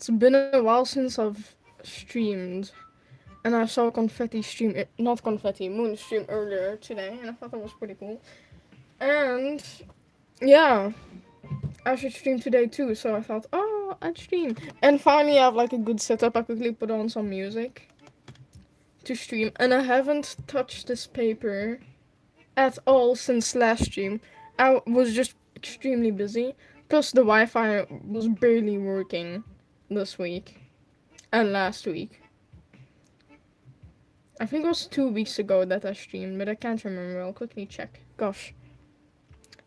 It's been a while since I've streamed, and I saw Confetti stream, not Confetti, Moon stream earlier today, and I thought that was pretty cool. And yeah, I should stream today too, so I thought, oh, I'd stream. And finally, I have like a good setup. I quickly put on some music to stream, and I haven't touched this paper at all since last stream. I was just extremely busy. Plus, the Wi-Fi was barely working this week and last week. I think it was 2 weeks ago that I streamed, but I can't remember. I'll quickly check. Gosh.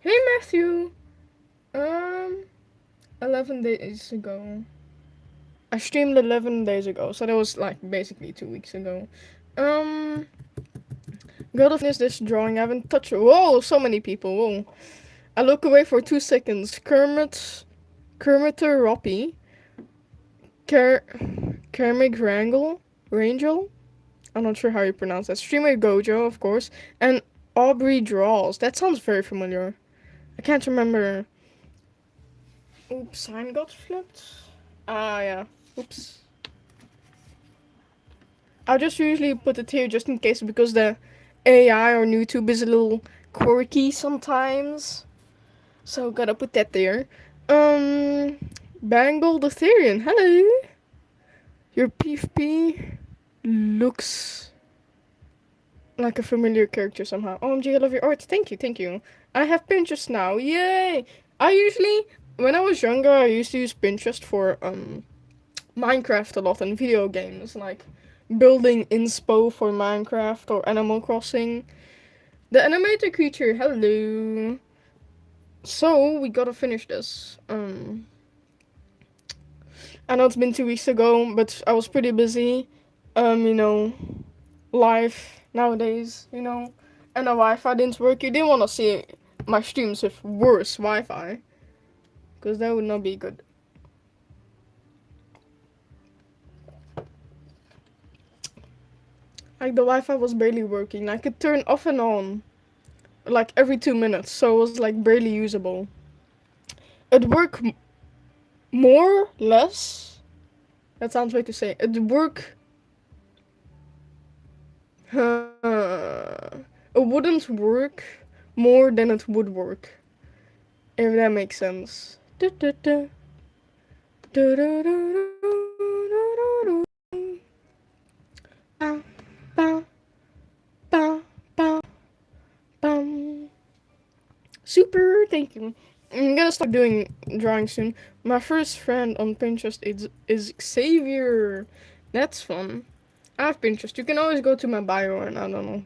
Hey Matthew! Um, 11 days ago. I streamed 11 days ago, so that was like basically 2 weeks ago. Gotta finish this drawing. I haven't touched it. Whoa, so many people. Whoa. I look away for 2 seconds. Kermit Roppy. Kermit Rangel? I'm not sure how you pronounce that. Streamer Gojo, of course. And Aubrey Draws. That sounds very familiar. I can't remember. Oops, sign got flipped. Ah, yeah. Oops. I'll just usually put it here just in case because the AI on YouTube is a little quirky sometimes. So gotta put that there. Bangle the Therian. Hello. Your PvP looks like a familiar character somehow. OMG, I love your art. Thank you. I have Pinterest now. Yay! I usually, when I was younger, I used to use Pinterest for Minecraft a lot and video games, like building inspo for Minecraft or Animal Crossing. The animated creature, hello. So we gotta finish this. I know it's been 2 weeks ago, but I was pretty busy. Life nowadays, and the Wi-Fi didn't work. You didn't want to see my streams with worse Wi-Fi, because that would not be good. Like the Wi-Fi was barely working. I could turn off and on, like every 2 minutes, so it was like barely usable. It worked more, less. That sounds weird to say. It worked. It wouldn't work more than it would work. If that makes sense. Super, thank you. I'm gonna start doing drawing soon. My first friend on Pinterest is Xavier. That's fun. I have Pinterest. You can always go to my bio and I don't know,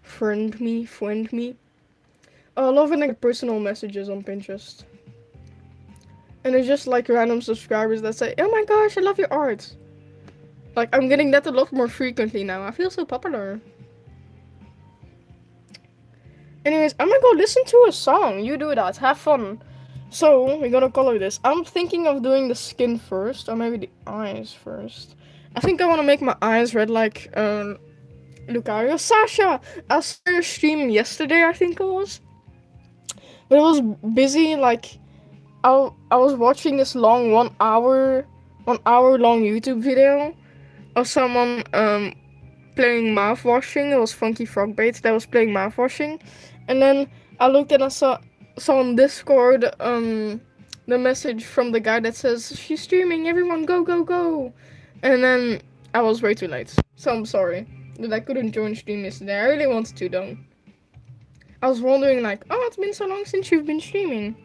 friend me. I love when I get personal messages on Pinterest. And it's just like random subscribers that say, "Oh my gosh, I love your art." Like I'm getting that a lot more frequently now. I feel so popular. Anyways, I'm gonna go listen to a song. You do that. Have fun. So, we're gonna color this. I'm thinking of doing the skin first, or maybe the eyes first. I think I wanna make my eyes red like, Lucario. Sasha! I saw your stream yesterday, I think it was. But it was busy, like, I was watching this long 1 hour long YouTube video of someone, playing mouthwashing. It was Funky Frogbait that was playing mouthwashing. And then I looked and I saw on Discord the message from the guy that says she's streaming, everyone go go go. And then I was way too late. So I'm sorry that I couldn't join stream yesterday. I really wanted to though. I was wondering like, oh, it's been so long since you've been streaming.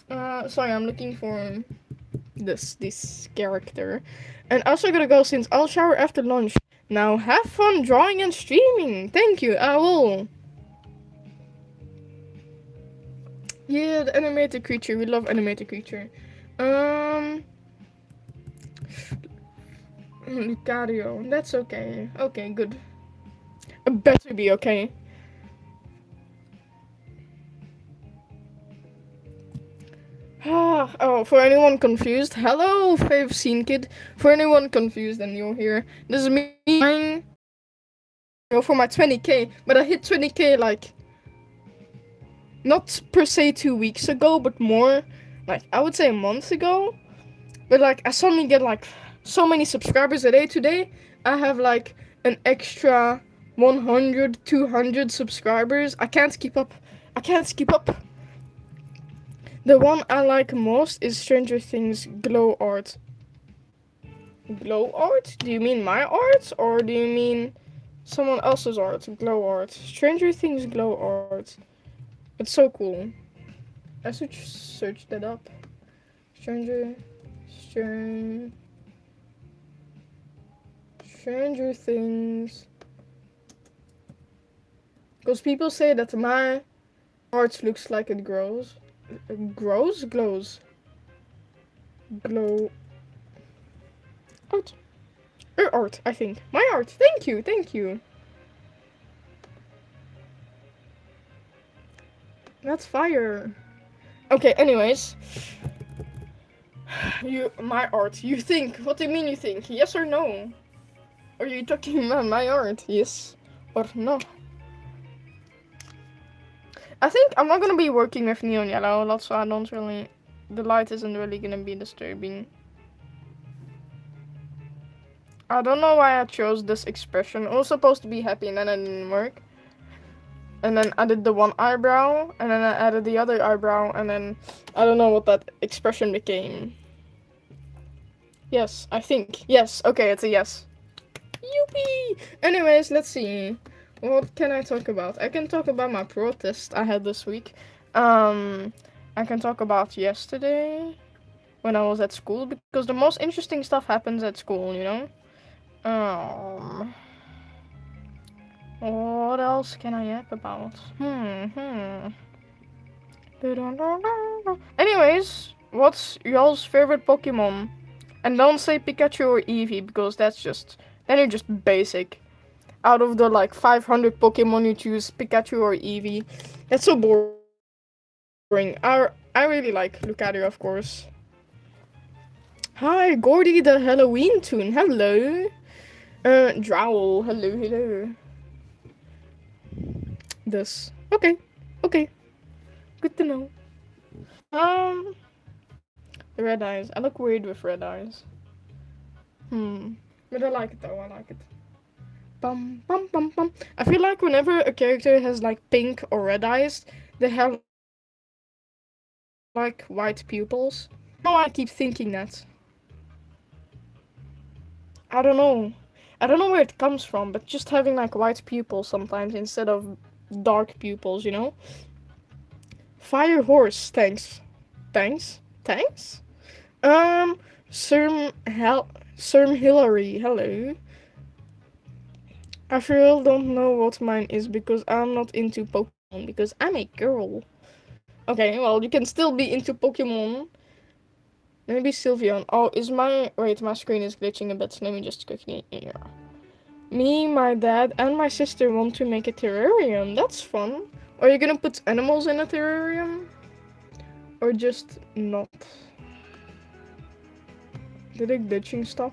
Sorry, I'm looking for this character. And also gotta go since I'll shower after lunch. Now have fun drawing and streaming. Thank you, I will. Yeah, the animated creature. We love animated creature. Lucario. That's okay. Okay, good. It better be okay. Oh, for anyone confused, hello, Fave Scene Kid. For anyone confused and you're here, this is me trying for my 20k, but I hit 20k like not per se 2 weeks ago, but more like I would say a month ago. But like I suddenly get like so many subscribers a day. Today I have like an extra 100, 200 subscribers. I can't keep up. I can't keep up. The one I like most is Stranger Things Glow Art. Glow art? Do you mean my art or do you mean someone else's art? Glow art. Stranger Things glow art. It's so cool. I should search that up. Stranger Things. Because people say that my art looks like it grows. Glows? Glow art. Art, I think. My art. Thank you. That's fire. Okay, anyways. My art. You think. What do you mean you think? Yes or no? Are you talking about my art? Yes or no? I think I'm not gonna be working with neon yellow a lot, so I don't really... The light isn't really gonna be disturbing. I don't know why I chose this expression. It was supposed to be happy and then it didn't work. And then I did the one eyebrow, and then I added the other eyebrow, and then I don't know what that expression became. Yes, I think. Yes, okay, it's a yes. Youpee! Anyways, let's see. What can I talk about? I can talk about my protest I had this week. I can talk about yesterday when I was at school, because the most interesting stuff happens at school, you know? What else can I yap about? Anyways, what's y'all's favorite Pokemon? And don't say Pikachu or Eevee, because then you're just basic. Out of the like 500 Pokemon you choose, Pikachu or Eevee. That's so boring. I really like Lucario, of course. Hi, Gordy the Halloween Toon. Hello. Drowl. Hello. This. Okay. Good to know. The red eyes. I look weird with red eyes. But I like it though. I like it. Bum bum bum bum. I feel like whenever a character has like pink or red eyes, they have like white pupils. Oh, I keep thinking that. I don't know where it comes from, but just having like white pupils sometimes instead of dark pupils, you know? Fire horse, thanks. Serm Hillary, hello. I still don't know what mine is because I'm not into Pokemon because I'm a girl. Okay, well, you can still be into Pokemon. Maybe Sylveon. Oh, wait, my screen is glitching a bit, so let me just quickly... Yeah. Me, my dad, and my sister want to make a terrarium. That's fun. Are you gonna put animals in a terrarium? Or just not? Did the glitching stop?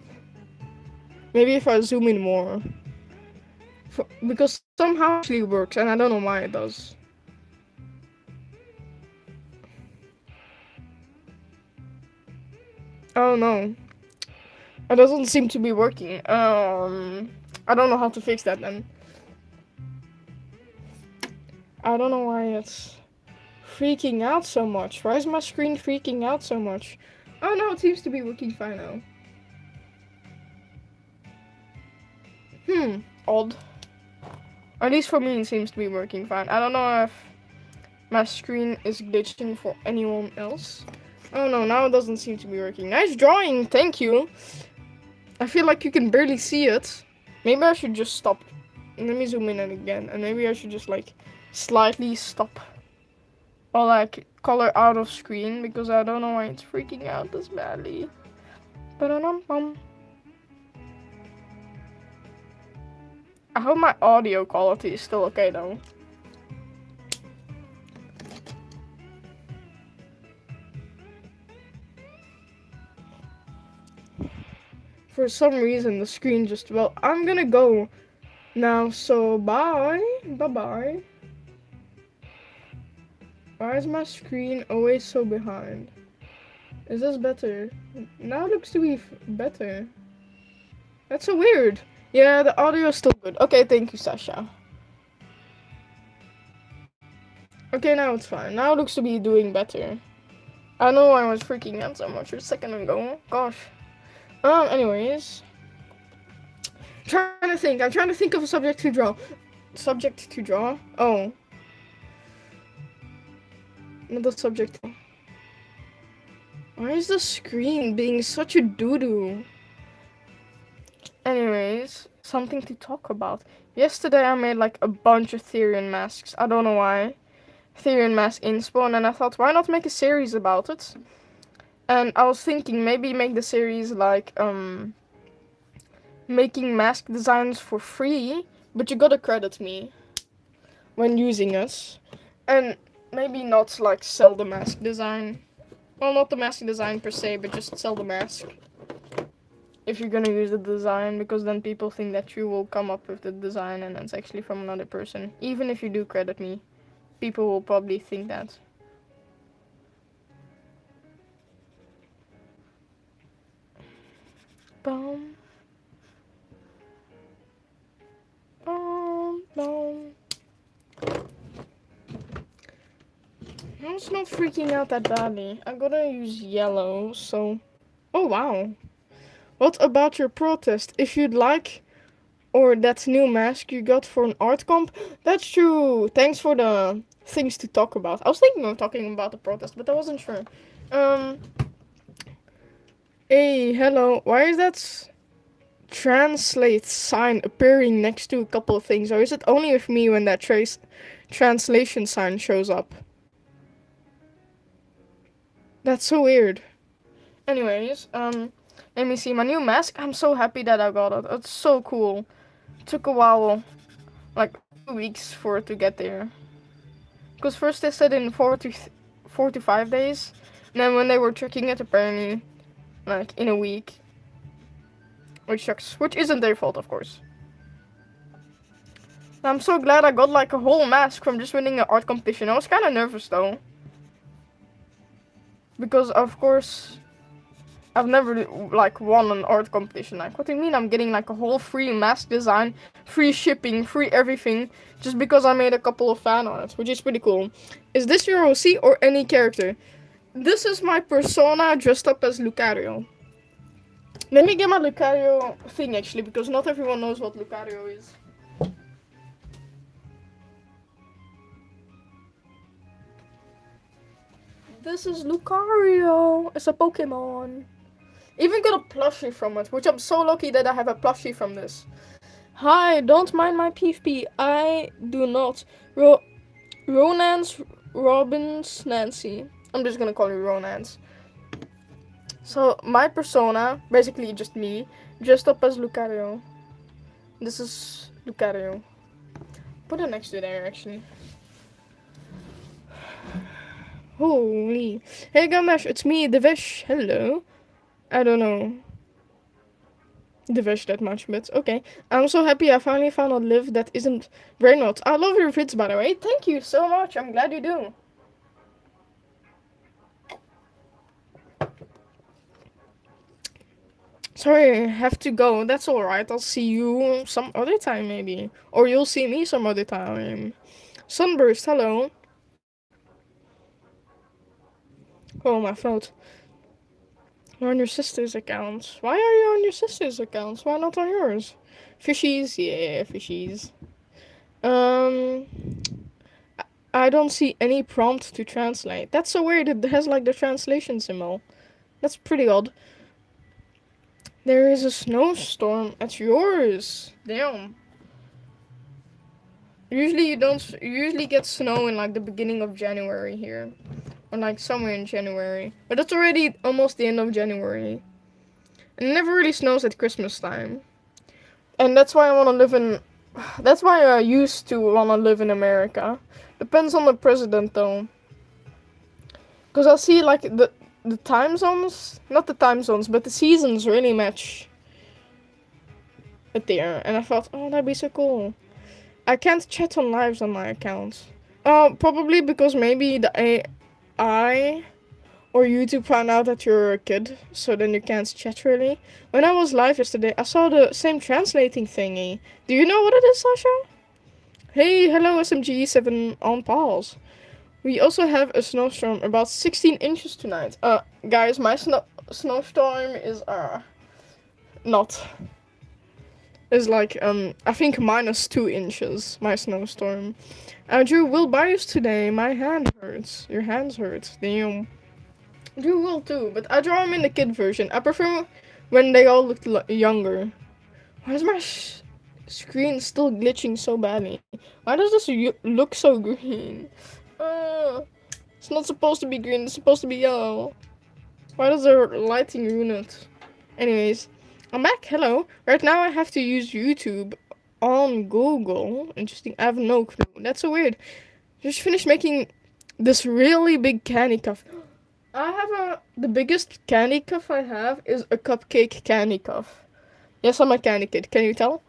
Maybe if I zoom in more. Because somehow it actually works, and I don't know why it does. Oh no. It doesn't seem to be working. I don't know how to fix that then. I don't know why it's freaking out so much. Why is my screen freaking out so much? Oh no, it seems to be working fine now. Odd. At least for me it seems to be working fine. I don't know if my screen is glitching for anyone else. Oh no, now it doesn't seem to be working. Nice drawing, thank you. I feel like you can barely see it. Maybe I should just stop. Let me zoom in again. And maybe I should just like slightly stop. Or like color out of screen because I don't know why it's freaking out this badly. Ba-da-dum-bum. I hope my audio quality is still okay though. For some reason the screen just... Well, I'm gonna go now, so bye. Bye-bye. Why is my screen always so behind? Is this better? Now it looks to be better. That's so weird. Yeah, the audio is still good. Okay, thank you, Sasha. Okay, now it's fine. Now it looks to be doing better. I know I was freaking out so much a second ago. Gosh. Anyways. I'm trying to think of a subject to draw. Subject to draw? Oh. Not the subject. Why is the screen being such a doo-doo? Anyways, something to talk about. Yesterday I made like a bunch of Therian masks. I don't know why. Therian mask inspo, and I thought, why not make a series about it? And I was thinking maybe make the series like making mask designs for free, but you gotta credit me when using it. And maybe not like sell the mask design. Well, not the mask design per se, but just sell the mask. If you're gonna use the design, because then people think that you will come up with the design and it's actually from another person. Even if you do credit me, people will probably think that. Boom. Boom. Boom. I'm not freaking out that badly. I'm gonna use yellow, so... Oh, wow. What about your protest? If you'd like, or that new mask you got for an art comp? That's true. Thanks for the things to talk about. I was thinking of talking about the protest, but I wasn't sure. Hey, hello. Why is that translate sign appearing next to a couple of things? Or is it only with me when that translation sign shows up? That's so weird. Anyways, let me see my new mask. I'm so happy that I got it. It's so cool. It took a while, like 2 weeks for it to get there. Because first they said in 4 to 5 days, and then when they were checking it, apparently, like in a week. Which sucks. Which isn't their fault, of course. I'm so glad I got like a whole mask from just winning an art competition. I was kind of nervous though. Because of course, I've never like won an art competition. Like, what do you mean I'm getting like a whole free mask design, free shipping, free everything, just because I made a couple of fan arts, which is pretty cool. Is this your OC or any character? This is my persona dressed up as Lucario. Let me get my Lucario thing actually, because not everyone knows what Lucario is. This is Lucario. It's a Pokemon. Even got a plushie from it, which I'm so lucky that I have a plushie from this. Hi, don't mind my PvP. I do not. Ronance Robbins Nancy. I'm just gonna call you Ronance. So, my persona, basically just me, dressed up as Lucario. This is Lucario. Put it next to there, actually. Holy. Hey, Gamash, it's me, Devesh. Hello. I don't know Devesh that much, but okay. I'm so happy I finally found a live that isn't brainrot. I love your vids, by the way. Thank you so much. I'm glad you do. Sorry, I have to go. That's alright. I'll see you some other time, maybe. Or you'll see me some other time. Sunburst, hello. Oh, my throat. You're on your sister's accounts. Why are you on your sister's accounts? Why not on yours? Fishies? Yeah, fishies. I don't see any prompt to translate. That's so weird. It has like the translation symbol. That's pretty odd. There is a snowstorm at yours. Damn. Usually you don't. You usually get snow in like the beginning of January here. Or like somewhere in January. But it's already almost the end of January. And it never really snows at Christmas time. And that's why I want to live in... That's why I used to want to live in America. Depends on the president though. Because I see like the time zones... Not the time zones, but the seasons really match it there. And I thought, oh, that'd be so cool. I can't chat on lives on my account. Probably because maybe the AI Or YouTube found out that you're a kid, so then you can't chat really. When I was live yesterday, I saw the same translating thingy. Do you know what it is, Sasha? Hey, hello SMG7 on pause. We also have a snowstorm about 16 inches tonight. Guys, my snowstorm is not. It's like I think -2 inches. My snowstorm. Drew will buy us today. My hand hurts. Your hands hurt. Damn. Drew will too, but I draw him in the kid version. I prefer when they all look younger. Why is my screen still glitching so badly? Why does this look so green? It's not supposed to be green, it's supposed to be yellow. Why does the lighting ruin it? Anyways, I'm back, hello. Right now I have to use YouTube on Google. Interesting, I have no clue. That's so weird. Just finished making this really big candy cuff. I have the biggest candy cuff I have is a cupcake candy cuff. Yes, I'm a candy kid, can you tell?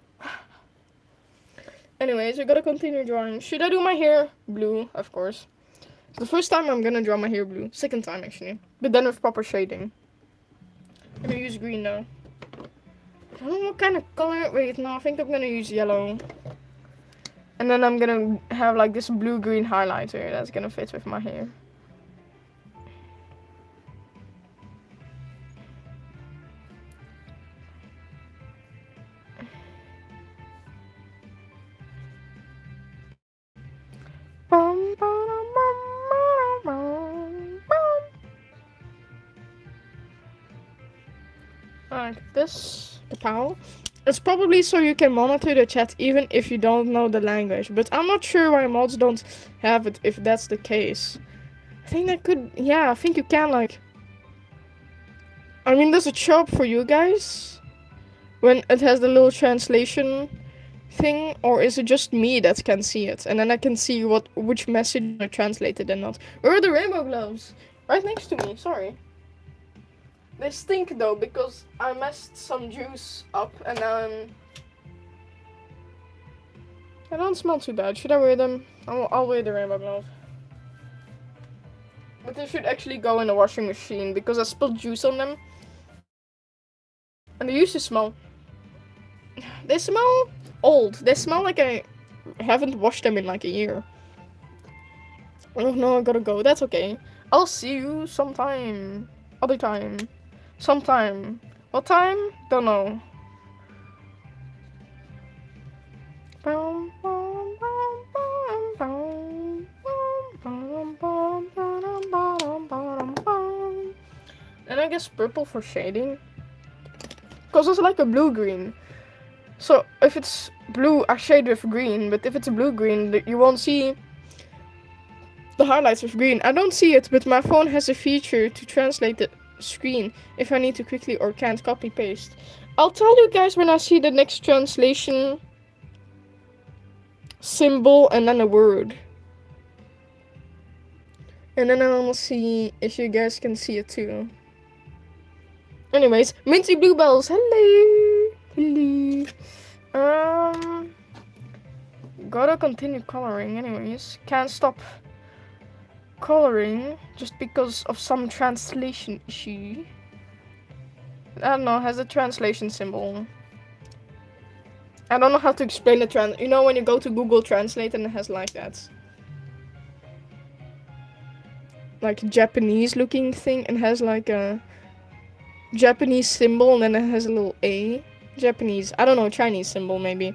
Anyways, we gotta continue drawing. Should I do my hair blue? Of course. The first time I'm gonna draw my hair blue. Second time actually. But then with proper shading. I'm gonna use green now. I don't know what kind of color. Wait, no, I think I'm gonna use yellow. And then I'm gonna have like this blue-green highlighter that's gonna fit with my hair. Like this, the POW. It's probably so you can monitor the chat even if you don't know the language, but I'm not sure why mods don't have it if that's the case. I think that could, yeah, I think you can like, I mean, does it show up for you guys when it has the little translation thing, or is it just me that can see it and then I can see which message are translated and not? Where are the rainbow gloves? Right next to me, sorry. They stink though because I messed some juice up and they don't smell too bad. Should I wear them? I'll wear the rainbow glove. But they should actually go in the washing machine because I spilled juice on them. And they used to smell. They smell old. They smell like I haven't washed them in like a year. Oh no, I gotta go. That's okay. I'll see you sometime. Other time. Sometime. What time? Don't know. And I guess purple for shading. Because it's like a blue-green. So if it's blue, I shade with green. But if it's blue-green, you won't see the highlights with green. I don't see it, but my phone has a feature to translate the screen if I need to quickly or can't copy paste. I'll tell you guys when I see the next translation symbol and then a word. And then I'll see if you guys can see it too. Anyways, Minty Bluebells, hello! Hello. Gotta continue coloring anyways. Can't stop coloring just because of some translation issue. I don't know, has a translation symbol. I don't know how to explain the you know when you go to Google Translate and it has like that. Like Japanese looking thing and has like a Japanese symbol and then it has a little A. Japanese, I don't know, Chinese symbol maybe.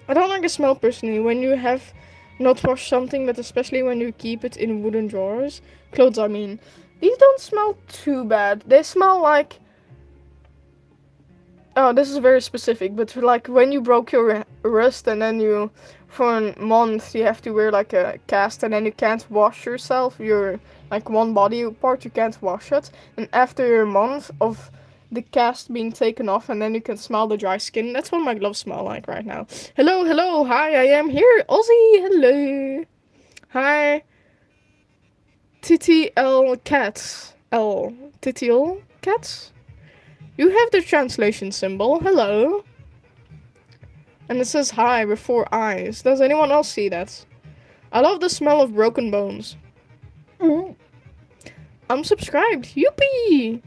I don't like the smell personally when you have not washed something, but especially when you keep it in wooden drawers. Clothes, I mean. These don't smell too bad. They smell like... Oh, this is very specific, but like when you broke your wrist and then you, for a month, you have to wear like a cast and then you can't wash yourself, your like one body part, you can't wash it. And after a month of the cast being taken off and then you can smell the dry skin, that's what my gloves smell like right now. Hello, hello, hi, I am here, Ozzy, hello. Hi. TTL Cats. TTL Cats? You have the translation symbol. Hello. And it says hi with 4 eyes. Does anyone else see that? I love the smell of broken bones. I'm subscribed. Youpee!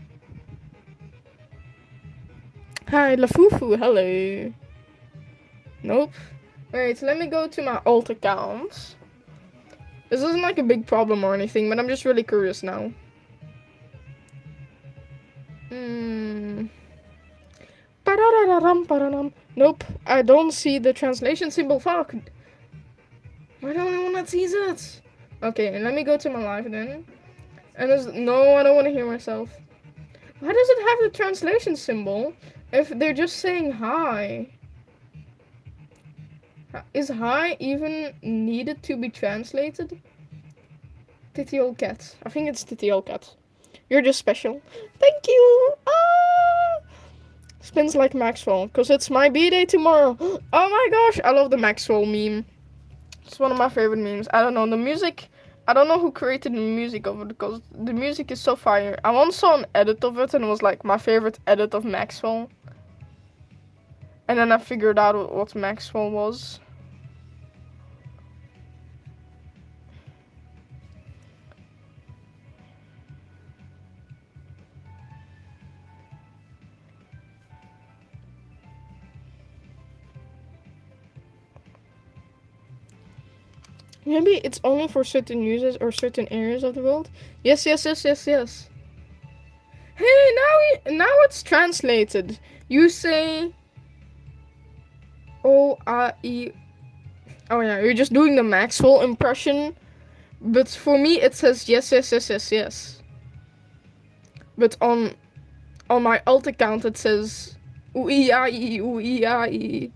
Hi, Lafufu. Hello. Nope. Wait, let me go to my alt accounts. This isn't like a big problem or anything, but I'm just really curious now. Nope, I don't see the translation symbol. Fuck. Why don't I want to see it? Okay, let me go to my live then. And no, I don't want to hear myself. Why does it have the translation symbol if they're just saying hi? Is hi even needed to be translated? Titty old cat. I think it's Titty old cat. You're just special. Thank you! Ah! Spins like Maxwell, because it's my B-day tomorrow. Oh my gosh, I love the Maxwell meme. It's one of my favorite memes. I don't know, the music, I don't know who created the music of it, because the music is so fire. I once saw an edit of it, and it was like my favorite edit of Maxwell. And then I figured out what Maxwell was. Maybe it's only for certain users or certain areas of the world. Yes. Hey, now it's translated. You say O-A-I. Oh yeah, you're just doing the Maxwell impression. But for me it says yes. But on my alt account it says ooey-ah-ee.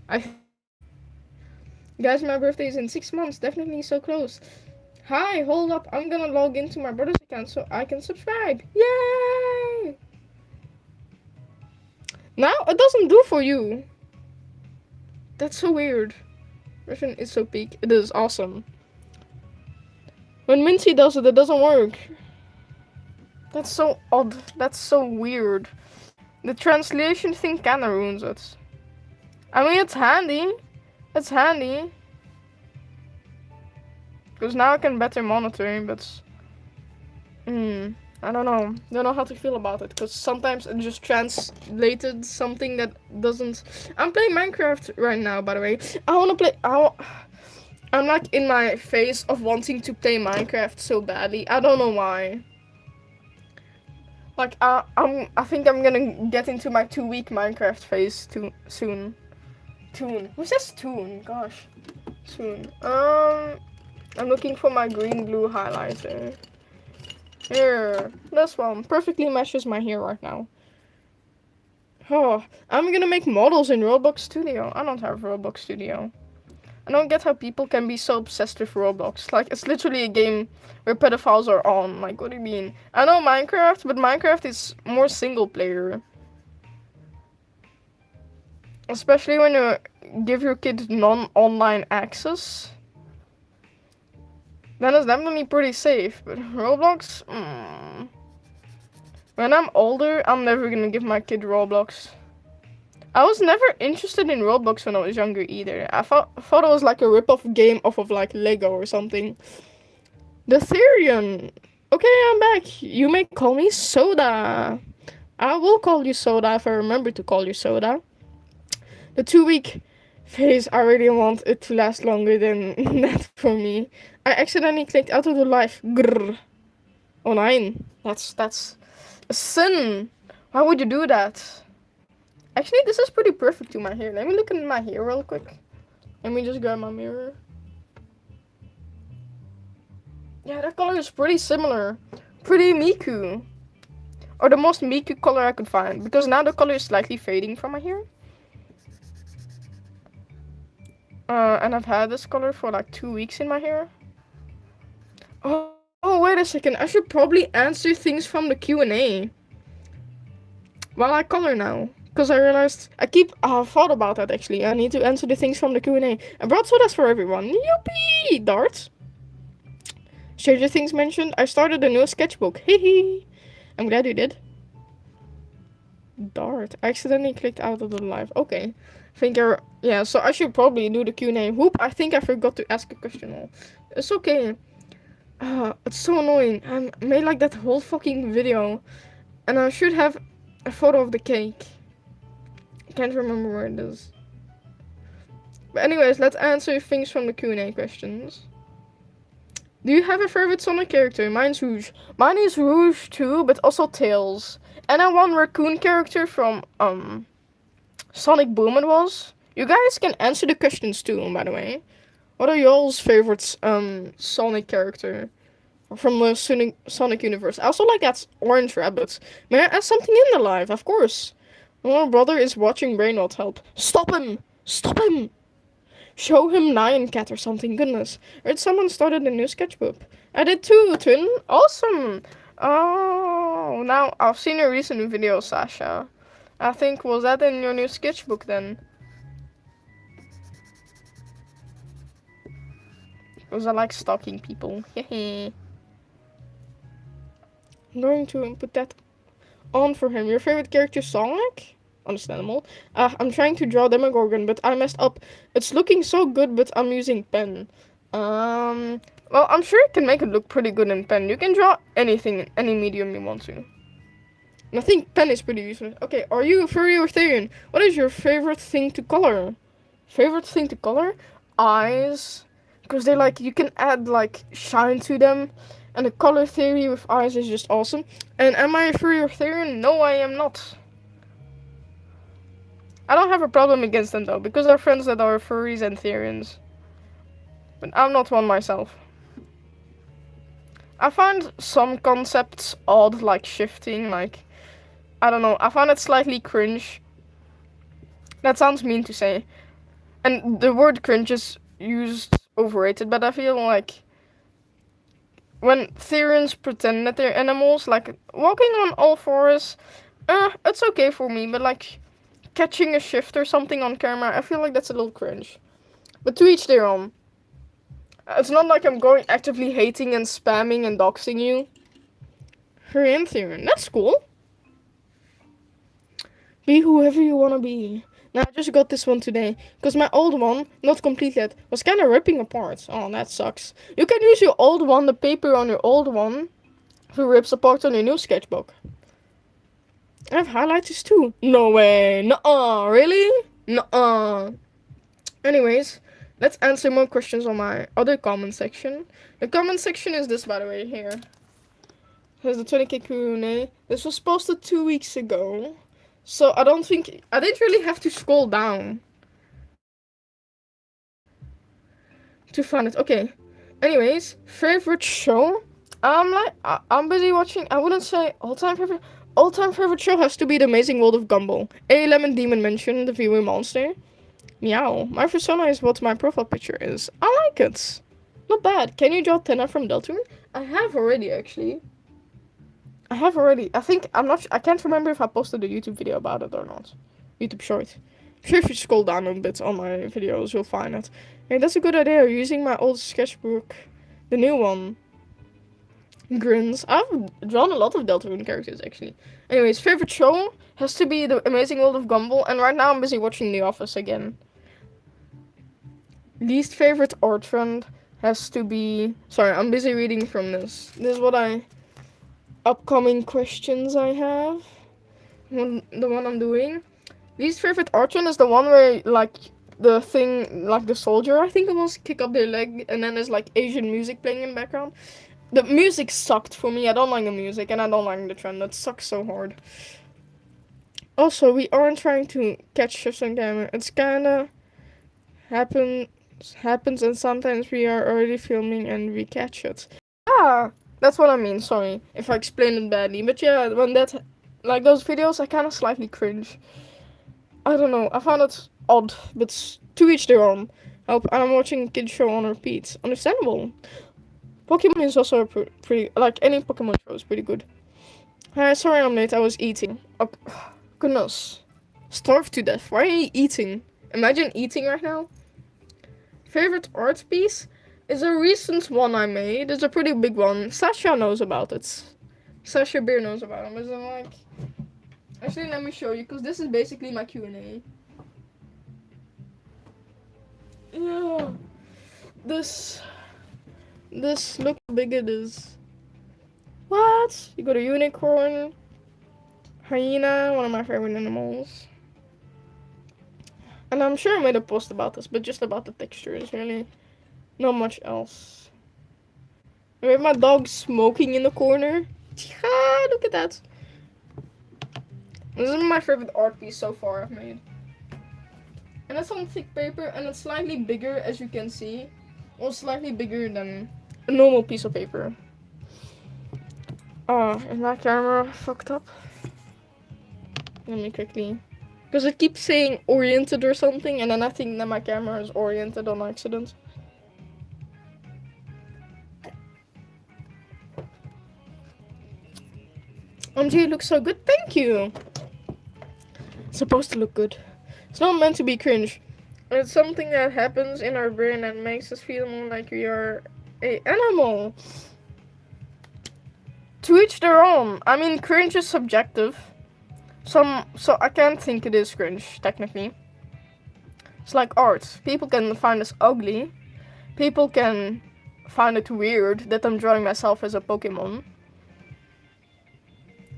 Guys, my birthday is in 6 months. Definitely so close. Hi, hold up. I'm gonna log into my brother's account so I can subscribe. Yay! Now it doesn't do for you. That's so weird. Version is so peak. It is awesome. When Minty does it, it doesn't work. That's so odd. That's so weird. The translation thing kinda ruins it. I mean, it's handy. It's handy. Because now I can better monitor, but... I don't know. Don't know how to feel about it. Because sometimes it just translated something that doesn't... I'm playing Minecraft right now, by the way. I want to play... I'm like in my phase of wanting to play Minecraft so badly. I don't know why. Like, I think I'm gonna get into my 2-week Minecraft phase soon. Who says toon? Gosh. Soon. I'm looking for my green-blue highlighter. Here. This one. Perfectly matches my hair right now. Oh, I'm gonna make models in Roblox Studio. I don't have Roblox Studio. I don't get how people can be so obsessed with Roblox. Like, it's literally a game where pedophiles are on. Like, what do you mean? I know Minecraft, but Minecraft is more single player. Especially when you give your kid non-online access. Then it's definitely pretty safe. But Roblox? When I'm older, I'm never gonna give my kid Roblox. I was never interested in Roblox when I was younger either. I thought it was like a rip-off game off of like Lego or something. The Therion. Okay, I'm back. You may call me Soda. I will call you Soda if I remember to call you Soda. The 2-week phase, I really want it to last longer than that for me. I accidentally clicked out of the live. Grrr. Oh, 9. That's a sin. Why would you do that? Actually, this is pretty perfect to my hair. Let me look at my hair real quick. Let me just grab my mirror. Yeah, that color is pretty similar. Pretty Miku. Or the most Miku color I could find. Because now the color is slightly fading from my hair. And I've had this color for like 2 weeks in my hair. Oh, wait a second. I should probably answer things from the Q&A. While I color now. Because I realized, I thought about that actually. I need to answer the things from the Q&A. I brought sodas for everyone. Youpee! Dart. Stranger Things mentioned. I started a new sketchbook. Hehe. I'm glad you did. Dart. I accidentally clicked out of the live. Okay. Yeah, so I should probably do the Q&A. Whoop, I think I forgot to ask a question. It's okay. It's so annoying. I made like that whole fucking video, and I should have a photo of the cake. I can't remember where it is. But anyways, let's answer things from the Q&A questions. Do you have a favorite Sonic character? Mine's Rouge. Mine is Rouge too, but also Tails. And I one raccoon character from Sonic Boom it was. You guys can answer the questions too, by the way. What are y'all's favorites Sonic character from the Sonic universe? I also like that Orange Rabbit. May I add something in the live? Of course. My brother is watching Brainrot. Help. Stop him! Stop him! Show him Nyan Cat or something. Goodness. Heard someone started a new sketchbook. I did too, twin. Awesome. Oh, now I've seen your recent video, Sasha. I think, was that in your new sketchbook then? Because I like stalking people. Hehe. I'm going to put that on for him. Your favorite character, Sonic? Understandable. I'm trying to draw Demogorgon, but I messed up. It's looking so good, but I'm using pen. Well, I'm sure you can make it look pretty good in pen. You can draw anything in any medium you want to. And I think pen is pretty useful. Okay, are you a furry or Therian? What is your favorite thing to color? Favorite thing to color? Eyes. Because they like, you can add like shine to them. And the color theory with eyes is just awesome. And am I a furry or Therian? No, I am not. I don't have a problem against them though, because I have friends that are furries and Therians. But I'm not one myself. I find some concepts odd, like shifting, like, I don't know, I find it slightly cringe. That sounds mean to say. And the word cringe is used overrated, but I feel like when Therians pretend that they're animals, like walking on all fours, it's okay for me, but like catching a shift or something on camera, I feel like that's a little cringe. But to each their own. It's not like I'm going actively hating and spamming and doxing you. Hurrian Therian, that's cool. Be whoever you wanna be. Now, I just got this one today, because my old one, not complete yet, was kinda ripping apart. Oh, that sucks. You can use your old one, the paper on your old one, if it rips apart on your new sketchbook. I have highlighters too. No way. Nuh-uh. Really? Nuh-uh. Anyways, let's answer more questions on my other comment section. The comment section is this, by the way, here. Here's the 20k Q&A. This was posted 2 weeks ago. So I didn't really have to scroll down to find it. Okay. Anyways, favorite show? I'm busy watching, I wouldn't say all-time favorite show has to be The Amazing World of Gumball. A Lemon Demon mentioned the viewer monster. Meow. My persona is what my profile picture is. I like it. Not bad. Can you draw Tenna from Deltarune? I have already, actually. I can't remember if I posted a YouTube video about it or not. YouTube short. I'm sure if you scroll down a bit on my videos, you'll find it. Hey, that's a good idea. Using my old sketchbook. The new one. Grins. I've drawn a lot of Deltarune characters, actually. Anyways, favorite show has to be The Amazing World of Gumball. And right now I'm busy watching The Office again. Least favorite art trend has to be... Sorry, I'm busy reading from this. This is what upcoming questions I have. The one I'm doing. Least favorite art trend is the one where, like, the thing, like the soldier, I think it was, kick up their leg, and then there's, like, Asian music playing in the background. The music sucked for me. I don't like the music, and I don't like the trend. That sucks so hard. Also, we aren't trying to catch shifts on camera. It's kinda happens, and sometimes we are already filming and we catch it. That's what I mean. Sorry if I explained it badly, but yeah, when that, like those videos, I kind of slightly cringe. I don't know. I found it odd, but to each their own. I'm watching a kid show on repeat. Understandable. Pokemon is also pretty, like any Pokemon show is pretty good. Sorry I'm late. I was eating. Oh, goodness. Starved to death. Why are you eating? Imagine eating right now. Favorite art piece is a recent one I made. It's a pretty big one. Sasha knows about it. Sasha Beer knows about him. It's like... Actually, let me show you, because this is basically my Q&A. Yeah. This this. Look how big it is. What? You got a unicorn. Hyena, one of my favorite animals. And I'm sure I made a post about this, but just about the textures, really. Not much else. We have my dog smoking in the corner. Yeah, look at that. This is my favorite art piece so far I've made. And it's on thick paper, and it's slightly bigger, as you can see. Or slightly bigger than a normal piece of paper. Oh, is my camera fucked up? Let me quickly... Because it keeps saying oriented or something, and then I think that my camera is oriented on accident. OMG, it looks so good. Thank you. It's supposed to look good. It's not meant to be cringe. It's something that happens in our brain and makes us feel more like we are an animal. To each their own. I mean, cringe is subjective. So I can't think it is cringe, technically. It's like art. People can find this ugly. People can find it weird that I'm drawing myself as a Pokemon.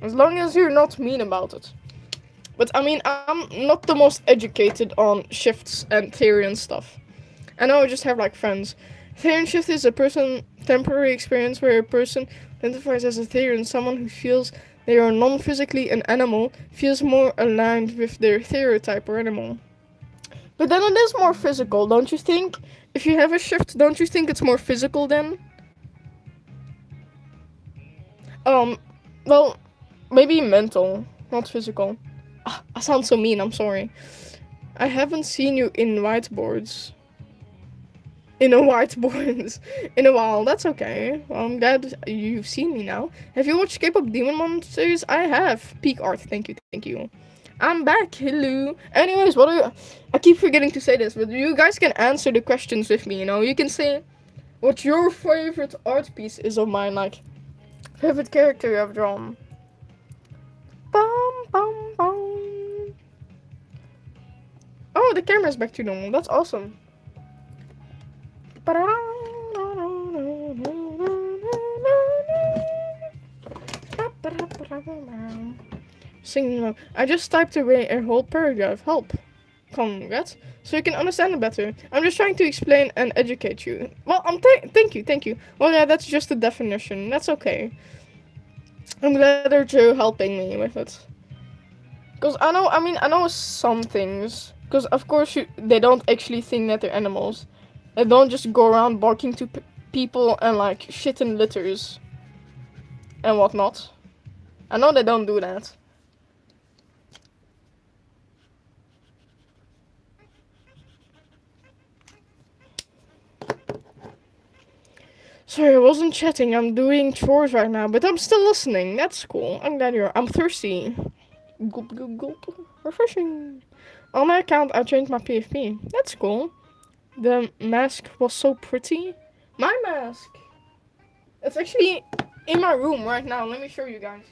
As long as you're not mean about it. But I mean, I'm not the most educated on shifts and theory and stuff. I know I just have like friends. Theory and shift is a temporary experience where a person identifies as a theory and someone who feels they are non-physically an animal feels more aligned with their stereotype or animal. But then it is more physical, don't you think? If you have a shift, don't you think it's more physical then? Well, maybe mental, not physical. I sound so mean, I'm sorry. I haven't seen you in whiteboards. In a while. That's okay. Well, I'm glad you've seen me now. Have you watched K-pop Demon Monsters? I have. Peak art. Thank you. I'm back. Hello. Anyways, I keep forgetting to say this, but you guys can answer the questions with me, you know? You can say what your favorite art piece is of mine, like favorite character you have drawn. Bum, bum, bum. Oh, the camera's back to normal. That's awesome. Singing. I just typed away a whole paragraph. Help. Congrats. So you can understand it better. I'm just trying to explain and educate you. Well, thank you. Well, yeah, that's just the definition. That's okay. I'm glad that you're helping me with it. Because I know some things. Because of course they don't actually think that they're animals. They don't just go around barking to people and like shit in litters and whatnot. I know they don't do that. Sorry, I wasn't chatting. I'm doing chores right now, but I'm still listening. That's cool. I'm glad I'm thirsty. Gulp, gulp, gulp. Refreshing. On my account, I changed my PFP. That's cool. The mask was so pretty. My mask. It's actually in my room right now. Let me show you guys.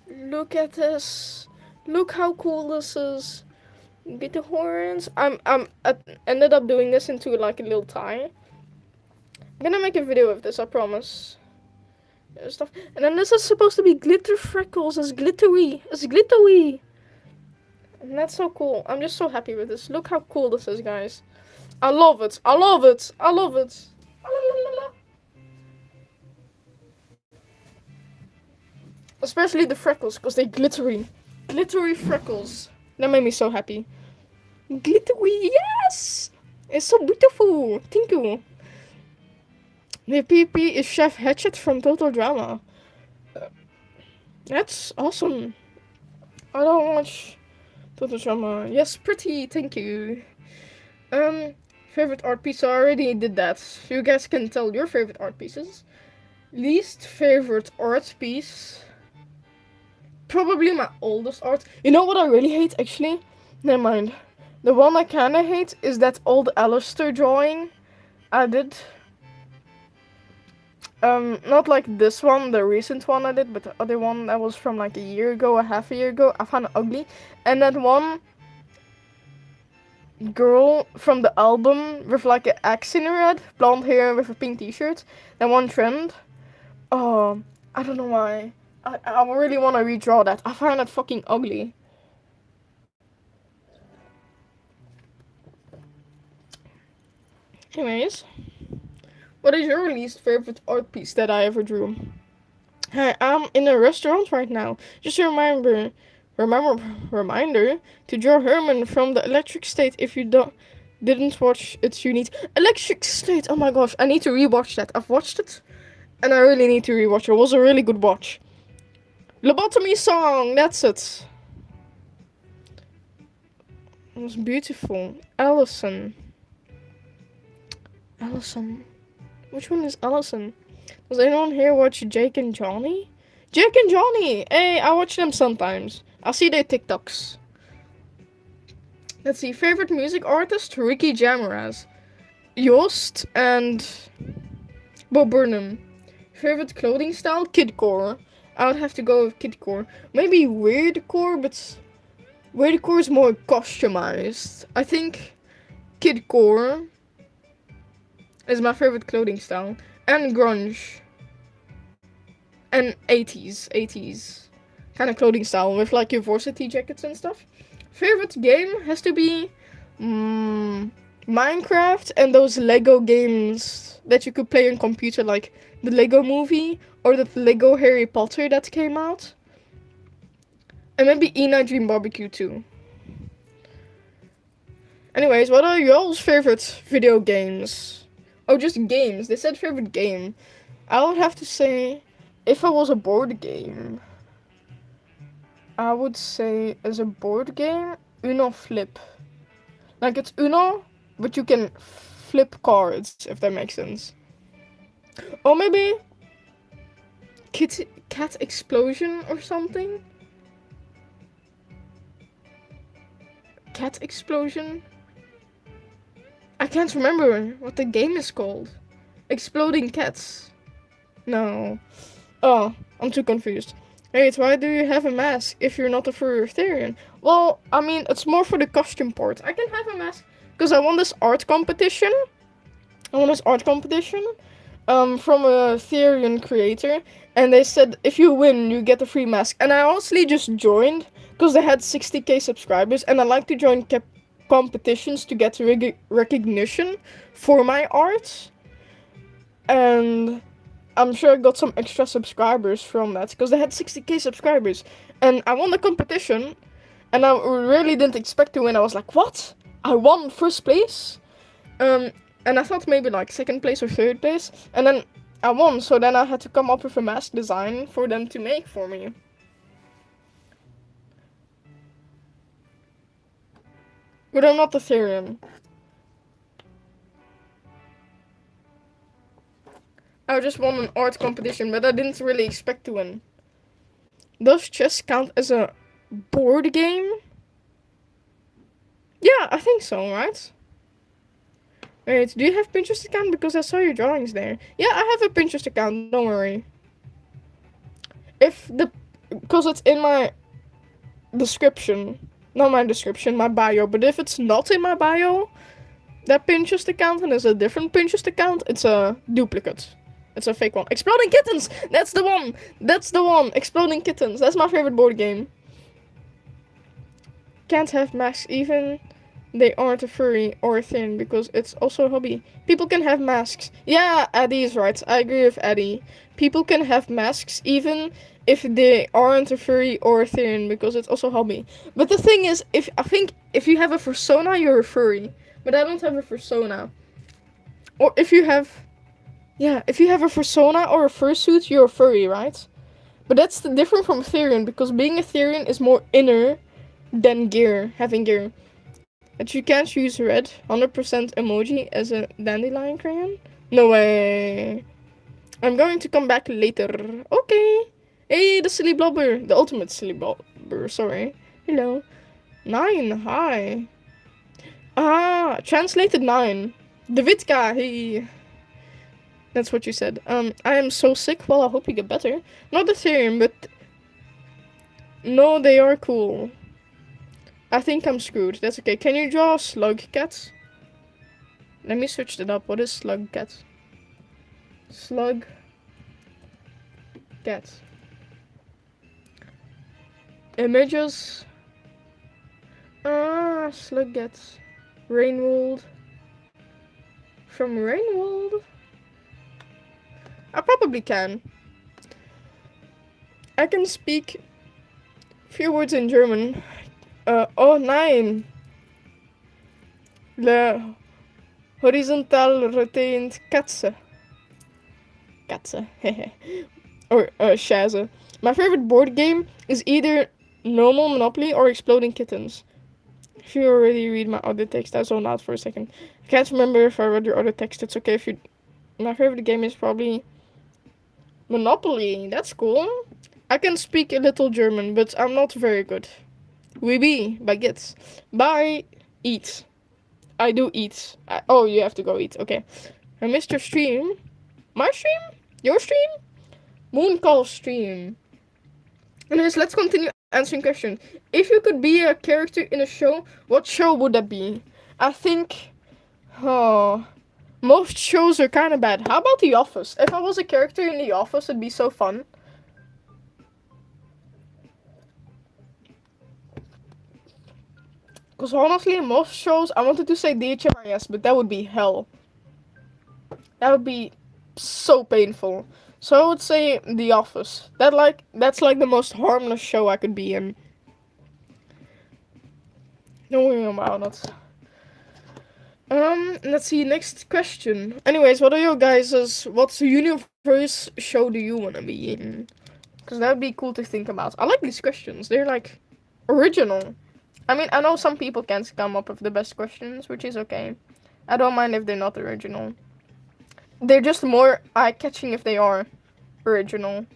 Look at this. Look how cool this is. Get the horns. I ended up doing this into like a little tie. I'm gonna make a video of this, I promise. Stuff. And then this is supposed to be glitter freckles. It's glittery. And that's so cool. I'm just so happy with this. Look how cool this is, guys. I love it. Especially the freckles, because they're glittery. Glittery freckles. That made me so happy. Glittery, yes! It's so beautiful. Thank you. The PP is Chef Hatchet from Total Drama. That's awesome. I don't watch Total Drama. Yes, pretty. Thank you. Favorite art piece. I already did that. You guys can tell your favorite art pieces. Least favorite art piece. Probably my oldest art. You know what I really hate, actually? Never mind. The one I kinda hate is that old Alistair drawing I did. Not like this one, the recent one I did, but the other one that was from like a half a year ago, I found it ugly. And that one girl from the album with like an X in her head, blonde hair with a pink t-shirt, and one trend. I don't know why. I really want to redraw that. I find that fucking ugly. Anyways, what is your least favorite art piece that I ever drew? Hi, I'm in a restaurant right now. Just a reminder to draw Herman from the Electric State. If you didn't watch it, you need Electric State. Oh my gosh, I need to rewatch that. I've watched it, and I really need to rewatch it. It was a really good watch. Lobotomy song. That's it. It was beautiful. Allison. Which one is Allison? Does anyone here watch Jake and Johnny? Jake and Johnny! Hey, I watch them sometimes. I see their TikToks. Let's see. Favorite music artist? Ricky Jamaraz. Yost and Bob Burnham. Favorite clothing style? Kidcore. I would have to go with Kidcore. Maybe Weirdcore, but Weirdcore is more customized. I think Kidcore is my favorite clothing style. And grunge. And 80s kind of clothing style with like your varsity jackets and stuff. Favorite game has to be Minecraft and those Lego games that you could play on computer, like the Lego movie or the Lego Harry Potter that came out. And maybe Ina Dream Barbecue too. Anyways, what are y'all's favorite video games? Oh, just games. They said favorite game. I would have to say, if I was a board game, I would say as a board game, Uno Flip. Like it's Uno, but you can flip cards, if that makes sense. Or maybe Cat Explosion or something? Cat Explosion? I can't remember what the game is called. Exploding Cats. No. Oh, I'm too confused. Wait, why do you have a mask if you're not a furry? Well, I mean, it's more for the costume part. I can have a mask because I won this art competition. From a Therian creator. And they said, if you win, you get a free mask. And I honestly just joined because they had 60k subscribers. And I like to join competitions to get recognition for my art. And I'm sure I got some extra subscribers from that because they had 60k subscribers. And I won the competition and I really didn't expect to win. I was like, what? I won first place? And I thought maybe like second place or third place. And then I won, so then I had to come up with a mask design for them to make for me. But I'm not Ethereum. I just won an art competition, but I didn't really expect to win. Does chess count as a board game? Yeah, I think so, right? Wait, do you have Pinterest account? Because I saw your drawings there. Yeah, I have a Pinterest account, don't worry. Because it's in my description. Not my description, my bio. But if it's not in my bio, that Pinterest account, and there's a different Pinterest account, it's a duplicate. It's a fake one. Exploding Kittens! That's the one! Exploding Kittens. That's my favorite board game. Can't have masks even they aren't a furry or a thin because it's also a hobby. People can have masks. Yeah, Eddie is right. I agree with Eddie. People can have masks even if they aren't a furry or a thin because it's also a hobby. But the thing is, I think if you have a persona, you're a furry. But I don't have a persona. Or if you have a persona or a fursuit, you're a furry, right? But that's different from Therian because being a Therian is more inner than gear, having gear. That you can't use red 100% emoji as a dandelion crayon? No way. I'm going to come back later. Okay. Hey, the silly blobber. The ultimate silly blobber, sorry. Hello. 9, hi. Translated 9. Davidka, hey. That's what you said. I am so sick. Well, I hope you get better. Not Ethereum, but no, they are cool. I think I'm screwed. That's okay. Can you draw slug cat? Let me search that up. What is slug cat? Slug cat. Images. Ah, slug cat. Rainwold. From Rainwold? I probably can. I can speak few words in German. Oh nein. Le horizontal retained Katze. Katze. Or Shaze. My favorite board game is either Normal Monopoly or Exploding Kittens. If you already read my other text, I zoned out for a second. I can't remember if I read your other text. It's okay if you. My favorite game is probably Monopoly. That's cool. I can speak a little German, but I'm not very good. Oui, oui, baguettes. Bye. Eat. I do eat. Oh, you have to go eat. Okay. And Mr. Stream. My stream? Your stream? Mooncall stream. Anyways, let's continue answering questions. If you could be a character in a show, what show would that be? I think. Oh. Most shows are kind of bad. How about The Office? If I was a character in The Office, it'd be so fun. Because honestly, in most shows, I wanted to say DHMIS, but that would be hell. That would be so painful. So I would say The Office. That's like the most harmless show I could be in. Don't worry about it. Let's see, next question. Anyways, what's universe show do you wanna be in? Because that would be cool to think about. I like these questions. They're like original. I mean, I know some people can't come up with the best questions, which is okay. I don't mind if they're not original. They're just more eye-catching if they are original.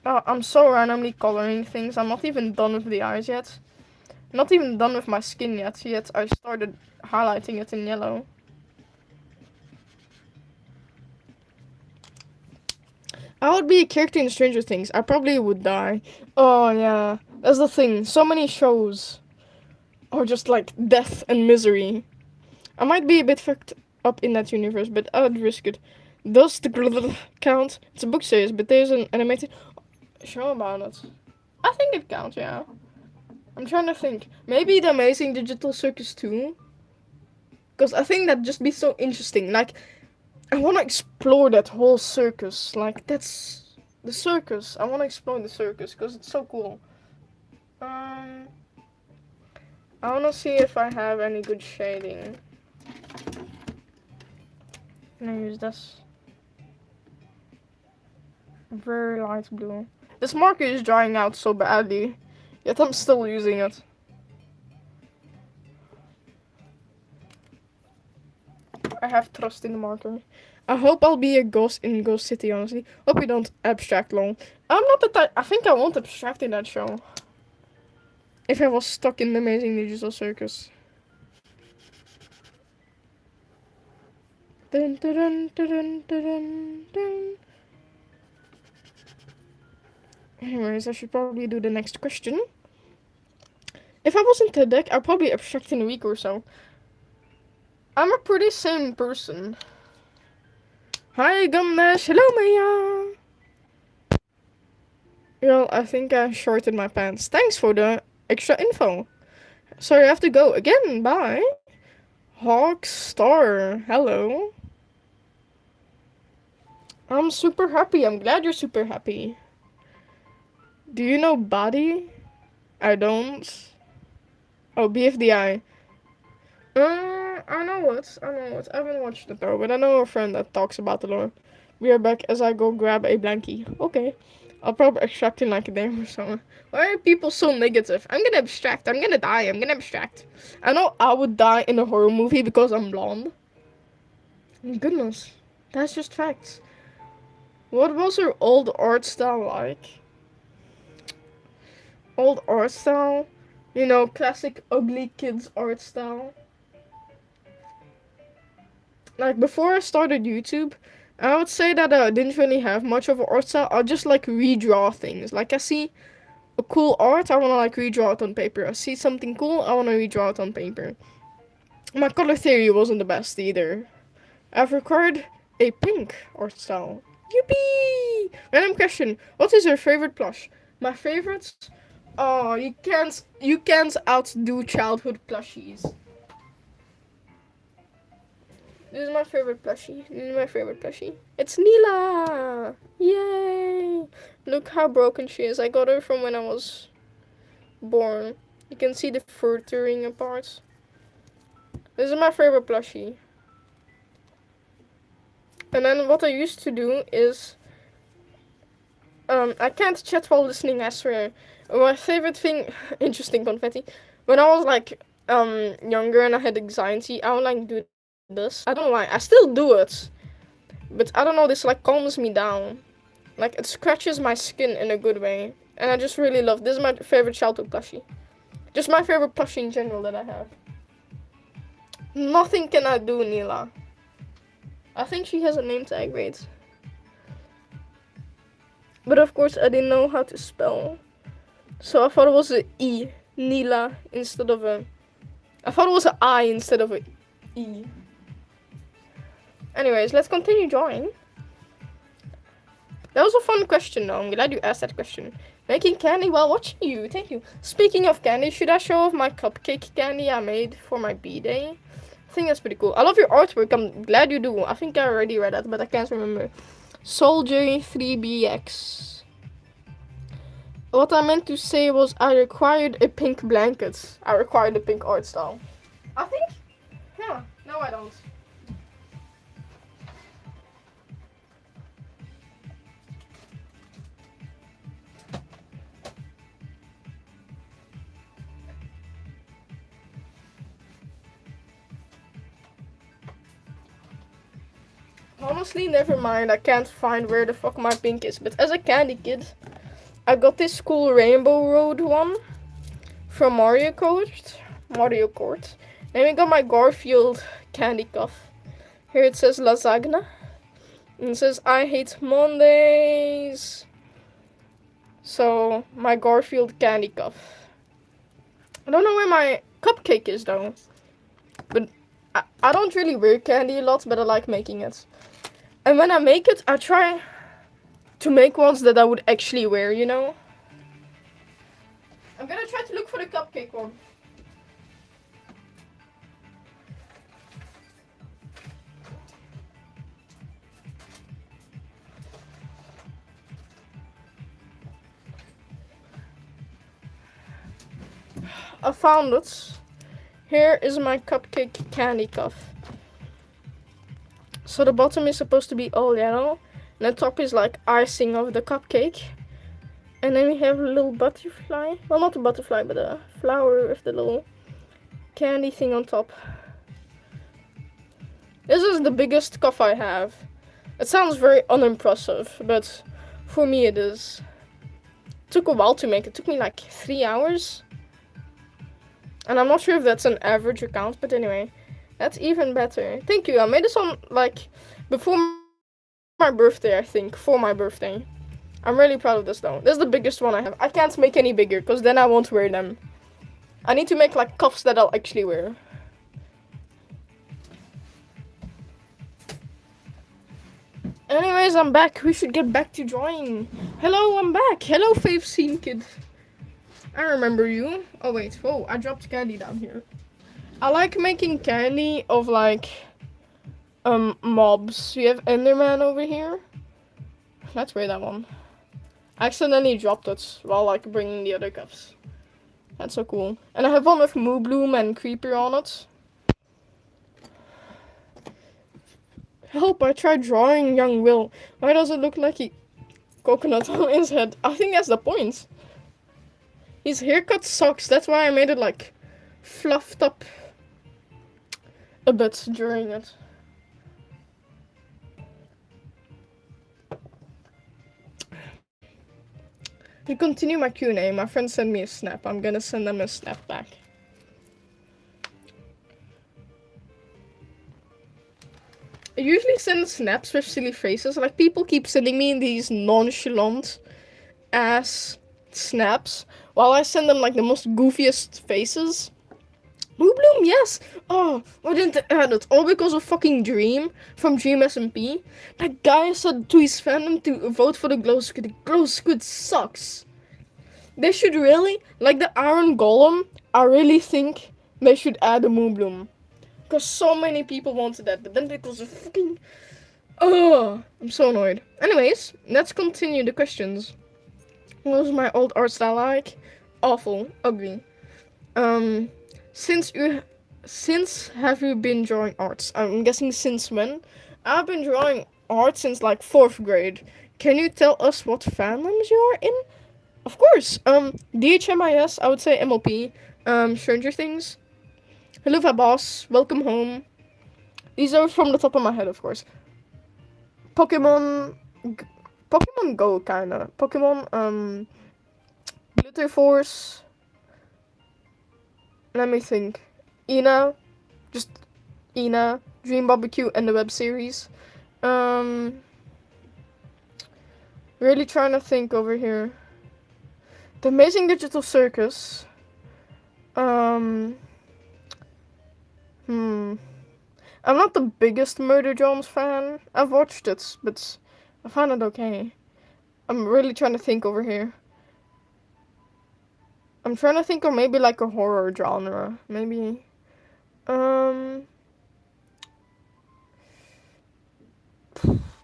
I'm so randomly coloring things. I'm not even done with the eyes yet. Not even done with my skin yet. Yet I started highlighting it in yellow. I would be a character in Stranger Things. I probably would die. Oh yeah, that's the thing. So many shows are just like death and misery. I might be a bit fucked up in that universe, but I'd risk it. Does the count? It's a book series, but there's an animated show about it. I think it counts, yeah. I'm trying to think. Maybe The Amazing Digital Circus 2? Because I think that'd just be so interesting. Like, I want to explore that whole circus. Like, that's the circus. I want to explore the circus because it's so cool. I want to see if I have any good shading. Can I use this? Very light blue. This marker is drying out so badly, yet I'm still using it. I have trust in the marker. I hope I'll be a ghost in Ghost City, honestly. Hope we don't abstract long. I'm not the type. I think I won't abstract in that show. If I was stuck in the Amazing Digital Circus. Dun, dun, dun, dun, dun, dun. Anyways, I should probably do the next question. If I wasn't the deck, I'd probably abstract in a week or so. I'm a pretty sane person. Hi, Gumnash. Hello, Maya. Well, I think I shorted my pants. Thanks for the extra info. Sorry, I have to go again. Bye. Hawk Star. Hello. I'm super happy. I'm glad you're super happy. Do you know Body? I don't. Oh, BFDI. I know it. I haven't watched it though, but I know a friend that talks about the lore. Be right back as I go grab a blankie. Okay. I'll probably extract in like a day or so. Why are people so negative? I'm gonna abstract. I'm gonna die. I'm gonna abstract. I know I would die in a horror movie because I'm blonde. Goodness. That's just facts. What was her old art style like? Old art style? You know, classic ugly kids art style. Like, before I started YouTube, I would say that I didn't really have much of an art style. I just like redraw things. Like I see a cool art, I wanna like redraw it on paper. I see something cool, I wanna redraw it on paper. My color theory wasn't the best either. I've required a pink art style. Yippee! Random question: what is your favorite plush? My favorites? Oh, you can't outdo childhood plushies. This is my favorite plushie. This is my favorite plushie. It's Neela! Yay! Look how broken she is. I got her from when I was born. You can see the fur tearing apart. This is my favorite plushie. And then what I used to do is... I can't chat while listening, I swear. My favorite thing... interesting confetti. When I was like younger and I had anxiety, I would like do this. I don't know why. I still do it. But I don't know, this like calms me down. Like it scratches my skin in a good way. And I just really love this is my favorite childhood plushie. Just my favorite plushie in general that I have. Nothing can I do, Neela. I think she has a name tag, wait. But of course I didn't know how to spell. So I thought it was a E. Neela instead of a... I thought it was an I instead of a E. Anyways, let's continue drawing. That was a fun question though. I'm glad you asked that question. Making candy while watching you. Thank you. Speaking of candy, should I show off my cupcake candy I made for my B-day? I think that's pretty cool. I love your artwork. I'm glad you do. I think I already read that, but I can't remember. Soldier 3BX. What I meant to say was I required a pink blanket. I required a pink art style. I think? Yeah. No, I don't. Honestly, never mind. I can't find where the fuck my pink is. But as a candy kid, I got this cool Rainbow Road one from Mario Kart. Then we got my Garfield candy cuff. Here it says lasagna. And it says I hate Mondays. So my Garfield candy cuff. I don't know where my cupcake is though. But I don't really wear candy a lot, but I like making it. And when I make it, I try to make ones that I would actually wear, you know? I'm gonna try to look for the cupcake one. I found it. Here is my cupcake candy cuff. So the bottom is supposed to be all yellow. And the top is like icing of the cupcake. And then we have a little butterfly. Well, not a butterfly, but a flower with the little candy thing on top. This is the biggest cuff I have. It sounds very unimpressive, but for me it is. It took a while to make. It took me like 3 hours. And I'm not sure if that's an average account, but anyway. That's even better. Thank you. I made this on like before my birthday, I think. For my birthday. I'm really proud of this though. This is the biggest one I have. I can't make any bigger because then I won't wear them. I need to make like cuffs that I'll actually wear. Anyways, I'm back. We should get back to drawing. Hello, I'm back. Hello, Fave Scene Kid. I remember you. Oh wait, whoa, I dropped candy down here. I like making candy of like mobs. We have Enderman over here. Let's wear that one. I accidentally dropped it while like bringing the other cups. That's so cool. And I have one with Moo Bloom and Creeper on it. Help, I tried drawing young Will. Why does it look like a coconut on his head? I think that's the point. His haircut sucks. That's why I made it like fluffed up a bit during it. To continue my Q&A, my friend sent me a snap. I'm gonna send them a snap back. I usually send snaps with silly faces. Like, people keep sending me these nonchalant ass snaps while I send them like the most goofiest faces. Moobloom, yes! Oh, why didn't they add it? All because of fucking Dream from Dream SMP. That guy said to his fandom to vote for the Glow Squid. The Glow Squid sucks. They should really, like the Iron Golem, I really think they should add a Moobloom. Because so many people wanted that, but then because of fucking... Oh, I'm so annoyed. Anyways, let's continue the questions. What was my old art style like? Awful. Ugly. Since have you been drawing arts? I'm guessing since when? I've been drawing art since like 4th grade. Can you tell us what fandoms you are in? Of course. DHMIS, I would say MLP. Stranger Things. Hello, Boss. Welcome home. These are from the top of my head, of course. Pokemon Go, kinda. Pokemon, Glitter Force. Let me think. Ina. Just Ina. Dream Barbecue and the web series. Really trying to think over here. The Amazing Digital Circus. I'm not the biggest Murder Jones fan. I've watched it, but I found it okay. I'm really trying to think over here. I'm trying to think of maybe like a horror genre. Maybe.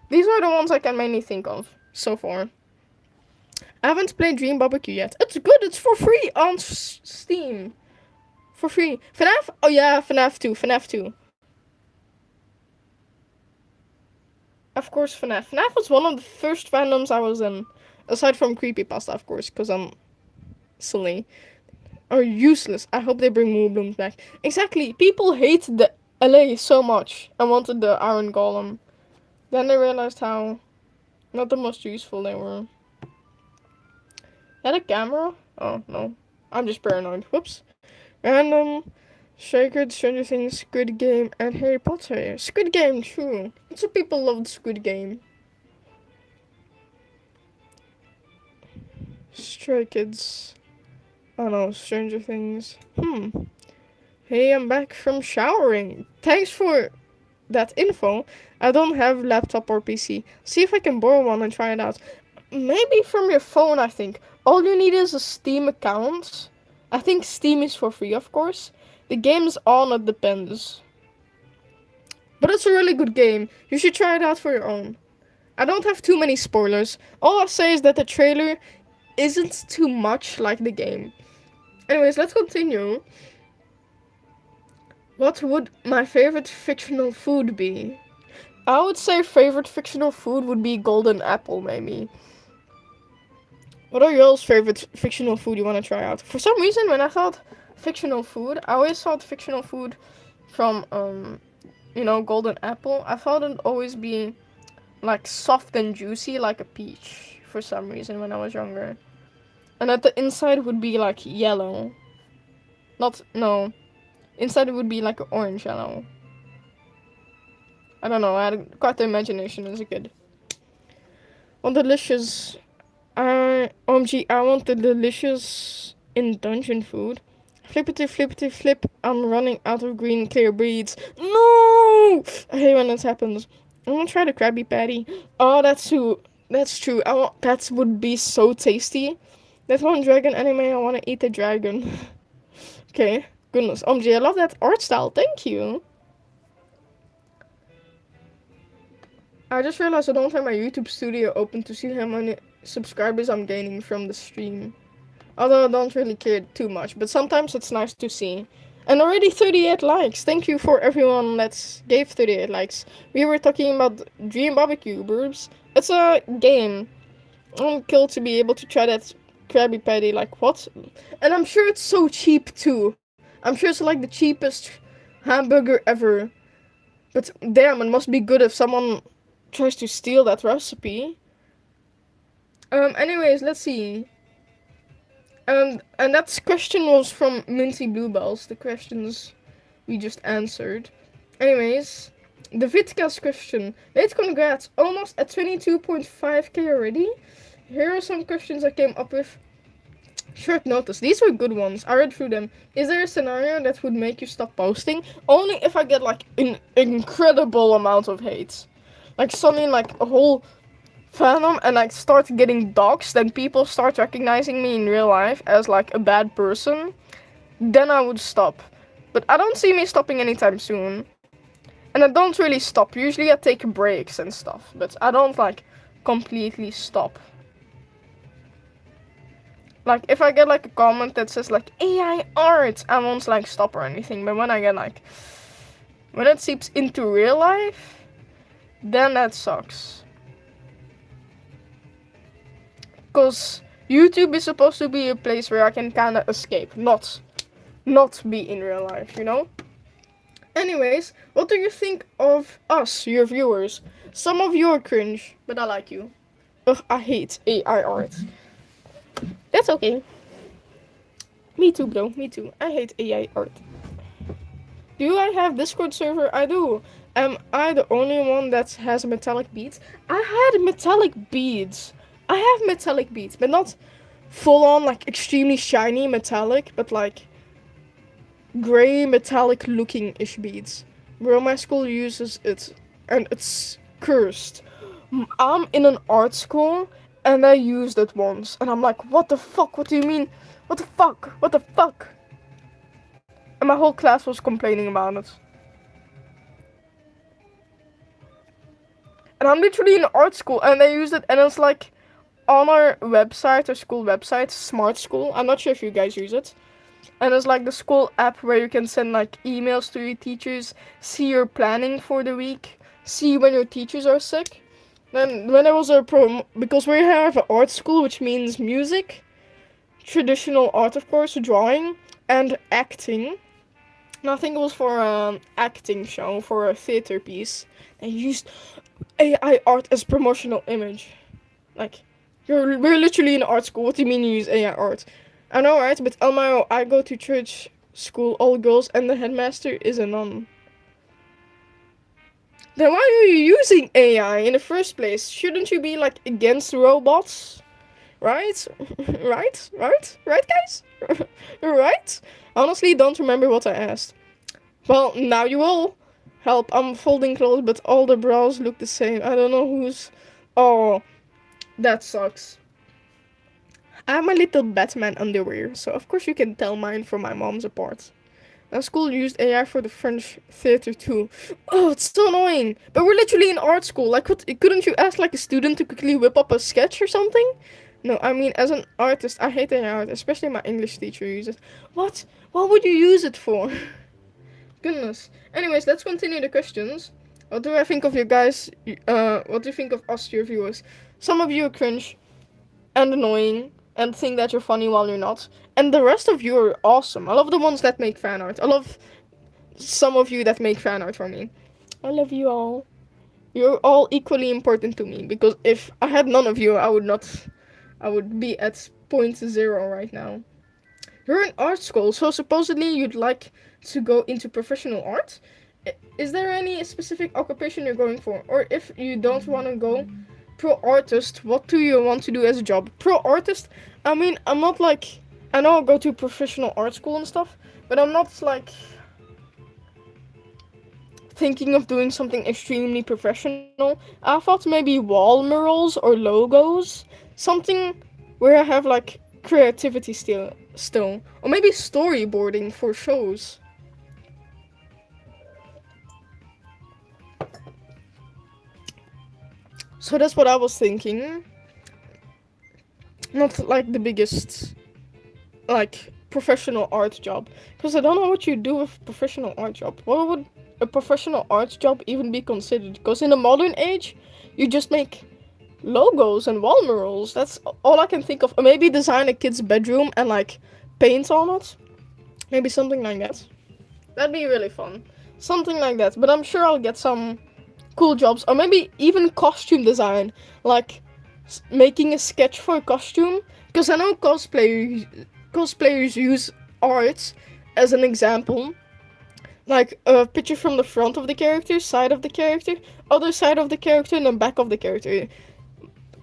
These are the ones I can mainly think of so far. I haven't played Dream Barbecue yet. It's good. It's for free on Steam. For free. FNAF? Oh yeah, FNAF 2. FNAF 2. Of course, FNAF. FNAF was one of the first fandoms I was in. Aside from Creepypasta, of course, because I'm silly. Are useless. I hope they bring Moonblooms back. Exactly. People hate the LA so much and wanted the Iron Golem. Then they realized how not the most useful they were. Had a camera? Oh, no. I'm just paranoid. Whoops. Random, Sacred, Stranger Things, Squid Game, and Harry Potter. Squid Game, true. Lots of people loved Squid Game. Stray Kids. Oh no, Stranger Things. Hey, I'm back from showering. Thanks for that info. I don't have laptop or PC. See if I can borrow one and try it out. Maybe from your phone, I think. All you need is a Steam account. I think Steam is for free, of course. The game's on, it depends. But it's a really good game. You should try it out for your own. I don't have too many spoilers. All I'll say is that the trailer isn't too much like the game. Anyways, let's continue. What would my favorite fictional food be? I would say favorite fictional food would be golden apple, maybe. What are y'all's favorite fictional food you want to try out? For some reason, when I thought fictional food, I always thought fictional food from, golden apple. I thought it'd always be, like, soft and juicy, like a peach, for some reason, when I was younger. And that the inside would be, like, yellow. Inside it would be, like, orange yellow. I don't know, I had quite the imagination as a kid. Well, delicious... OMG, I want the delicious in dungeon food. Flippity flippity flip, I'm running out of green clear breeds. No! I hate when this happens. I'm gonna try the Krabby Patty. Oh, that's true. That would be so tasty. That one dragon anime, I wanna eat the dragon. Okay, goodness. OMG, I love that art style. Thank you. I just realized I don't have my YouTube studio open to see how many subscribers I'm gaining from the stream. Although I don't really care too much, but sometimes it's nice to see. And already 38 likes. Thank you for everyone that gave 38 likes. We were talking about Dream Barbecue, burbs. It's a game. I'm killed to be able to try that Krabby Patty, like what? And I'm sure it's so cheap too. I'm sure it's like the cheapest hamburger ever. But damn, it must be good if someone tries to steal that recipe. Anyways, let's see. And that question was from Minty Bluebells, the questions we just answered. Anyways, The Vitcast question. Late congrats. Almost at 22.5k already. Here are some questions I came up with short notice. These were good ones. I read through them. Is there a scenario that would make you stop posting? Only if I get like an incredible amount of hate. Like suddenly like a whole fandom and like start getting doxxed and people start recognizing me in real life as like a bad person. Then I would stop. But I don't see me stopping anytime soon. And I don't really stop. Usually I take breaks and stuff. But I don't like completely stop. Like if I get like a comment that says like AI art, I won't like stop or anything. But when I get like, when it seeps into real life, then that sucks. Because YouTube is supposed to be a place where I can kind of escape, not be in real life, you know? Anyways, what do you think of us, your viewers? Some of you are cringe, but I like you. Ugh, I hate AI art. That's okay. Me too, bro. Me too. I hate AI art. Do I have Discord server? I do. Am I the only one that has metallic beads? I had metallic beads. I have metallic beads, but not full on like extremely shiny metallic, but like gray metallic looking ish beads. Bro, my school uses it and it's cursed. I'm in an art school and I used it once and I'm like, what the fuck? What do you mean? What the fuck? What the fuck? And my whole class was complaining about it. And I'm literally in art school and they used it and it's like on our website, our school website, Smart School. I'm not sure if you guys use it. And it's like the school app where you can send like emails to your teachers, see your planning for the week, see when your teachers are sick. Then when there was a because we have an art school, which means music, traditional art of course, drawing, and acting. And I think it was for an acting show, for a theater piece. And used AI art as promotional image. Like, we're literally in art school. What do you mean you use AI art? I know, right? But Elmiro, I go to church school, all girls, and the headmaster is a nun. Then why are you using AI in the first place? Shouldn't you be like against robots? Right? Right, guys? Right? Honestly, don't remember what I asked. Well, now you will. Help, I'm folding clothes, but all the bras look the same. I don't know who's... Oh, that sucks. I have my little Batman underwear, so of course you can tell mine from my mom's apart. Our school used AI for the French theater too. Oh, it's so annoying. But we're literally in art school. Like, what? Couldn't you ask like a student to quickly whip up a sketch or something? No, I mean, as an artist, I hate AI art, especially my English teacher uses it. What? What would you use it for? Goodness. Anyways, let's continue the questions. What do I think of you guys? What do you think of us, your viewers? Some of you are cringe and annoying and think that you're funny while you're not. And the rest of you are awesome. I love the ones that make fan art. I love some of you that make fan art for me. I love you all. You're all equally important to me because if I had none of you, I would be at point zero right now. You're in art school, so supposedly you'd like to go into professional art. Is there any specific occupation you're going for? Or if you don't want to go pro artist, what do you want to do as a job? Pro artist? I mean, I'm not like... I know I'll go to professional art school and stuff, but I'm not like thinking of doing something extremely professional. I thought maybe wall murals or logos. Something where I have like creativity still. Or maybe storyboarding for shows. So that's what I was thinking. Not like the biggest like professional art job. Because I don't know what you do with professional art job. What would a professional art job even be considered? Because in the modern age, you just make logos and wall murals. That's all I can think of. Or maybe design a kid's bedroom and like paint on it. Maybe something like that. That'd be really fun. Something like that. But I'm sure I'll get some cool jobs. Or maybe even costume design. Like making a sketch for a costume. Because I know cosplayers use art as an example. like a picture from the front of the character, side of the character, other side of the character, and then back of the character.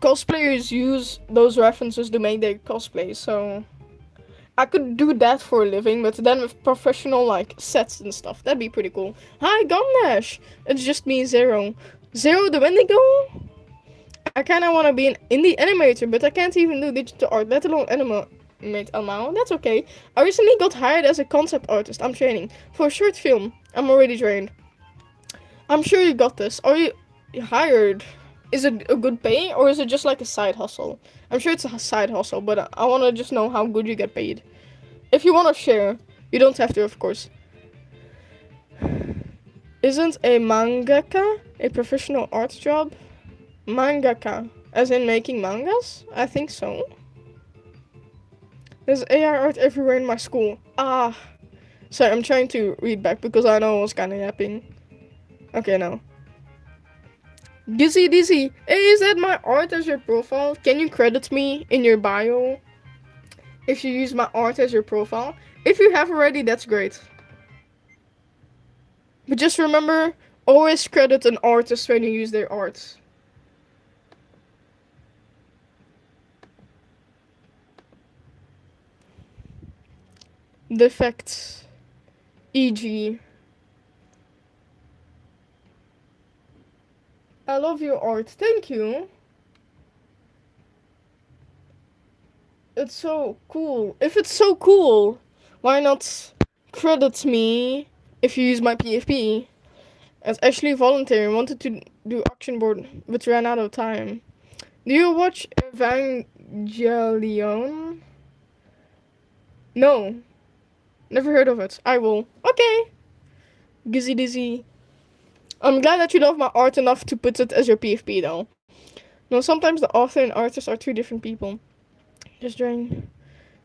Cosplayers use those references to make their cosplay, so I could do that for a living, but then with professional like sets and stuff, that'd be pretty cool. Hi, Gumnash! It's just me, Zero. Zero the Wendigo? I kinda wanna be an indie animator, but I can't even do digital art, let alone animate Almao. That's okay. I recently got hired as a concept artist. I'm training for a short film. I'm already trained. I'm sure you got this. Are you hired? Is it a good pay or is it just like a side hustle? I'm sure it's a side hustle, but I want to just know how good you get paid. If you want to share, you don't have to, of course. Isn't a mangaka a professional art job? Mangaka, as in making mangas? I think so. There's AI art everywhere in my school. Ah. Sorry, I'm trying to read back because I know I was kind of yapping. Okay, now. Dizzy Dizzy, hey, is that my art as your profile? Can you credit me in your bio? If you use my art as your profile. If you have already, that's great. But just remember, always credit an artist when you use their art. Defects. E.g. I love your art. Thank you. It's so cool. If it's so cool, why not credit me if you use my PFP? It's actually voluntary. I wanted to do auction board, but ran out of time. Do you watch Evangelion? No. Never heard of it. I will. Okay. Gizzy Dizzy. I'm glad that you love my art enough to put it as your PFP though. No, sometimes the author and artist are two different people. Just join.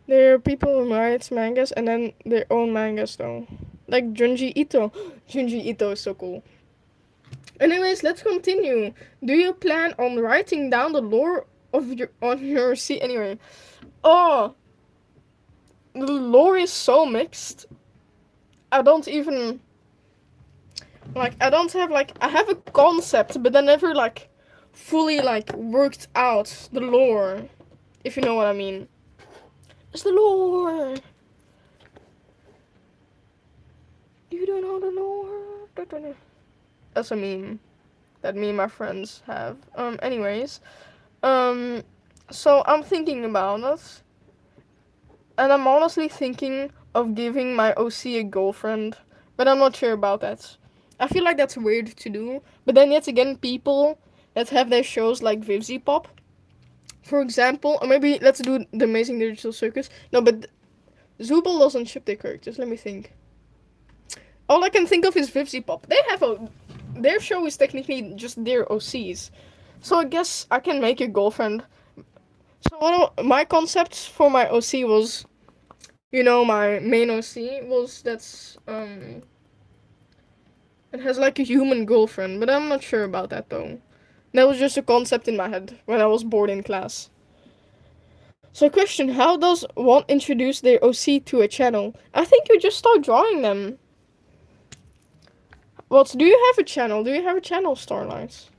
There are people who write mangas and then their own mangas though. Like Junji Ito. Junji Ito is so cool. Anyways, let's continue. Do you plan on writing down the lore of your sea anyway? Oh, the lore is so mixed. I don't even I don't have I have a concept, but I never fully worked out the lore. If you know what I mean. It's the lore. You don't know the lore. That's a meme that me and my friends have. Anyways. So I'm thinking about it. And I'm honestly thinking of giving my OC a girlfriend. But I'm not sure about that. I feel like that's weird to do. But then yet again, people that have their shows like Vivzy Pop, for example, or maybe let's do the Amazing Digital Circus. No, but Zooble doesn't ship their characters. Let me think. All I can think of is Vivzy Pop. Their show is technically just their OCs. So I guess I can make a girlfriend. So my concept for my OC was, my main OC was it has a human girlfriend, but I'm not sure about that though. That was just a concept in my head when I was bored in class. So question, how does one introduce their OC to a channel? I think you just start drawing them. What, do you have a channel? Do you have a channel, Starlight?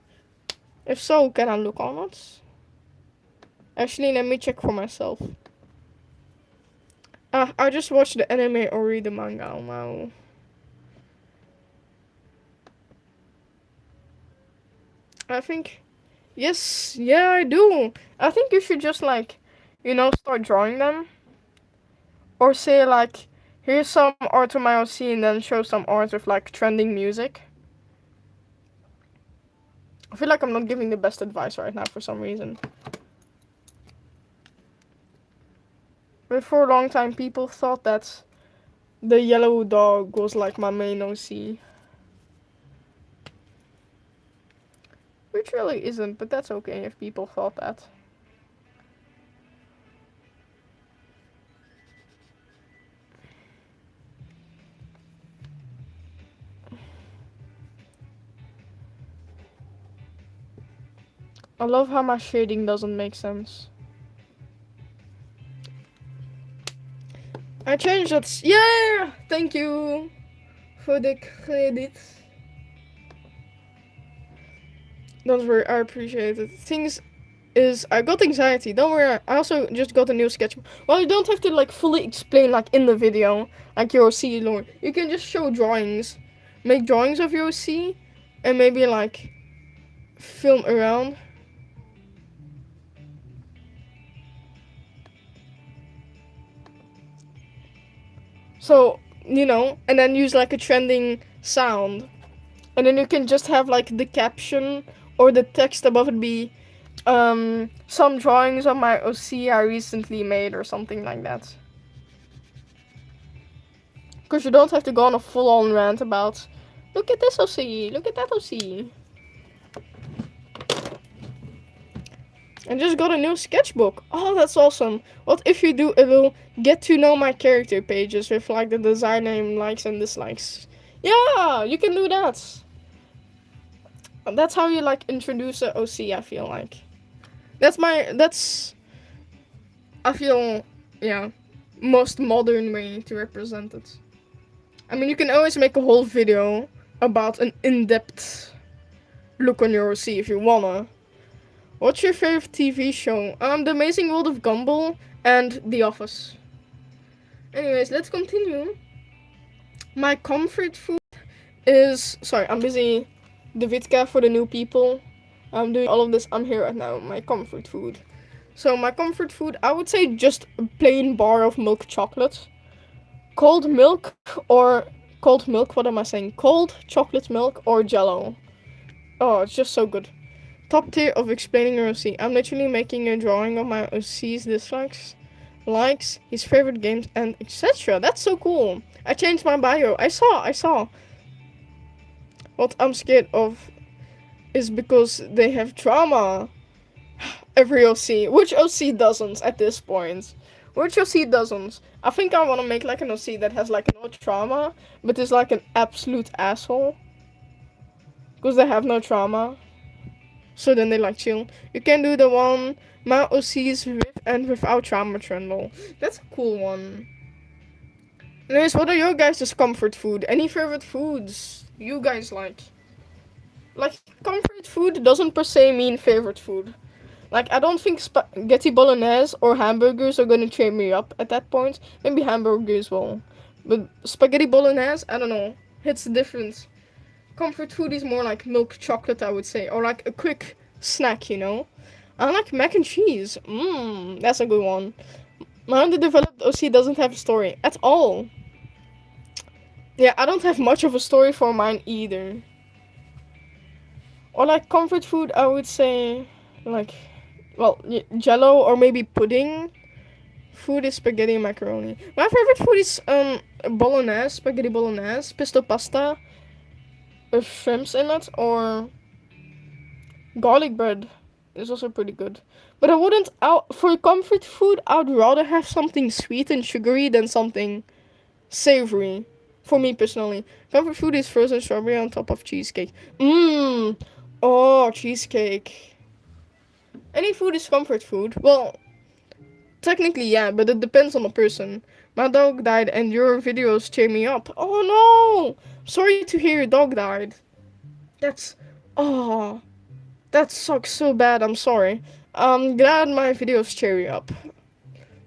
If so, can I look on it? Actually, let me check for myself. I just watched the anime or read the manga. Wow. I think, yes, yeah, I do. I think you should just start drawing them. Or say here's some art of my OC and then show some art with trending music. I feel like I'm not giving the best advice right now for some reason. But for a long time, people thought that the yellow dog was my main OC. Which really isn't, but that's okay if people thought that. I love how my shading doesn't make sense. I changed it. Yeah! Thank you for the credit. Don't worry, I appreciate it. Things is I got anxiety. Don't worry, I also just got a new sketch. Well, you don't have to like fully explain like in the video, like your OC lore. You can just show drawings, make drawings of your OC, and maybe like film around. So, and then use like a trending sound. And then you can just have like the caption or the text above it be some drawings of my OC I recently made or something like that. Because you don't have to go on a full-on rant about, look at this OC, look at that OC. And just got a new sketchbook. Oh, that's awesome. What if you do a little get to know my character pages with like the design name, likes and dislikes? Yeah, you can do that. That's how you like introduce a OC, I feel like. That's I feel, yeah, most modern way to represent it. I mean, you can always make a whole video about an in-depth look on your OC if you wanna. What's your favorite TV show? The Amazing World of Gumball and The Office. Anyways, let's continue. My comfort food is... Sorry, I'm busy. Davidka for the new people. I'm doing all of this. I'm here right now. My comfort food. So my comfort food, I would say just a plain bar of milk chocolate. Cold milk or... Cold milk, what am I saying? Cold chocolate milk or Jello. Oh, it's just so good. Top tier of explaining your OC. I'm literally making a drawing of my OC's dislikes, likes, his favorite games, and etc. That's so cool. I changed my bio. I saw. What I'm scared of is because they have trauma. Every OC. Which OC doesn't at this point? Which OC doesn't? I think I want to make like an OC that has like no trauma, but is like an absolute asshole. Because they have no trauma. So then they like chill. You can do the one my OCs with and without trauma trundle. That's a cool one. Anyways, what are your guys' comfort food? Any favorite foods you guys like? Like, comfort food doesn't per se mean favorite food. Like, I don't think spaghetti bolognese or hamburgers are gonna cheer me up at that point. Maybe hamburgers will. But spaghetti bolognese, I don't know. It's different. Comfort food is more like milk chocolate, I would say. Or like a quick snack, I like mac and cheese. That's a good one. My underdeveloped OC doesn't have a story at all. Yeah, I don't have much of a story for mine either. Or like comfort food, I would say like, well, Jello or maybe pudding. Food is spaghetti and macaroni. My favorite food is bolognese, spaghetti bolognese, pesto pasta with shrimps in it, or garlic bread is also pretty good. But I wouldn't, for comfort food, I'd rather have something sweet and sugary than something savory. For me personally. Comfort food is frozen strawberry on top of cheesecake. Oh, cheesecake. Any food is comfort food. Well, technically, yeah, but it depends on the person. My dog died and your videos cheer me up. Oh no! Sorry to hear your dog died. That sucks so bad, I'm sorry. I'm glad my videos cheer you up.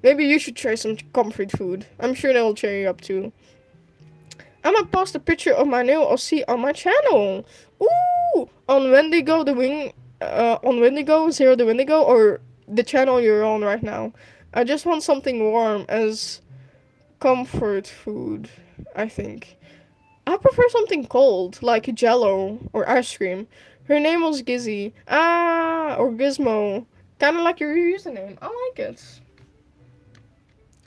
Maybe you should try some comfort food. I'm sure they'll cheer you up too. I'm gonna post a picture of my new OC on my channel. Ooh! On Wendigo on Wendigo, Zero the Wendigo, or the channel you're on right now. I just want something warm as comfort food, I think. I prefer something cold, like Jello or ice cream. Her name was Gizzy. Or Gizmo. Kinda like your username. I like it.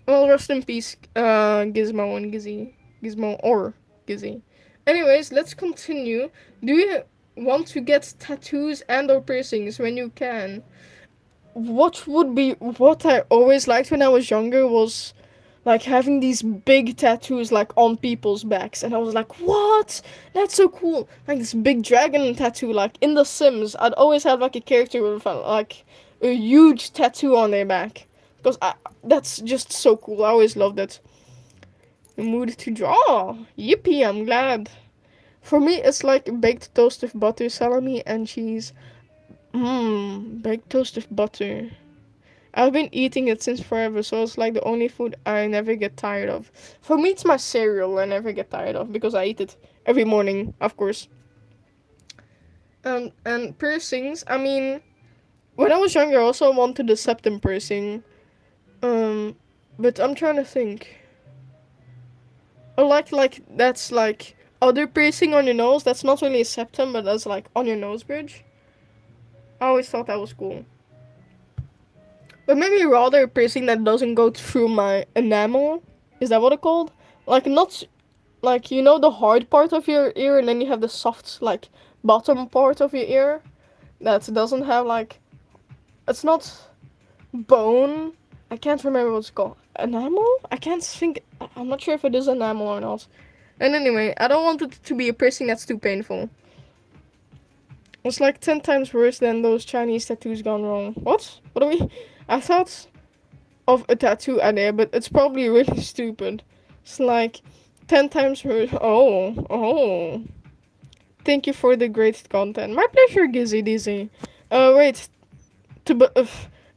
Well, rest in peace, Gizmo and Gizzy. Gizmo or Gizzy. Anyways, let's continue. Do you want to get tattoos and or piercings when you can? What I always liked when I was younger was like having these big tattoos like on people's backs, and I was like, what? That's so cool. Like this big dragon tattoo, like in The Sims. I'd always have like a character with like a huge tattoo on their back, because that's just so cool. I always loved it. The mood to draw. Yippee, I'm glad. For me, it's like baked toast with butter, salami, and cheese. Baked toast with butter. I've been eating it since forever, so it's like the only food I never get tired of. For me, it's my cereal I never get tired of because I eat it every morning, of course. And piercings, I mean, when I was younger, I also wanted a septum piercing. Um, but I'm trying to think. I like that's like other piercing on your nose. That's not really a septum, but that's like on your nose bridge. I always thought that was cool. But maybe rather a piercing that doesn't go through my enamel. Is that what it's called? Like not like you know the hard part of your ear, and then you have the soft like bottom part of your ear that doesn't have like it's not bone. I can't remember what it's called. Enamel? I can't think. I'm not sure if it is enamel or not. And anyway, I don't want it to be a piercing that's too painful. It's like 10 times worse than those Chinese tattoos gone wrong. What? What are we? I thought of a tattoo idea, but it's probably really stupid. It's like 10 times worse. Oh. Thank you for the great content. My pleasure, Gizzy Dizzy. Wait.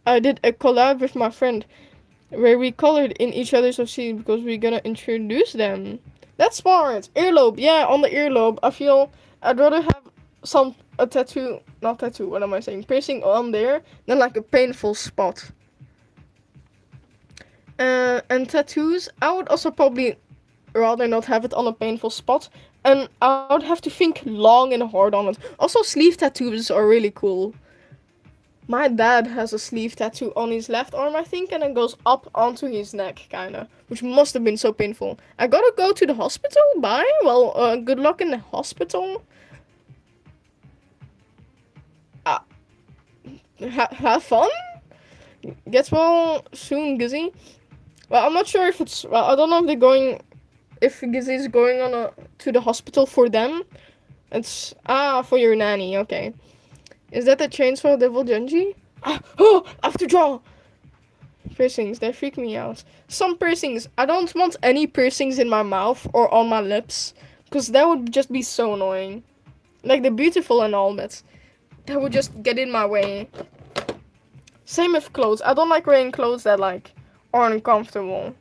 I did a collab with my friend where we colored in each other's OC because we're gonna introduce them. That's smart. Earlobe, yeah, on the earlobe. I feel I'd rather have a tattoo, not tattoo. What am I saying? Piercing on there than like a painful spot. And tattoos, I would also probably rather not have it on a painful spot, and I would have to think long and hard on it. Also, sleeve tattoos are really cool. My dad has a sleeve tattoo on his left arm, I think, and it goes up onto his neck, kinda. Which must have been so painful. I gotta go to the hospital, bye. Well, good luck in the hospital. Have fun? Get well soon, Gizzy. Well, I'm not sure if it's... Well, I don't know if they're going... If Gizzy's going to the hospital for them. It's... for your nanny, okay. Is that the Chainsaw Devil Genji? I have to draw! Piercings, they freak me out. Some piercings, I don't want any piercings in my mouth or on my lips. Because that would just be so annoying. Like, they're beautiful and all, but that would just get in my way. Same with clothes. I don't like wearing clothes that, like, aren't comfortable.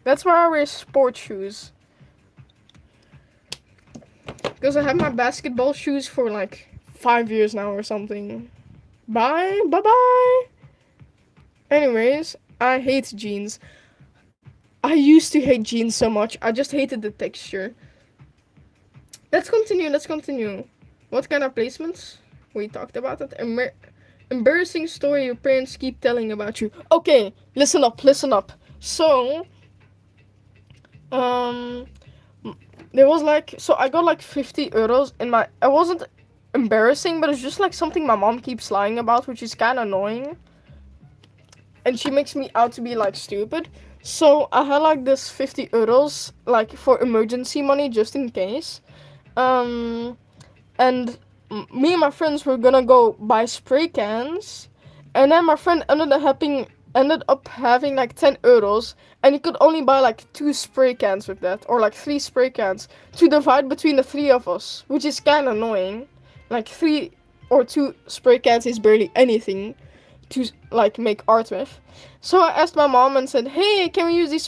That's why I wear sports shoes. Because I have my basketball shoes for like 5 years now or something. Bye. Anyways, I hate jeans. I used to hate jeans so much. I just hated the texture. Let's continue. What kind of placements? We talked about it. Embarrassing story your parents keep telling about you. Okay, listen up. So, there was like, so I got like 50 euros in my, it wasn't embarrassing, but it's just like something my mom keeps lying about, which is kind of annoying. And she makes me out to be like stupid. So I had like this 50 euros, like for emergency money, just in case. And me and my friends were gonna go buy spray cans. And then my friend ended up having like 10 euros, and you could only buy like 2 spray cans with that, or like 3 spray cans to divide between the 3 of us, which is kind of annoying. Like 3 or 2 spray cans is barely anything to like make art with. So I asked my mom and said, hey, can I use the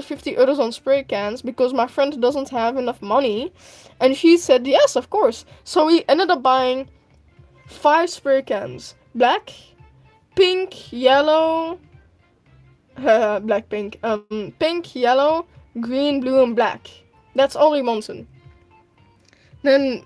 50 euros on spray cans because my friend doesn't have enough money? And she said yes, of course. So we ended up buying 5 spray cans. Black, pink, yellow, pink, yellow, green, blue, and black. That's all we wanted. And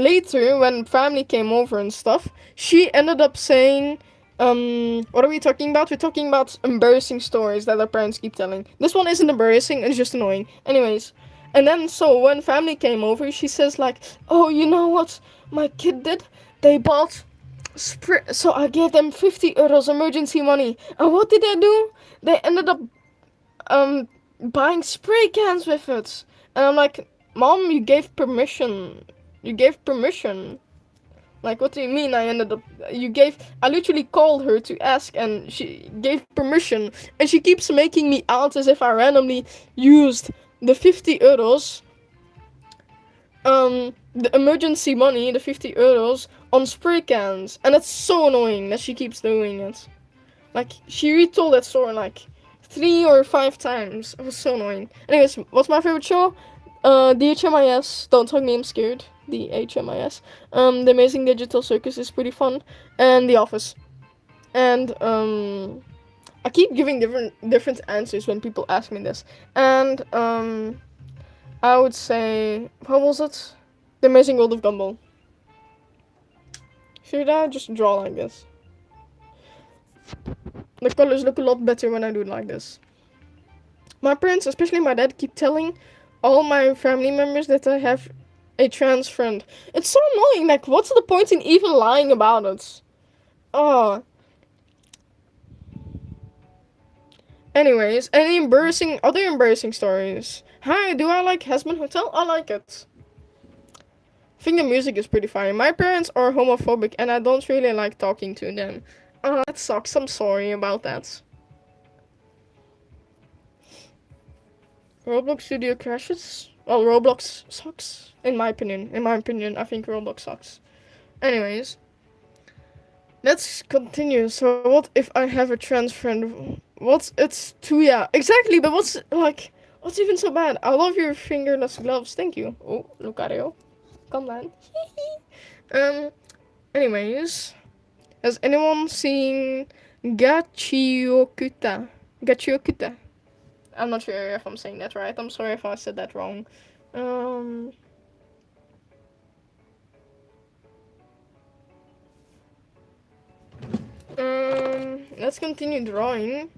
later, when family came over and stuff, she ended up saying, what are we talking about? We're talking about embarrassing stories that our parents keep telling. This one isn't embarrassing, it's just annoying. Anyways, and then so when family came over, she says like, oh, you know what my kid did? They bought so I gave them 50 euros emergency money. And what did they do? They ended up buying spray cans with it. And I'm like, Mom, you gave permission. Like, what do you mean I ended up... I literally called her to ask, and she gave permission, and she keeps making me out as if I randomly used the 50 euros, the emergency money, the 50 euros, on spray cans. And it's so annoying that she keeps doing it. Like, she retold that story, like, 3 or 5 times. It was so annoying. Anyways, what's my favorite show? DHMIS. Don't Hug Me, I'm Scared. DHMIS. The Amazing Digital Circus is pretty fun. And The Office. And, I keep giving different answers when people ask me this. And, I would say, what was it? The Amazing World of Gumball. Should I just draw like this? The colors look a lot better when I do it like this. My parents, especially my dad, keep telling all my family members that I have a trans friend. It's so annoying. Like, what's the point in even lying about it? Oh. Anyways, other embarrassing stories? Hi, do I like Hazbin Hotel? I like it. I think the music is pretty fire. My parents are homophobic and I don't really like talking to them. That sucks. I'm sorry about that. Roblox Studio crashes? Well, Roblox sucks. In my opinion, I think Roblox sucks. Anyways. Let's continue. So, what if I have a trans friend? It's Tuya. Exactly, but what's even so bad? I love your fingerless gloves. Thank you. Oh, Lucario. Come on. Anyways. Has anyone seen Gachiokuta? Gachiokuta. I'm not sure if I'm saying that right. I'm sorry if I said that wrong. Let's continue drawing.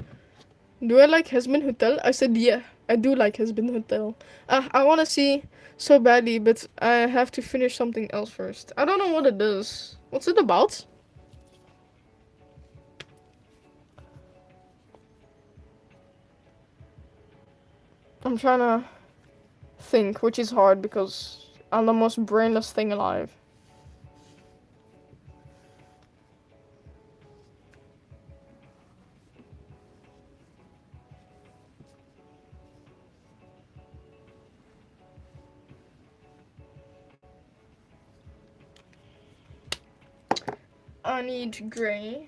Do I like Hazbin Hotel? I said yeah, I do like Hazbin Hotel. I want to see so badly, but I have to finish something else first. I don't know what it is. What's it about? I'm trying to think, which is hard because I'm the most brainless thing alive. I need gray.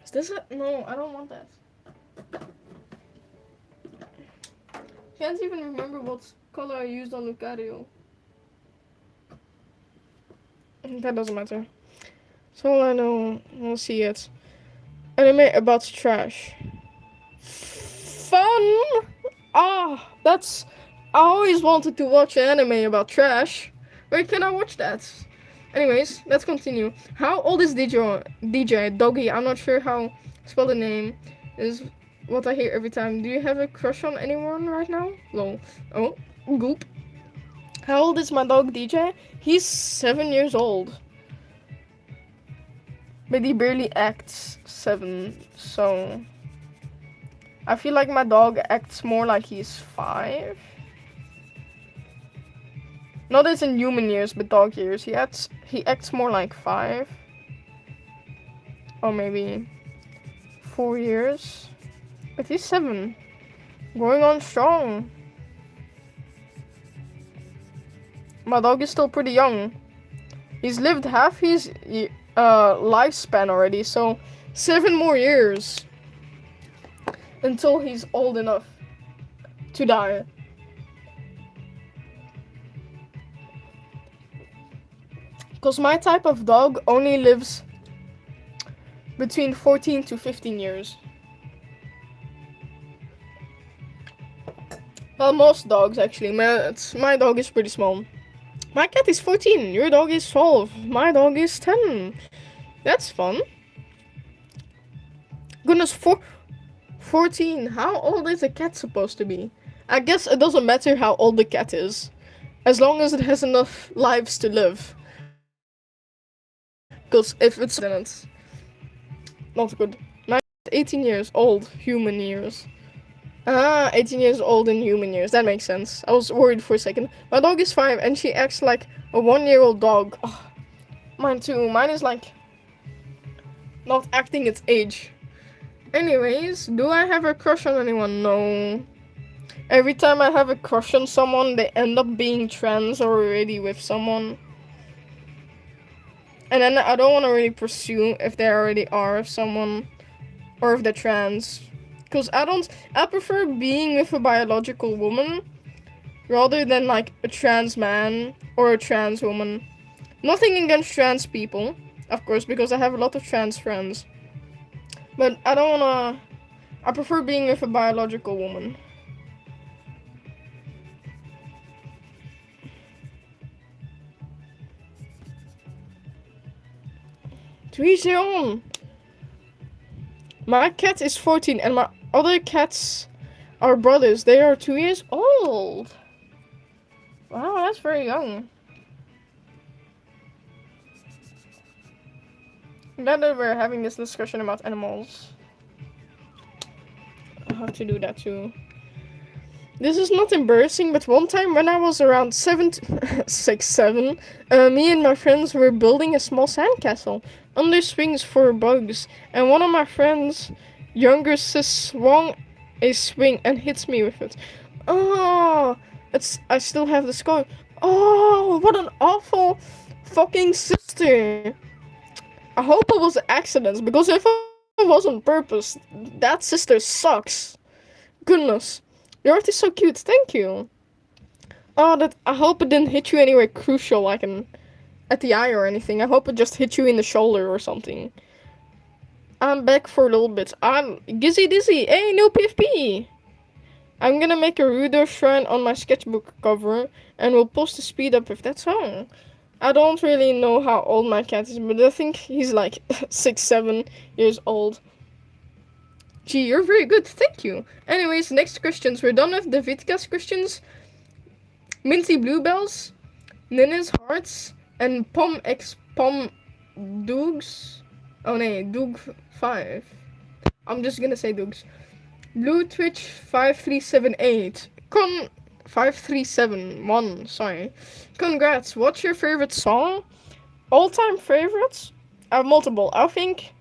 Is this it? No, I don't want that. Can't even remember what color I used on Lucario. That doesn't matter. So all I know, we'll see it. Anime about trash. Fun! I always wanted to watch an anime about trash. Where can I watch that? Anyways, let's continue. How old is DJ Doggy? I'm not sure how to spell the name. Is what I hear every time. Do you have a crush on anyone right now? Lol. Oh, goop. How old is my dog DJ? He's 7 years old. But he barely acts 7, so... I feel like my dog acts more like he's 5. Not as in human years, but dog years. He acts more like 5. Or maybe 4 years. But he's 7. Going on strong. My dog is still pretty young. He's lived half his lifespan already, so 7 more years. Until he's old enough to die. Because my type of dog only lives between 14 to 15 years. Well, most dogs actually. My dog is pretty small. My cat is 14. Your dog is 12. My dog is 10. That's fun. Goodness, 14. How old is a cat supposed to be? I guess it doesn't matter how old the cat is, as long as it has enough lives to live. Because if it's then it's not good. 18 years old, human years. 18 years old in human years. That makes sense. I was worried for a second. My dog is 5 and she acts like a 1-year-old dog. Oh, mine too. Mine is like not acting its age. Anyways, do I have a crush on anyone? No. Every time I have a crush on someone, they end up being trans or already with someone. And then I don't want to really pursue if they already are with someone or if they're trans. Because I prefer being with a biological woman rather than like a trans man or a trans woman. Nothing against trans people, of course, because I have a lot of trans friends. But I prefer being with a biological woman. Tuition! My cat is 14 and my other cats are brothers. They are 2 years old. Wow, that's very young. I'm glad that we're having this discussion about animals. I have to do that too. This is not embarrassing, but one time when I was around 7, me and my friends were building a small sandcastle under swings for bugs, and one of my friends' younger sis swung a swing and hits me with it. Oh, I still have the scar. Oh, what an awful fucking sister. I hope it was an accident, because if it was on purpose, that sister sucks. Goodness. Your art is so cute, thank you. Oh, I hope it didn't hit you anywhere crucial, like at the eye or anything. I hope it just hit you in the shoulder or something. I'm back for a little bit. I'm Gizzy Dizzy. Hey, no PFP! I'm gonna make a Rudolph shrine on my sketchbook cover, and we'll post the speed up with that song. I don't really know how old my cat is, but I think he's like 6, 7 years old. Gee, you're very good, thank you. Anyways, next questions. We're done with the Vitkas questions. Minty Bluebells, Ninnis Hearts, and Pom X Pom Doogs. Oh nee, Doog 5. I'm just gonna say Doogs. Blue Twitch 5378. 5371, sorry. Congrats, what's your favorite song? All-time favorites? I have multiple. I think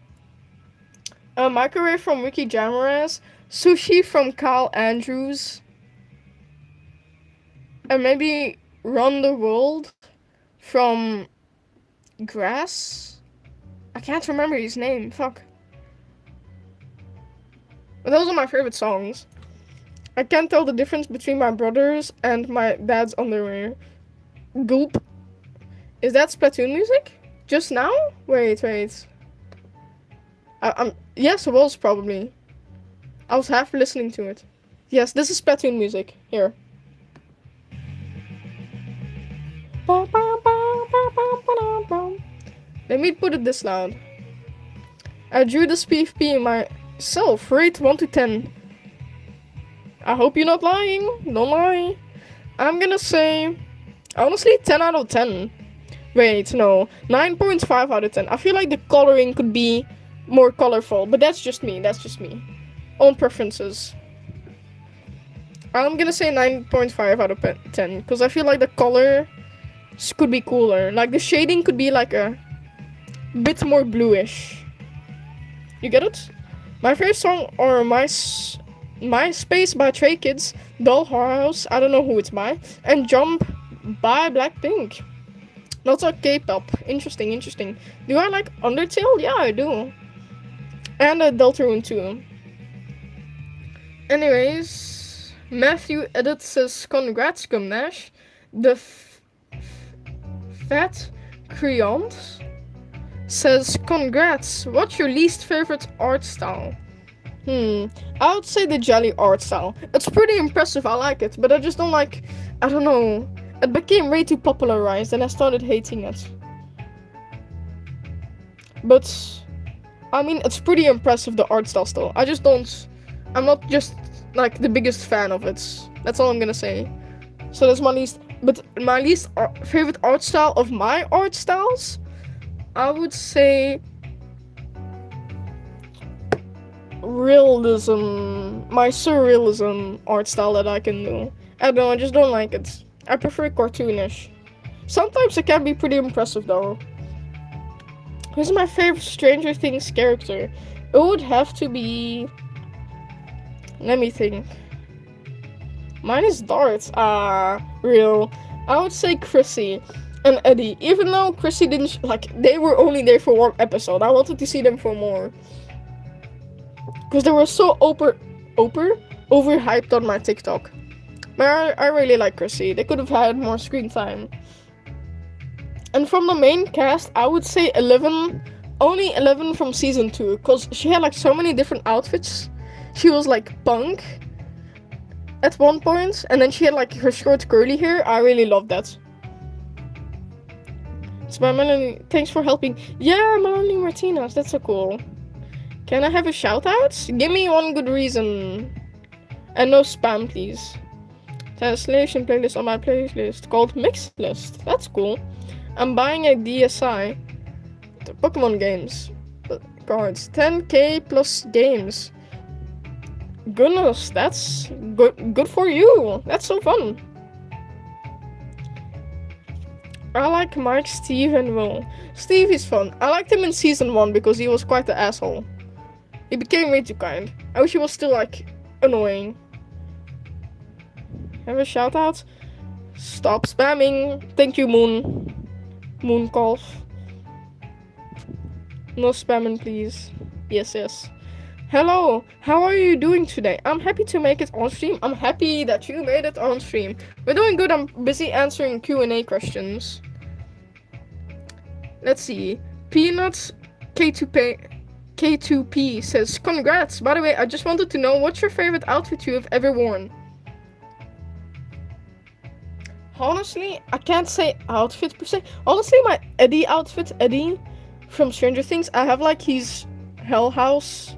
Microwave from Ricky Jamarez, Sushi from Kyle Andrews, and maybe Run the World from Grass? I can't remember his name, fuck. But those are my favorite songs. I can't tell the difference between my brothers and my dad's underwear. Gulp. Is that Splatoon music? Just now? Wait. Yes, it was probably. I was half listening to it. Yes, this is Splatoon music. Here. Let me put it this loud. I drew this PFP myself. Rate 1 to 10. I hope you're not lying. Don't lie. I'm gonna say, honestly, 10 out of 10. Wait, no. 9.5 out of 10. I feel like the coloring could be more colorful, but that's just me. Own preferences. I'm gonna say 9.5 out of 10, because I feel like the color could be cooler. Like, the shading could be like a bit more bluish. You get it? My favorite song are MySpace by Stray Kids, Dollhouse, I don't know who it's by, and Jump by Blackpink. That's a K-pop. Interesting. Do I like Undertale? Yeah, I do. And Deltarune too. Anyways, Matthew Edit says, congrats, Gumnash. The Fat Creant says, congrats. What's your least favorite art style? I would say the jelly art style. It's pretty impressive, I like it, but I just don't like, I don't know. It became way too popularized and I started hating it. But, I mean, it's pretty impressive, the art style still. I'm not just, like, the biggest fan of it. That's all I'm gonna say. So that's my least favorite art style of my art styles, I would say realism, my surrealism art style that I can do. I don't know, I just don't like it. I prefer cartoonish. Sometimes it can be pretty impressive though. Who's my favorite Stranger Things character? It would have to be... Let me think. Mine is Dart. Real. I would say Chrissy and Eddie. Even though Chrissy didn't... they were only there for one episode. I wanted to see them for more. Because they were so overhyped on my TikTok. But I really like Chrissy. They could have had more screen time. And from the main cast, I would say 11. Only 11 from season 2. Because she had so many different outfits. She was punk at one point. And then she had her short curly hair. I really loved that. It's by Melanie. Thanks for helping. Yeah, Melanie Martinez. That's so cool. Can I have a shout out? Give me one good reason. And no spam, please. Translation playlist on my playlist called Mixed List. That's cool. I'm buying a DSi. The Pokemon games. Cards. 10k plus games. Goodness, that's good for you. That's so fun. I like Mike, Steve, and Will. Steve is fun. I liked him in season 1 because he was quite the asshole. He became way too kind. I wish he was still annoying. Have a shout out? Stop spamming. Thank you, Moon. Mooncalf. No spamming, please. Yes. Hello, how are you doing today? I'm happy to make it on stream. I'm happy that you made it on stream. We're doing good. I'm busy answering Q&A questions. Let's see. Peanuts K2P says, congrats. By the way, I just wanted to know, what's your favorite outfit you have ever worn? Honestly, I can't say outfit per se. Honestly, my Eddie outfit, Eddie from Stranger Things, I have his Hell House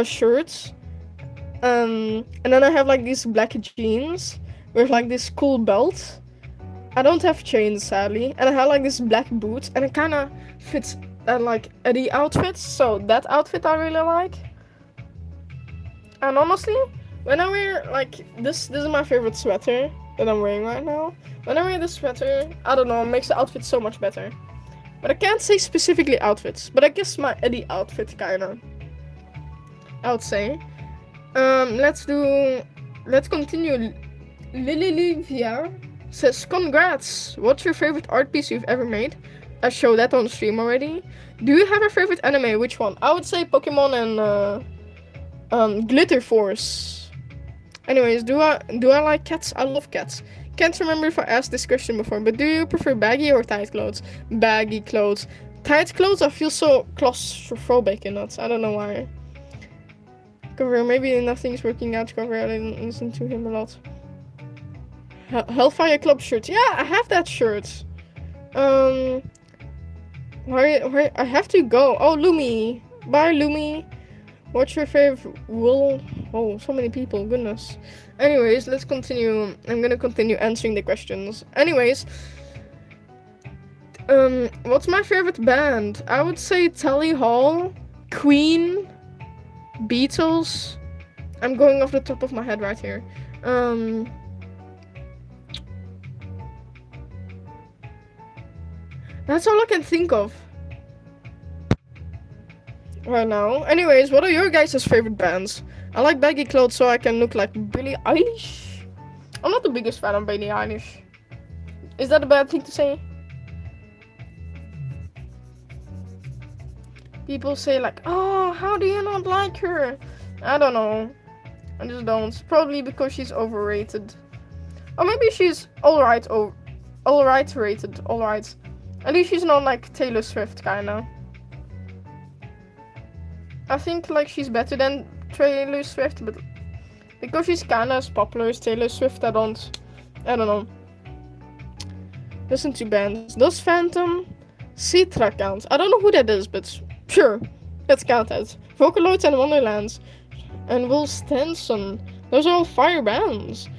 shirts. And then I have these black jeans with this cool belt. I don't have chains, sadly. And I have this black boots, and it kind of fits that Eddie outfit. So that outfit I really like. And honestly, when I wear this is my favorite sweater that I'm wearing right now. When I wear this sweater, I don't know, it makes the outfit so much better. But I can't say specifically outfits, but I guess my Eddie outfit kinda, I would say. Let's continue. Lily says, congrats. What's your favorite art piece you've ever made? I showed that on stream already. Do you have a favorite anime? Which one? I would say Pokemon and Glitter Force. Anyways, do I like cats? I love cats. Can't remember if I asked this question before, but do you prefer baggy or tight clothes? Baggy clothes. Tight clothes, I feel so claustrophobic in it. I don't know why. Cover, maybe nothing's working out. Cover, I didn't listen to him a lot. Hellfire Club shirt. Yeah, I have that shirt. Where I have to go. Oh, Lumi. Bye, Lumi. What's your favorite wool? Oh, so many people. Goodness. Anyways, let's continue. I'm gonna continue answering the questions. Anyways, what's my favorite band? I would say Tally Hall, Queen, Beatles. I'm going off the top of my head right here. That's all I can think of right now. Anyways, what are your guys' favorite bands? I like baggy clothes so I can look like Billie Eilish. I'm not the biggest fan of Billie Eilish. Is that a bad thing to say? People say oh, how do you not like her? I don't know. I just don't. Probably because she's overrated. Or maybe she's alright rated. Alright. At least she's not like Taylor Swift kinda. I think she's better than Taylor Swift, but because she's kinda as popular as Taylor Swift, I don't know. Listen to bands. Does Phantom Citra count? I don't know who that is, but sure, let's count that. Vocaloid and Wonderlands. And Will Stenson. Those are all fire bands.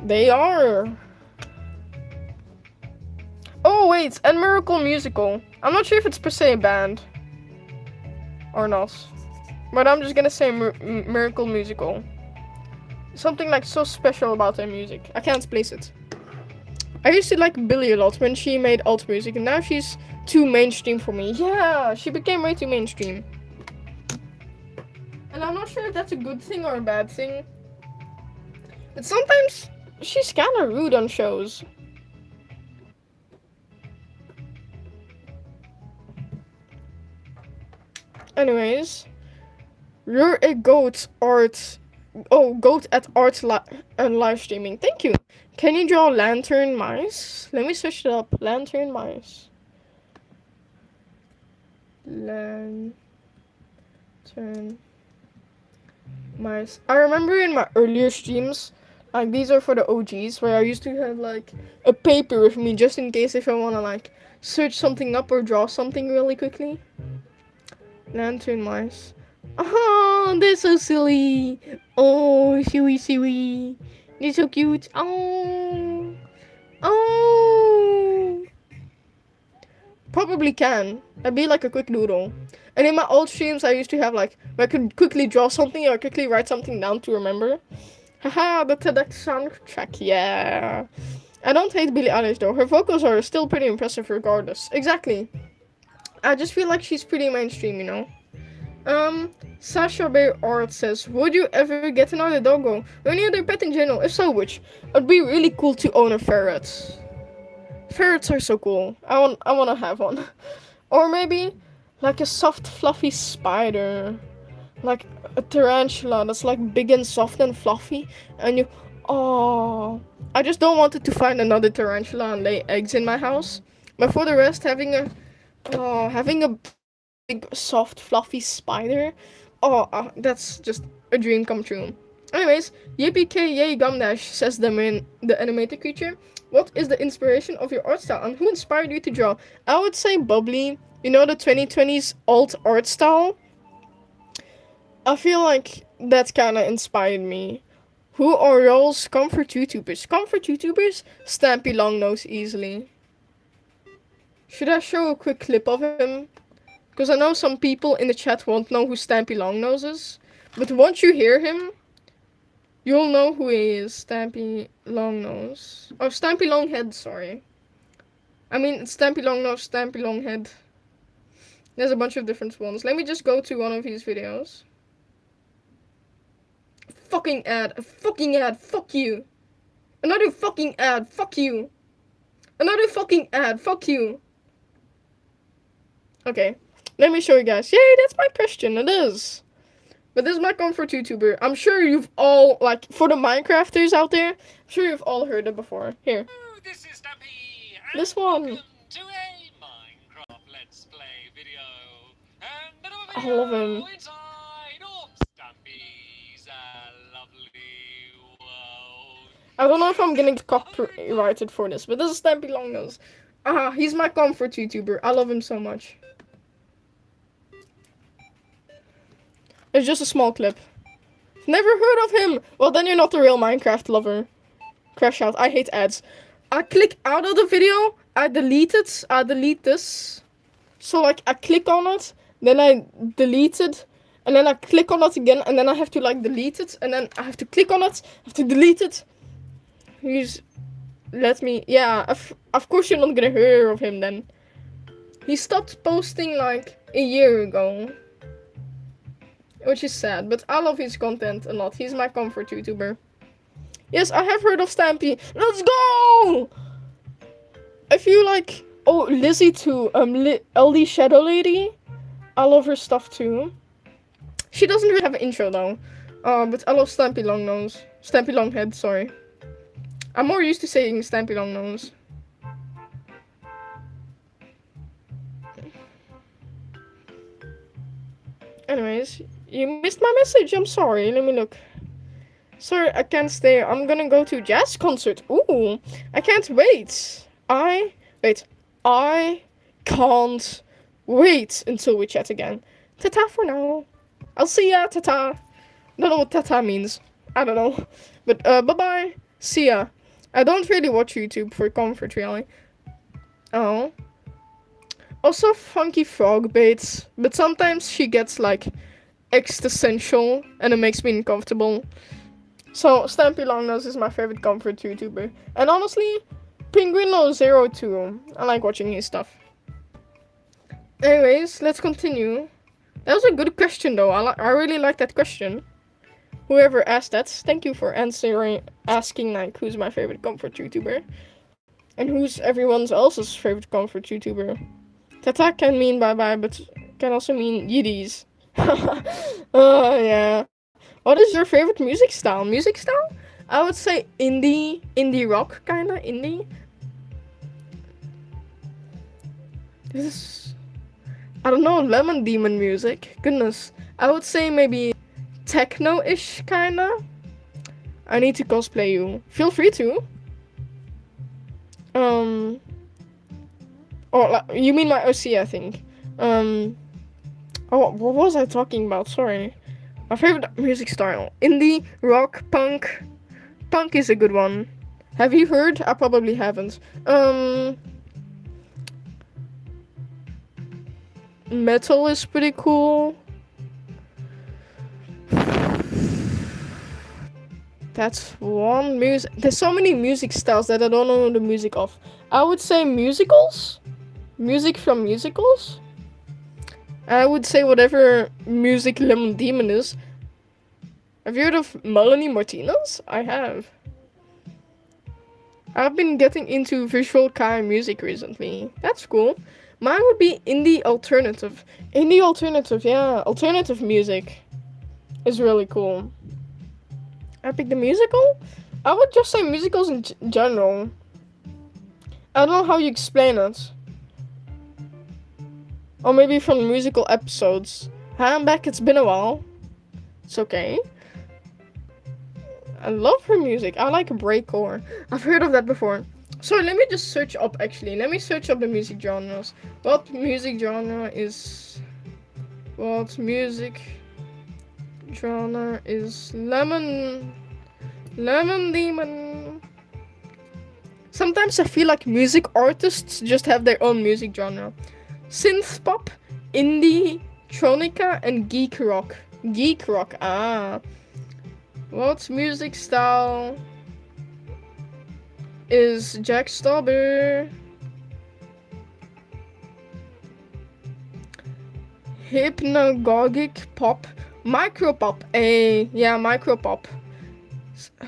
They are. Oh wait, and Miracle Musical. I'm not sure if it's per se a band or not. But I'm just gonna say Miracle Musical. Something like so special about her music. I can't place it. I used to like Billie a lot when she made alt music, and now she's too mainstream for me. Yeah, she became way too mainstream. And I'm not sure if that's a good thing or a bad thing. But sometimes she's kind of rude on shows. Anyways, you're a goat goat at art and live streaming. Thank you. Can you draw lantern mice? Let me search it up. Lantern mice. Lantern mice. I remember in my earlier streams, like these are for the OGs, where I used to have like a paper with me just in case if I want to like search something up or draw something really quickly. Lantern mice. Oh, they're so silly. Oh, silly. They're so cute. Oh. Oh. Probably can. That'd be like a quick doodle. And in my old streams, I used to have like, I could quickly draw something or quickly write something down to remember. Haha, the TEDx soundtrack, yeah. I don't hate Billie Eilish though. Her vocals are still pretty impressive regardless. Exactly. I just feel like she's pretty mainstream, you know? Sasha Bay Art says, would you ever get another doggo? Or any other pet in general? If so, which? It'd be really cool to own a ferret. Ferrets are so cool. I wanna have one. Or maybe like a soft fluffy spider. Like a tarantula that's like big and soft and fluffy. And you I just don't want it to find another tarantula and lay eggs in my house. But for the rest, having a big soft fluffy spider, that's just a dream come true. Anyways, yippee yay Gumdash says the animated creature. What is the inspiration of your art style and who inspired you to draw? I would say Bubbly. You know, the 2020s alt art style? I feel like that kind of inspired me. Who are y'all's comfort YouTubers? Comfort YouTubers? Stampy Longnose easily. Should I show a quick clip of him? Because I know some people in the chat won't know who Stampy Longnose is. But once you hear him, you'll know who he is. Stampy Longnose. Oh, Stampy Longhead, sorry. I mean, it's Stampy Longnose, Stampy Longhead. There's a bunch of different ones. Let me just go to one of his videos. Fucking ad. A fucking ad. Fuck you. Another fucking ad. Fuck you. Another fucking ad. Fuck you. Okay. Let me show you guys. Yay, that's my question. It is. But this is my comfort YouTuber. I'm sure you've all, like, for the Minecrafters out there, I'm sure you've all heard it before. Here. This is Stampy. This one. Welcome to a Minecraft Let's Play video. And another I video love him. inside of Stampy's lovely world. I don't know if I'm getting copyrighted for this, but this is Stampy Longnose. He's my comfort YouTuber. I love him so much. It's just a small clip. Never heard of him! Well, then you're not a real Minecraft lover. Crash out. I hate ads. I click out of the video. I delete it. I delete this. So, like, I click on it. Then I delete it. And then I click on it again. And then I have to, like, delete it. And then I have to click on it. I have to delete it. Yeah, of course you're not gonna hear of him then. He stopped posting, like, a year ago. Which is sad, but I love his content a lot. He's my comfort YouTuber. Yes, I have heard of Stampy. Let's go! I feel like... Oh, Lizzie too. LD Shadow Lady. I love her stuff too. She doesn't really have an intro though. But I love Stampy Longnose. Stampy Longhead, sorry. I'm more used to saying Stampy Longnose. Anyways, you missed my message. I'm sorry. Let me look. Sorry, I can't stay. I'm gonna go to a jazz concert. Ooh, I can't wait. I can't wait until we chat again. Ta-ta for now. I'll see ya. Ta-ta. Don't know what ta-ta means. I don't know. But, bye-bye. See ya. I don't really watch YouTube for comfort, really. Oh. Also Funky Frog baits, but sometimes she gets like existential and it makes me uncomfortable. So Stampy Longnose is my favorite comfort YouTuber. And honestly, Penguin002 too. I like watching his stuff. Anyways, let's continue. That was a good question though. I really like that question. Whoever asked that, thank you for asking like who's my favorite comfort YouTuber. And who's everyone else's favorite comfort YouTuber. Tata can mean bye-bye, but can also mean yiddies. Oh, yeah. What is your favorite music style? Music style? I would say indie rock, kinda, indie. This is, I don't know, Lemon Demon music. Goodness. I would say maybe techno-ish, kinda. I need to cosplay you. Feel free to. Oh, you mean my OC, I think. Oh, what was I talking about? Sorry. My favorite music style. Indie, rock, punk. Punk is a good one. Have you heard? I probably haven't. Metal is pretty cool. That's one music. There's so many music styles that I don't know the music of. I would say musicals. Music from musicals. I would say whatever music Lemon Demon is. Have you heard of Melanie Martinez? I have. I've been getting into Visual Kei music recently. That's cool. Mine would be indie alternative. Indie alternative, yeah. Alternative music is really cool. I picked the musical? I would just say musicals in general. I don't know how you explain it. Or maybe from musical episodes. Hi, I'm back, it's been a while. It's okay. I love her music. I like breakcore. I've heard of that before. So let me just search up actually. Let me search up the music genres. What music genre is Lemon Demon? Sometimes I feel like music artists just have their own music genre. Synth pop, indie, tronica, and geek rock. Geek rock, What music style is Jack Stauber? Hypnagogic pop, micropop. Yeah, micropop.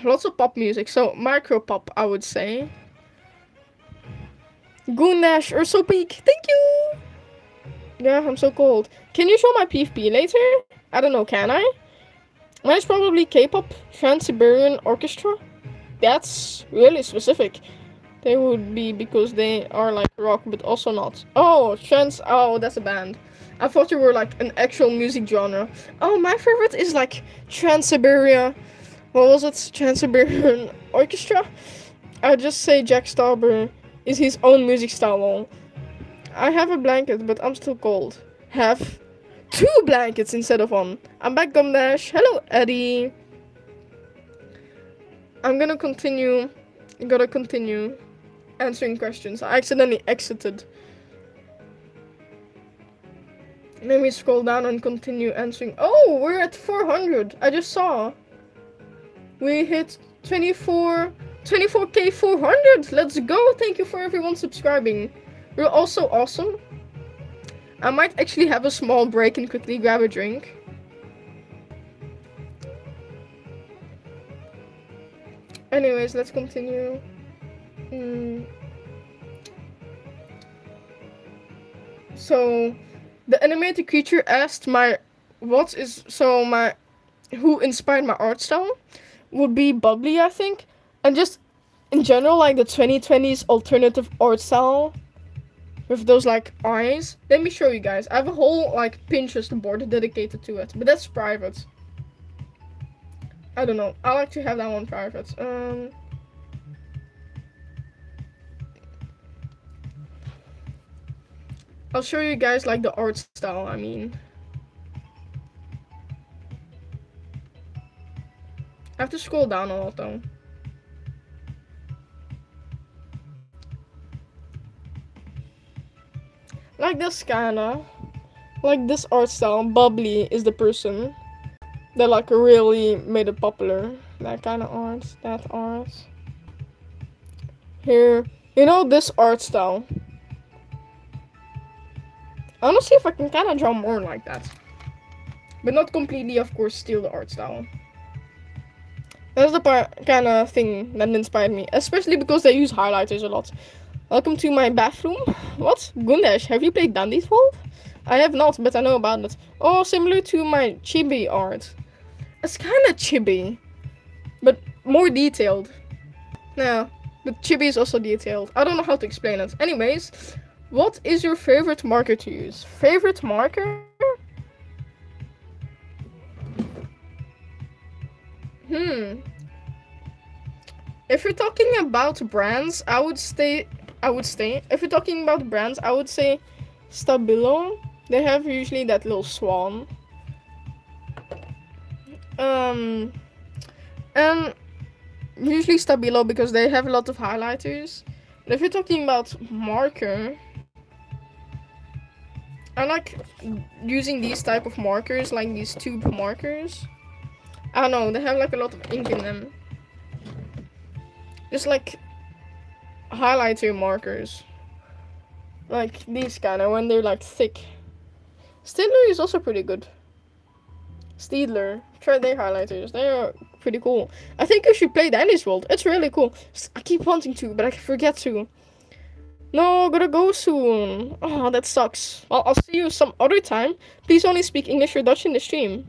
Lots of pop music, so micropop, I would say. Goonash or so peak. Thank you. Yeah, I'm so cold. Can you show my PFP later? I don't know, can I? Mine's probably K-pop, Trans-Siberian Orchestra. That's really specific. They would be because they are like rock, but also not. Oh, that's a band. I thought you were like an actual music genre. Oh, my favorite is like Trans-Siberia. What was it? Trans-Siberian Orchestra? I'd just say Jack Stauber is his own music style. I have a blanket, but I'm still cold. Have 2 blankets instead of 1. I'm back, Gumdash. Hello, Eddie. I'm gonna continue answering questions. I accidentally exited. Let me scroll down and continue answering. Oh, we're at 400. I just saw. We hit 24k 400. Let's go. Thank you for everyone subscribing. You're also awesome. I might actually have a small break and quickly grab a drink. Anyways, let's continue. So, the animated creature asked who inspired my art style? Would be Bubbly, I think. And just, in general, like the 2020s alternative art style. With those like eyes. Let me show you guys. I have a whole like Pinterest board dedicated to it. But that's private. I don't know. I like to have that one private. I'll show you guys like the art style, I mean. I have to scroll down a lot though. Like this kinda. Like this art style, Bubbly is the person that like really made it popular. That kind of art, that art. Here, you know this art style. I want to see if I can kind of draw more like that. But not completely, of course, steal the art style. That's the kind of thing that inspired me. Especially because they use highlighters a lot. Welcome to my bathroom. What? Gundesh, have you played Dandy's Vault? I have not, but I know about it. Oh, similar to my chibi art. It's kind of chibi. But more detailed. Yeah, the chibi is also detailed. I don't know how to explain it. Anyways, what is your favorite marker to use? Favorite marker? If you're talking about brands, I would say. If you're talking about brands, I would say Stabilo. They have usually that little swan. And usually Stabilo because they have a lot of highlighters. But if you're talking about marker, I like using these type of markers, like these tube markers. I don't know, they have like a lot of ink in them. Just like highlighter markers. Like these kind of, when they're like thick. Stidler is also pretty good. Stidler. Try their highlighters. They're pretty cool. I think you should play Dandy's World. It's really cool. I keep wanting to, but I forget to. No, gotta go soon. Oh, that sucks. Well, I'll see you some other time. Please only speak English or Dutch in the stream.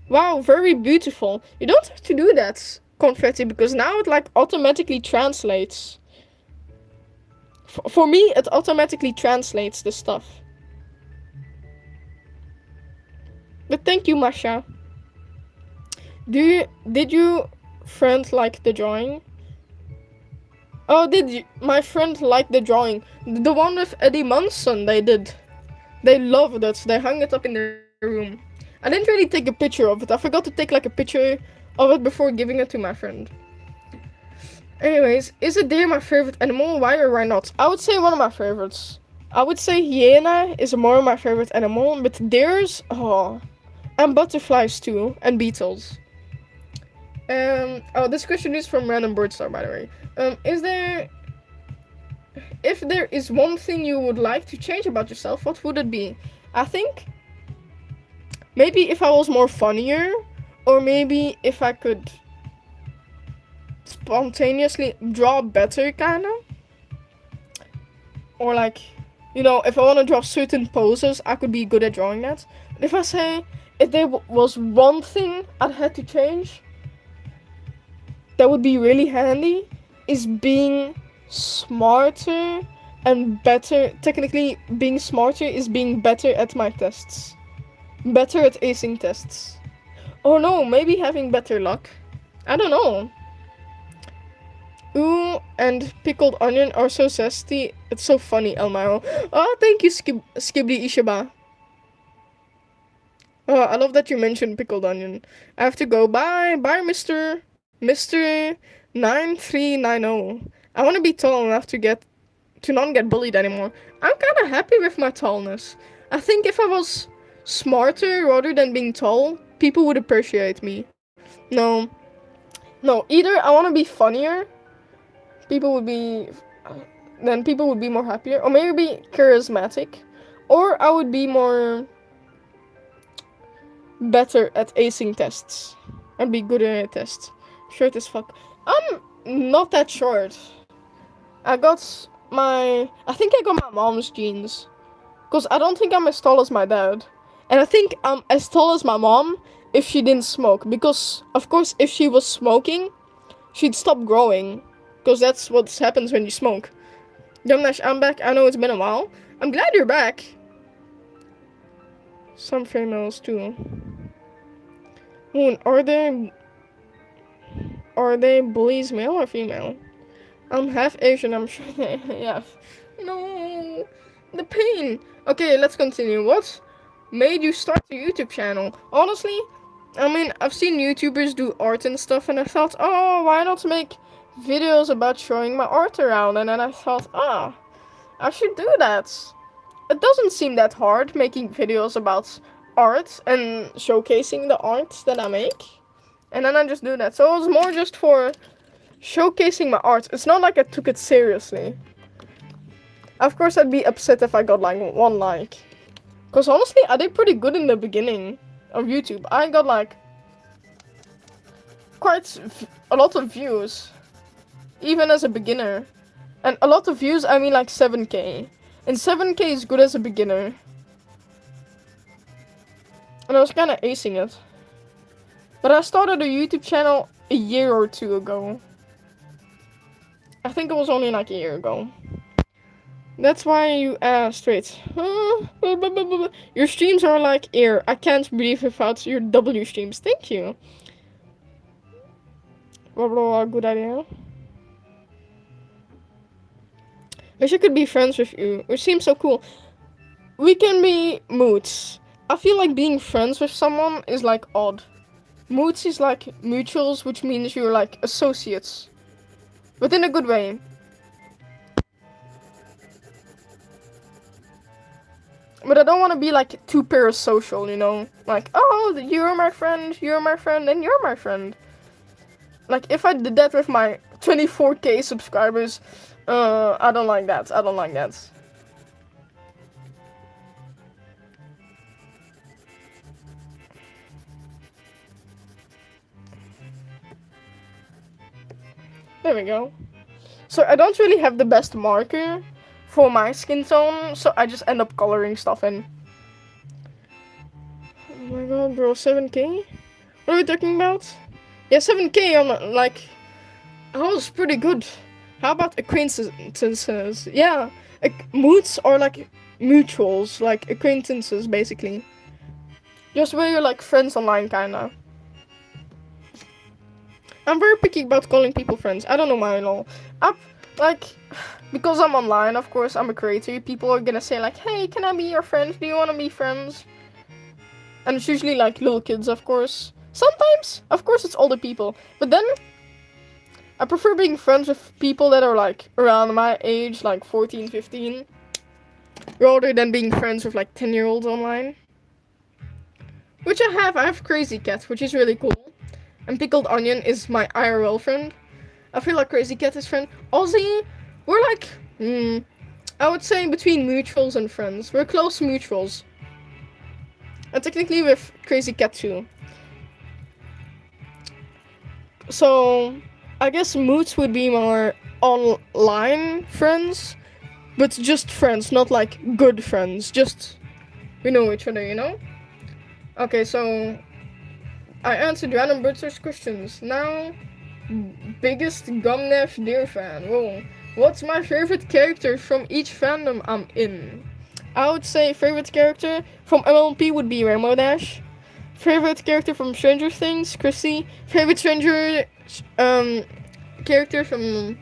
Wow, very beautiful. You don't have to do that, Confetti, because now it like automatically translates. For me, it automatically translates the stuff. But thank you, Masha. Did you friend like the drawing? Oh, my friend like the drawing? The one with Eddie Munson, they did. They loved it. They hung it up in their room. I didn't really take a picture of it. I forgot to take like a picture of it before giving it to my friend. Anyways, is a deer my favorite animal? Why or why not? I would say one of my favorites. I would say hyena is more of my favorite animal, but deers, oh, and butterflies too, and beetles. Oh, this question is from Random Birdstar, by the way. If there is one thing you would like to change about yourself, what would it be? I think maybe if I was more funnier, or maybe if I could spontaneously draw better, kinda. Or like, you know, if I want to draw certain poses, I could be good at drawing that. But if I say, if there was one thing I'd had to change, that would be really handy, is being smarter and better. Technically, being smarter is being better at my tests. Better at acing tests. Oh no, maybe having better luck. I don't know. Ooh, and pickled onion are so zesty. It's so funny, Elmiro. Oh, thank you, Skibidi Ishaba. Oh, I love that you mentioned pickled onion. I have to go. Bye, Mr. 9390. I want to be tall enough to not get bullied anymore. I'm kind of happy with my tallness. I think if I was smarter rather than being tall, people would appreciate me. No, either I want to be funnier, people would be more happier, or maybe charismatic, or I would be more better at acing tests and be good at tests. Short as fuck. I'm not that short. I think I got my mom's genes, because I don't think I'm as tall as my dad, and I think I'm as tall as my mom if she didn't smoke, because of course if she was smoking, she'd stop growing, because that's what happens when you smoke. Dumnash, I'm back. I know it's been a while. I'm glad you're back. Some females too. Moon, are they bullies, male or female? I'm half Asian, I'm sure they have. No, the pain. Okay, let's continue. What made you start a YouTube channel? Honestly, I mean, I've seen YouTubers do art and stuff, and I thought, oh, why not make videos about showing my art around? And then I thought, I should do that. it doesn't seem that hard making videos about art and showcasing the art that I make. And then I just do that. So it was more just for showcasing my art. It's not like I took it seriously. Of course, I'd be upset if I got like 1 like. Because honestly, I did pretty good in the beginning of YouTube. I got like quite a lot of views, even as a beginner. And a lot of views, I mean like 7k. And 7k is good as a beginner. And I was kind of acing it. But I started a YouTube channel a year or 2 ago. I think it was only like a year ago. That's why you asked. Wait. Your streams are like air. I can't breathe without your W streams. Thank you. Good idea. Wish I could be friends with you. Which seems so cool. We can be moods. I feel like being friends with someone is like odd. Moods is like mutuals, which means you're like associates. But in a good way. But I don't want to be like too parasocial, you know? Like, oh, you're my friend, and you're my friend. Like, if I did that with my 24k subscribers, I don't like that. I don't like that. There we go. So I don't really have the best marker for my skin tone, so I just end up coloring stuff in. Oh my god, bro, 7k? What are we talking about? Yeah, 7k on, like, I was pretty good. How about acquaintances? Yeah, moods are like mutuals, like acquaintances, basically. Just where you're like friends online, kinda. I'm very picky about calling people friends. I don't know why, lol. Because I'm online, of course, I'm a creator. People are gonna say like, hey, can I be your friend? Do you wanna be friends? And it's usually like little kids, of course. Sometimes, of course, it's older people. But then, I prefer being friends with people that are like around my age, like 14, 15. Rather than being friends with like 10-year-olds online. Which I have. I have Crazy Cat, which is really cool. And Pickled Onion is my IRL friend. I feel like Crazy Cat is friend. Ozzy, we're like, I would say between mutuals and friends. We're close mutuals. And technically with Crazy Cat too. So, I guess moods would be more online friends. But just friends, not like good friends. Just, we know each other, you know? Okay, so I answered random British questions. Now, biggest Gumnash Deer fan. Whoa. What's my favorite character from each fandom I'm in? I would say favorite character from MLP would be Rainbow Dash. Favorite character from Stranger Things, Chrissy. Favorite Stranger character from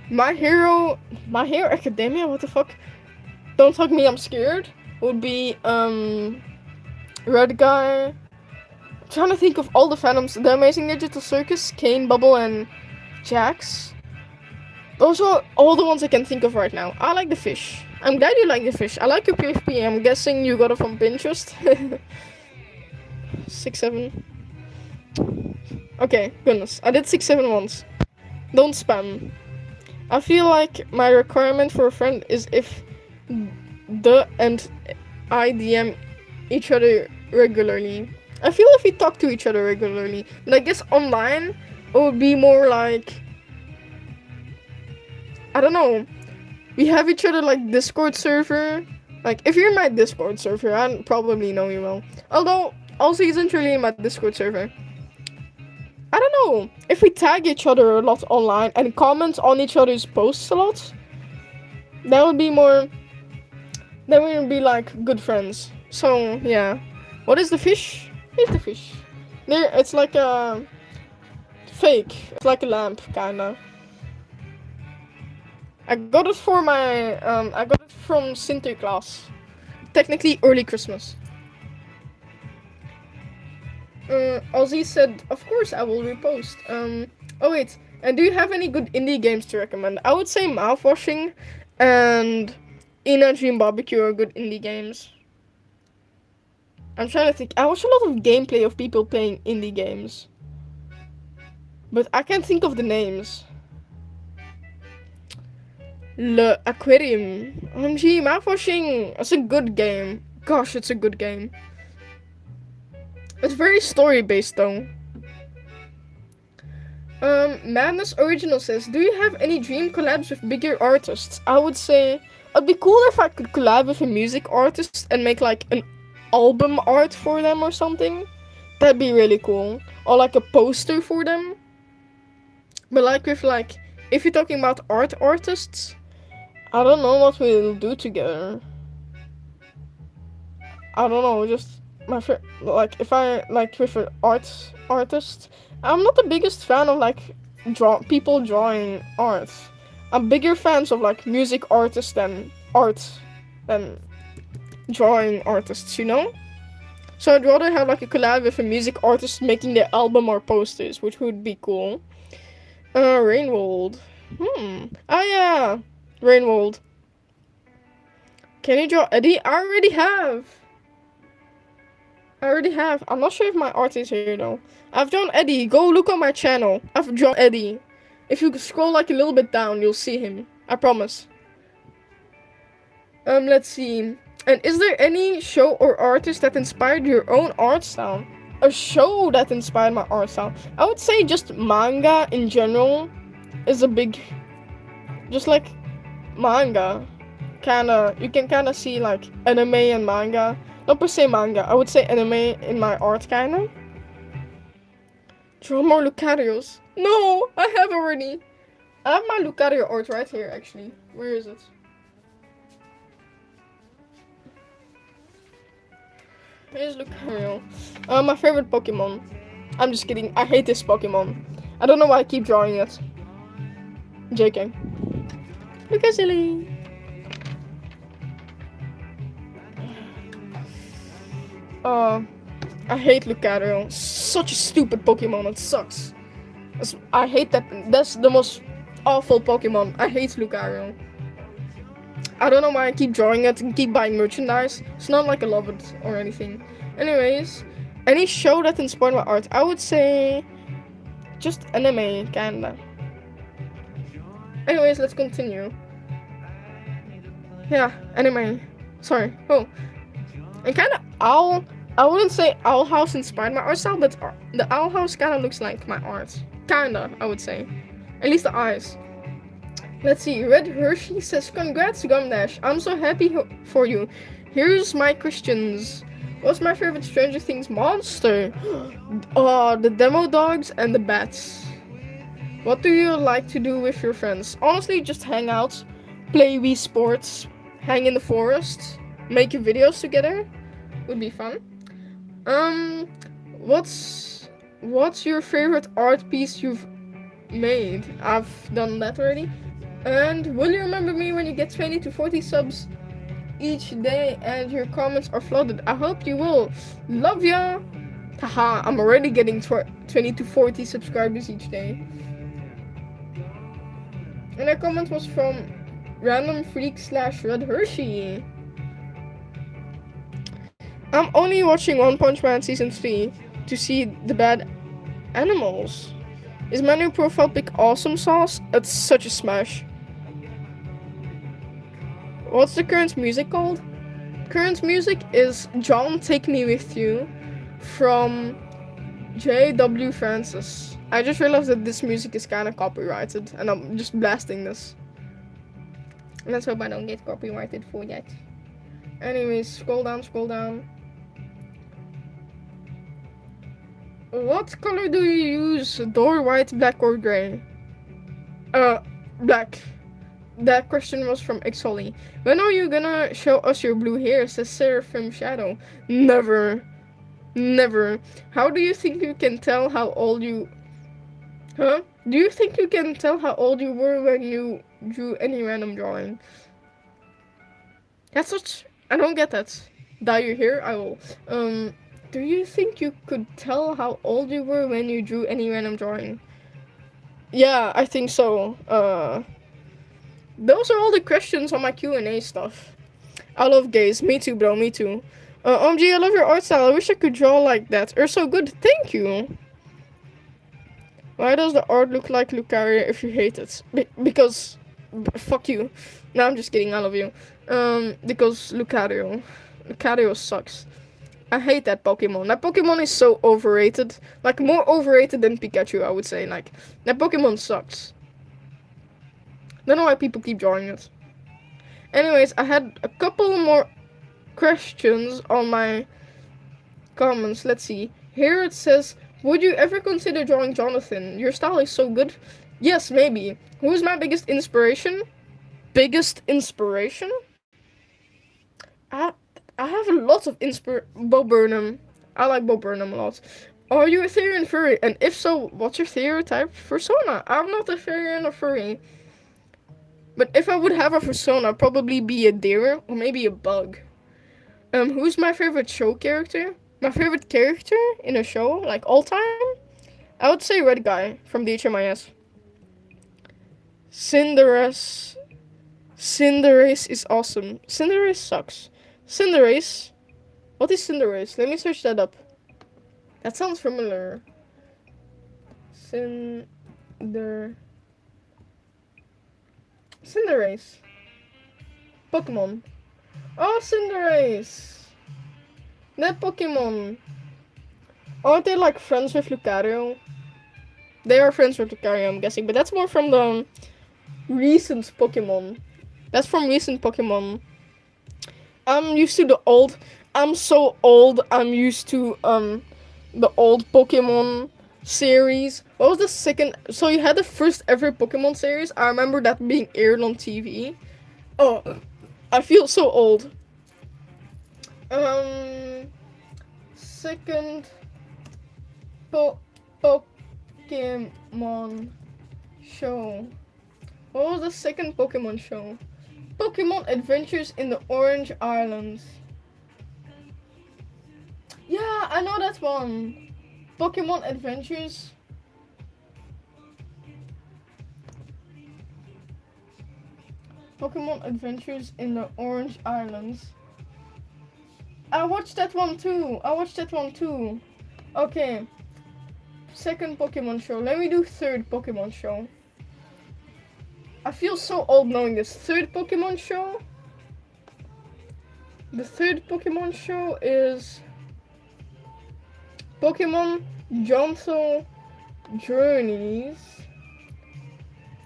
My Hero Academia, what the fuck? Don't Hug Me, I'm Scared. Would be Red Guy. I'm trying to think of all the fandoms. The Amazing Digital Circus, Kane, Bubble, and Jax. Those are all the ones I can think of right now. I like the fish. I'm glad you like the fish. I like your PFP. I'm guessing you got it from Pinterest. 6-7. Okay, goodness. I did 6-7 once. Don't spam. I feel like my requirement for a friend is if the and I DM each other regularly. I feel if we talk to each other regularly. But I guess online it would be more like, I don't know. We have each other like Discord server. Like if you're in my Discord server, I probably know you well. Although also isn't really in my Discord server. I don't know. If we tag each other a lot online and comment on each other's posts a lot, that would be more. Then we would be like good friends. So yeah. What is the fish? Here's the fish. There, it's like a fake. It's like a lamp, kinda. I got it for my. I got it from Sinterklaas. Technically, early Christmas. Ozzy said, of course I will repost. Oh wait, and do you have any good indie games to recommend? I would say Mouthwashing and Ina Dream Barbecue are good indie games. I'm trying to think. I watch a lot of gameplay of people playing indie games, but I can't think of the names. Le Aquarium. OMG, mouthwashing. It's a good game. Gosh, it's a good game. It's very story based though. Madness Original says, do you have any dream collabs with bigger artists? I would say it'd be cool if I could collab with a music artist and make like an album art for them or something. That'd be really cool. Or like a poster for them. But like with like, if you're talking about artists, I don't know what we'll do together. I don't know, just my like if I like with an artist, I'm not the biggest fan of like people drawing art. I'm bigger fans of like music artists than drawing artists, you know? So I'd rather have like a collab with a music artist making their album or posters, which would be cool. Rainwold. Oh yeah, Rainwold. Can you draw Eddie? I already have. I'm not sure if my art is here though. I've drawn Eddie. Go look on my channel. I've drawn Eddie. If you scroll like a little bit down, you'll see him. I promise. Let's see. And is there any show or artist that inspired your own art style? A show that inspired my art style? I would say just manga in general is a big... Just like manga. You can kinda see like anime and manga. Not per se manga, I would say anime in my art kinda. Draw more Lucarios. No, I have already. I have my Lucario art right here actually. Where is it? Here's Lucario. My favorite Pokemon. I'm just kidding, I hate this Pokemon. I don't know why I keep drawing it. JK. Lucasili. I hate Lucario. Such a stupid Pokemon, it sucks. I hate that. That's the most awful Pokemon. I hate Lucario. I don't know why I keep drawing it and keep buying merchandise. It's not like I love it or anything. Anyways, any show that inspired my art, I would say just anime, kinda. Anyways, let's continue. Yeah, anime. Sorry. Oh. And kinda I wouldn't say Owl House inspired my art style, but the Owl House kinda looks like my art. Kinda, I would say. At least the eyes. Let's see, Red Hershey says, congrats Gumdash, I'm so happy for you. Here's my questions. What's my favorite Stranger Things monster? The demo dogs and the bats. What do you like to do with your friends? Honestly, just hang out, play Wii Sports, hang in the forest, make videos together. Would be fun. What's your favorite art piece you've made? I've done that already. And will you remember me when you get 20 to 40 subs each day and your comments are flooded? I hope you will. Love ya. Haha, I'm already getting 20 to 40 subscribers each day. And that comment was from Random Freak / Red Hershey. I'm only watching One Punch Man Season 3 to see the bad animals. Is my new profile pic Awesome Sauce? It's such a smash. What's the current music called? Current music is John Take Me With You from J.W. Francis. I just realized that this music is kind of copyrighted and I'm just blasting this. And let's hope I don't get copyrighted for that. Anyways, scroll down. What color do you use? Door white, black, or gray? Black. That question was from Xholly. When are you gonna show us your blue hair? Says Seraphim Shadow. Never. How do you think you can tell how old you... Huh? Do you think you can tell how old you were when you drew any random drawing? That's such... I don't get that. Dye your hair? I will. Do you think you could tell how old you were when you drew any random drawing? Yeah, I think so. Those are all the questions on my Q&A stuff. I love gays. Me too, bro. Me too. OMG, I love your art style. I wish I could draw like that. You're so good. Thank you. Why does the art look like Lucario if you hate it? Because... fuck you. No, I'm just kidding. I love you. Because Lucario. Lucario sucks. I hate that Pokemon. That Pokemon is so overrated. Like, more overrated than Pikachu, I would say. Like, that Pokemon sucks. Don't know why people keep drawing it. Anyways, I had a couple more questions on my comments. Let's see. Here it says, would you ever consider drawing Jonathan? Your style is so good. Yes, maybe. Who is my biggest inspiration? Biggest inspiration? I have a lot of Bo Burnham. I like Bo Burnham a lot. Are you a fairy and furry? And if so, what's your stereotype persona? I'm not a fairy and a furry. But if I would have a persona, I'd probably be a deer or maybe a bug. Who's my favorite show character? My favorite character in a show, like all time? I would say Red Guy from the HMIS. Cinderace. Cinderace is awesome. Cinderace sucks. Cinderace? What is Cinderace? Let me search that up. That sounds familiar. Cinderace. Pokemon. Oh, Cinderace. That Pokemon. Aren't they like friends with Lucario? They are friends with Lucario, I'm guessing. But that's more from the recent Pokemon. That's from recent Pokemon. I'm used to the old. I'm so old. I'm used to the old Pokemon series. What was the second? So you had the first ever Pokemon series. I remember that being aired on TV. Oh, I feel so old. Second Pokemon show. What was the second Pokemon show? Pokemon Adventures in the Orange Islands. Yeah, I know that one. Pokemon Adventures. Pokemon Adventures in the Orange Islands. I watched that one too. Okay. Second Pokemon show. Let me do third Pokemon show. I feel so old knowing this. Third Pokemon show. The third Pokemon show is Pokemon Johto Journeys.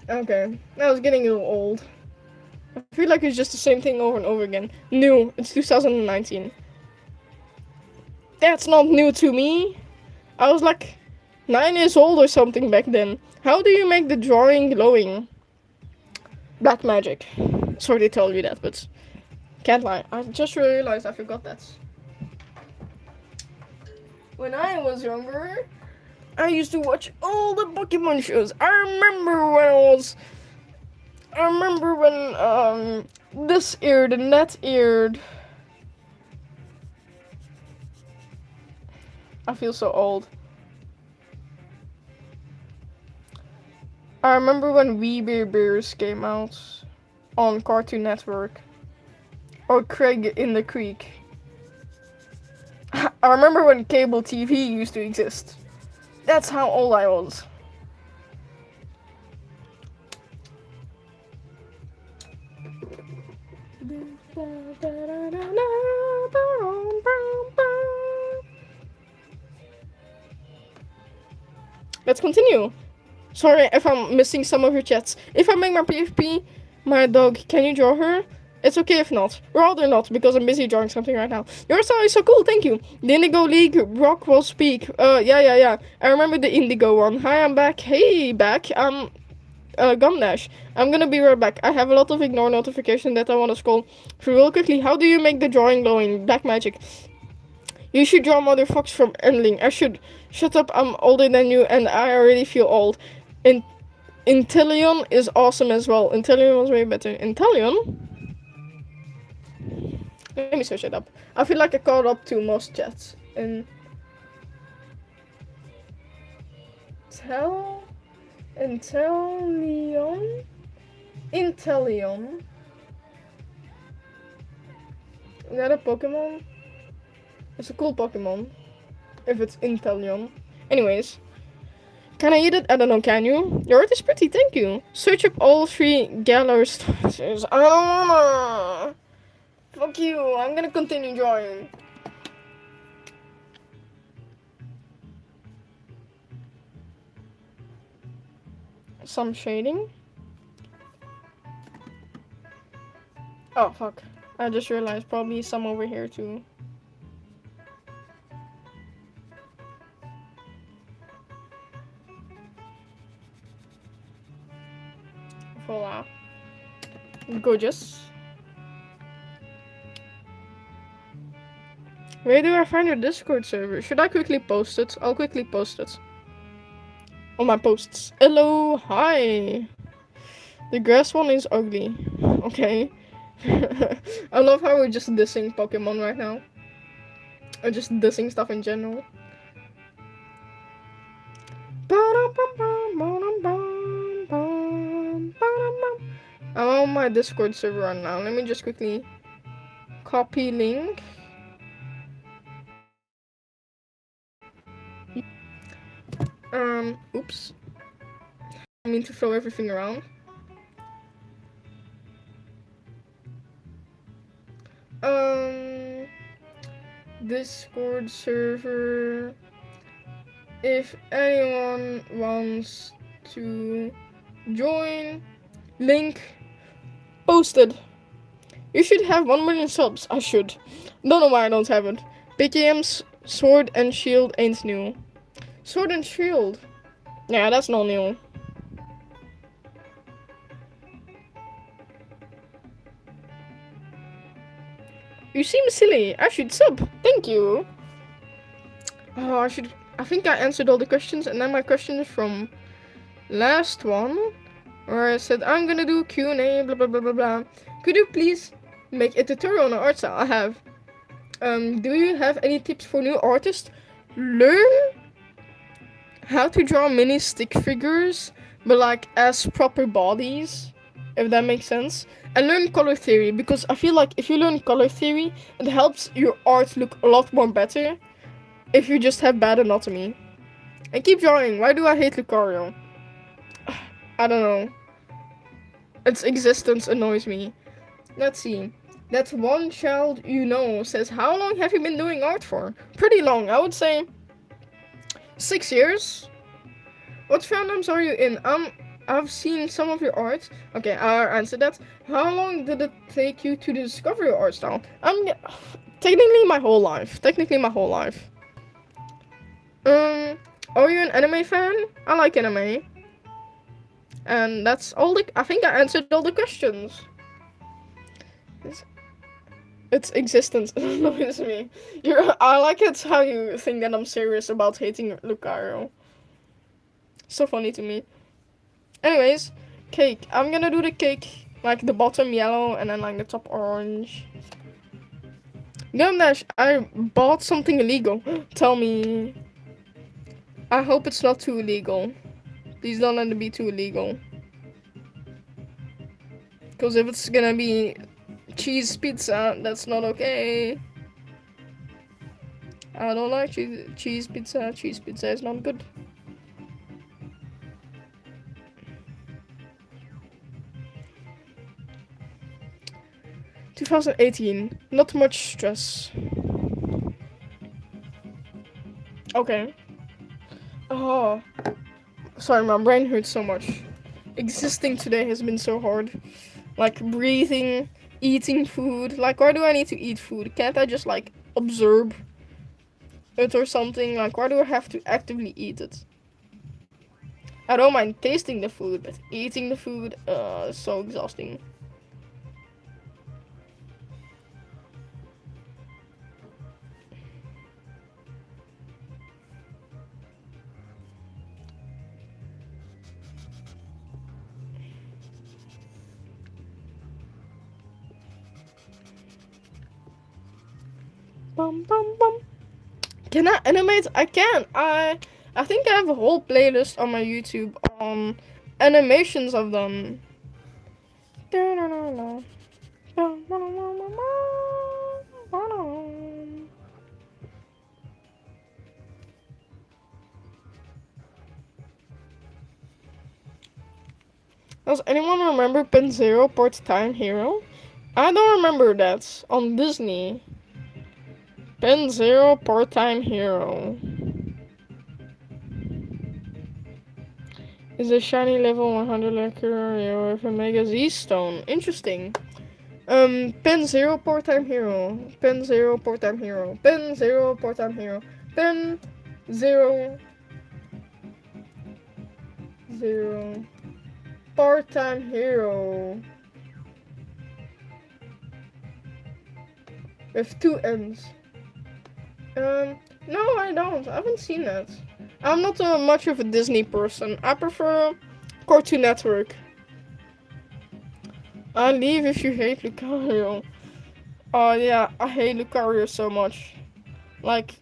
Okay, that was getting a little old. I feel like it's just the same thing over and over again. New. It's 2019. That's not new to me. I was like 9 years old or something back then. How do you make the drawing glowing? Black magic. Sorry to tell you that, but can't lie. I just realized I forgot that. When I was younger, I used to watch all the Pokemon shows. I remember when this aired and that aired. I feel so old. I remember when We Bare Bears came out on Cartoon Network. Or Craig in the Creek. I remember when cable TV used to exist. That's how old I was. Let's continue. Sorry if I'm missing some of your chats. If I make my PFP, my dog, can you draw her? It's okay if not. Rather not, because I'm busy drawing something right now. Your style is so cool, thank you. The Indigo League, Rock will speak. Yeah. I remember the Indigo one. Hi, I'm back. Hey, back. I'm Gumdash. I'm gonna be right back. I have a lot of ignore notifications that I want to scroll through real quickly. How do you make the drawing glowing? Black magic. You should draw Mother Fox from Endling. I should. Shut up, I'm older than you and I already feel old. Inteleon is awesome as well. Inteleon was way better. Inteleon? Let me search it up. I feel like I caught up to most chats. Inteleon? Is that a Pokemon? It's a cool Pokemon. If it's Inteleon. Anyways. Can I eat it? I don't know, can you? Your art is pretty, thank you. Search up all 3 Galar statues. I don't wanna. Fuck you, I'm gonna continue drawing. Some shading. Oh, fuck. I just realized probably some over here too. Voila. Gorgeous. Where do I find your Discord server? Should I quickly post it? I'll quickly post it. On my posts. Hello, hi. The grass one is ugly. Okay. I love how we're just dissing Pokemon right now. Or just dissing stuff in general. I'm on my Discord server right now. Let me just quickly copy link. Oops. I mean to throw everything around. Discord server. If anyone wants to join, link posted. You should have 1 million subs. I should. Don't know why I don't have it. PKM's Sword and Shield ain't new. Sword and Shield. Yeah, that's not new. You seem silly. I should sub. Thank you. Oh, I think I answered all the questions, and then my question is from last one, where I said I'm gonna do Q&A, blah blah blah blah blah. Could you please make a tutorial on art style? I have. Do you have any tips for new artists? Learn how to draw mini stick figures, but like as proper bodies, if that makes sense. And learn color theory, because I feel like if you learn color theory, it helps your art look a lot more better if you just have bad anatomy. And keep drawing. Why do I hate Lucario? I don't know. Its existence annoys me. Let's see. That one child you know says, how long have you been doing art for? Pretty long, I would say 6 years. What fandoms are you in? I've seen some of your art. Okay, I answered that. How long did it take you to discover your art style? Technically my whole life. Are you an anime fan? I like anime. And that's all I think I answered all the questions. Its existence annoys me. I like it how you think that I'm serious about hating Lucario. So funny to me. Anyways, cake. I'm gonna do the cake, like the bottom yellow and then like the top orange. Gumdash, I bought something illegal. Tell me. I hope it's not too illegal. Please don't let it be too illegal. Because if it's gonna be cheese pizza, that's not okay. I don't like cheese pizza. Cheese pizza is not good. "2018, not much stress." Okay. Oh, sorry, my brain hurts so much. Existing today has been so hard. Like breathing, eating food. Like, why do I need to eat food? Can't I just like observe it or something? Like, why do I have to actively eat it? I don't mind tasting the food, but eating the food, is so exhausting. Bum bum bum. Can I animate? I can. I think I have a whole playlist on my YouTube on animations I've done. Does anyone remember Pen Zero Part-Time Hero? I don't remember that on Disney. Pen Zero Part-Time Hero. Is a shiny level 100 lacquer hero with a Mega Z Stone. Interesting. Pen Zero Part-Time Hero. Pen Zero Part-Time Hero. Pen Zero Part-Time Hero. Pen Zero Part-Time Hero. With 2 N's. No, I don't. I haven't seen that. I'm not much of a Disney person. I prefer Cartoon Network. I leave if you hate Lucario. Oh yeah, I hate Lucario so much. Like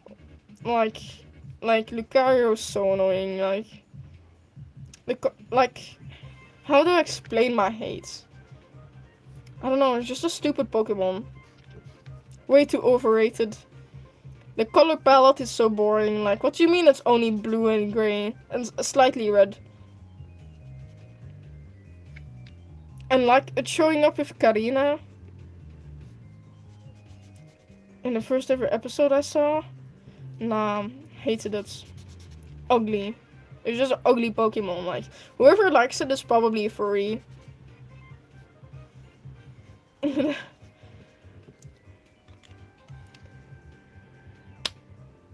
Lucario is so annoying. How do I explain my hate? I don't know. It's just a stupid Pokemon. Way too overrated. The color palette is so boring. Like, what do you mean it's only blue and gray and slightly red? And like, it's showing up with Karina in the first ever episode I saw. Nah, hated it. Ugly. It's just an ugly Pokemon. Like, whoever likes it is probably a furry.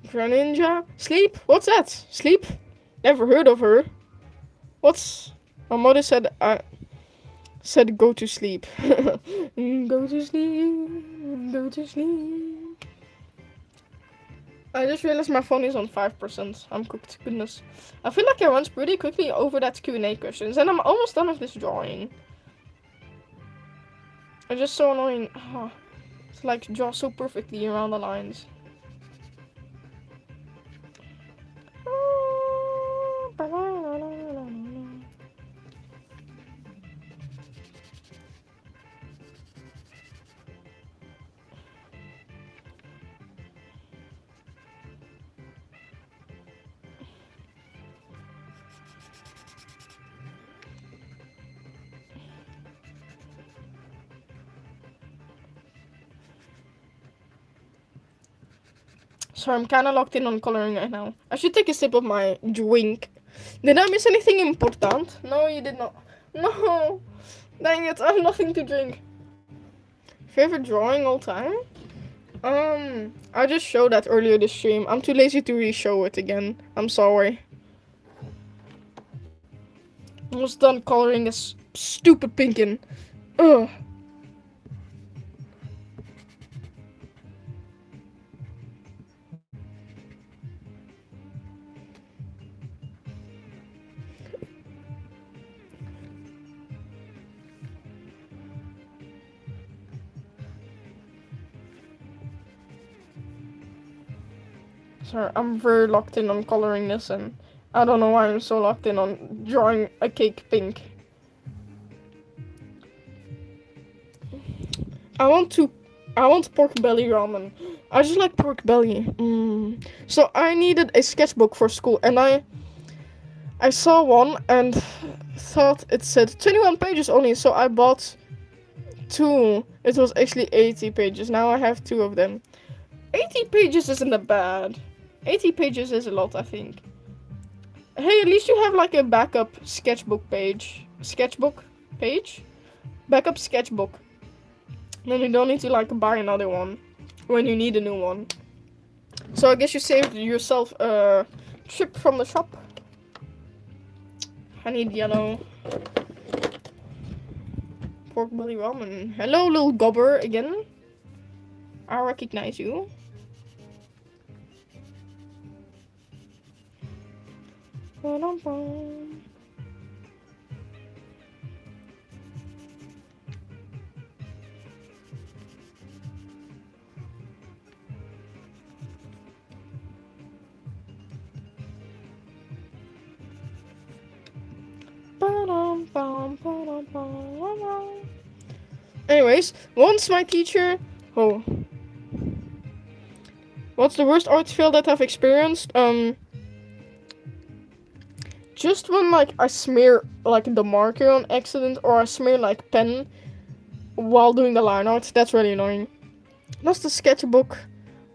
Greninja? Sleep? What's that? Sleep? Never heard of her. What's... My mother said go to sleep. Go to sleep. Go to sleep. I just realized my phone is on 5%. I'm cooked. Goodness. I feel like I went pretty quickly over that Q&A questions. And I'm almost done with this drawing. It's just so annoying. Oh, it's like draw so perfectly around the lines. So I'm kind of locked in on coloring right now. I should take a sip of my drink. Did I miss anything important? No, you did not. No. Dang it, I have nothing to drink. Favorite drawing all time? I just showed that earlier this stream. I'm too lazy to re-show it again. I'm sorry. Almost done coloring this stupid pinkin. Ugh. Sorry, I'm very locked in on coloring this, and I don't know why I'm so locked in on drawing a cake pink. I want pork belly ramen. I just like pork belly. So I needed a sketchbook for school, and I saw one and thought it said 21 pages only, so I bought 2. It was actually 80 pages. Now I have 2 of them. 80 pages isn't that bad. 80 pages is a lot, I think. Hey, at least you have like a backup sketchbook page. Backup sketchbook. Then you don't need to like buy another one when you need a new one. So I guess you saved yourself a trip from the shop. I need yellow. Pork belly ramen. Hello, little gobber again. I recognize you. Anyways, once my teacher... Oh. What's the worst art fail that I've experienced? just when like I smear like the marker on accident, or I smear like pen while doing the line art. That's really annoying. Lost the sketchbook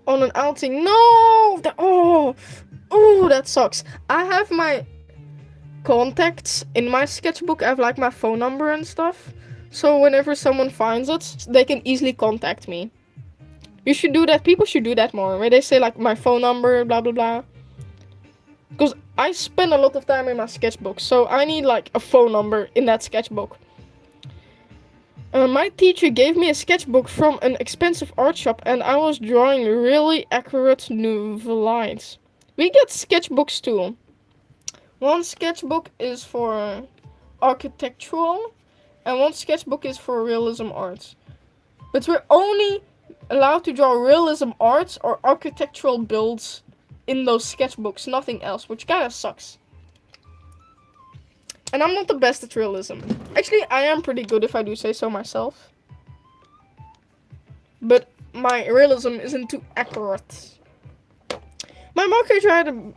on an outing. No! Oh, that sucks. I have my contacts in my sketchbook. I have like my phone number and stuff. So whenever someone finds it, they can easily contact me. You should do that. People should do that more. Where they say like my phone number, blah blah blah. Because I spend a lot of time in my sketchbook, so I need like a phone number in that sketchbook. My teacher gave me a sketchbook from an expensive art shop, and I was drawing really accurate nouveau lines. We get sketchbooks too. One sketchbook is for architectural, and one sketchbook is for realism art. But we're only allowed to draw realism art or architectural builds in those sketchbooks, nothing else, which kind of sucks. And I'm not the best at realism. Actually, I am pretty good if I do say so myself. But my realism isn't too accurate. My marker dried,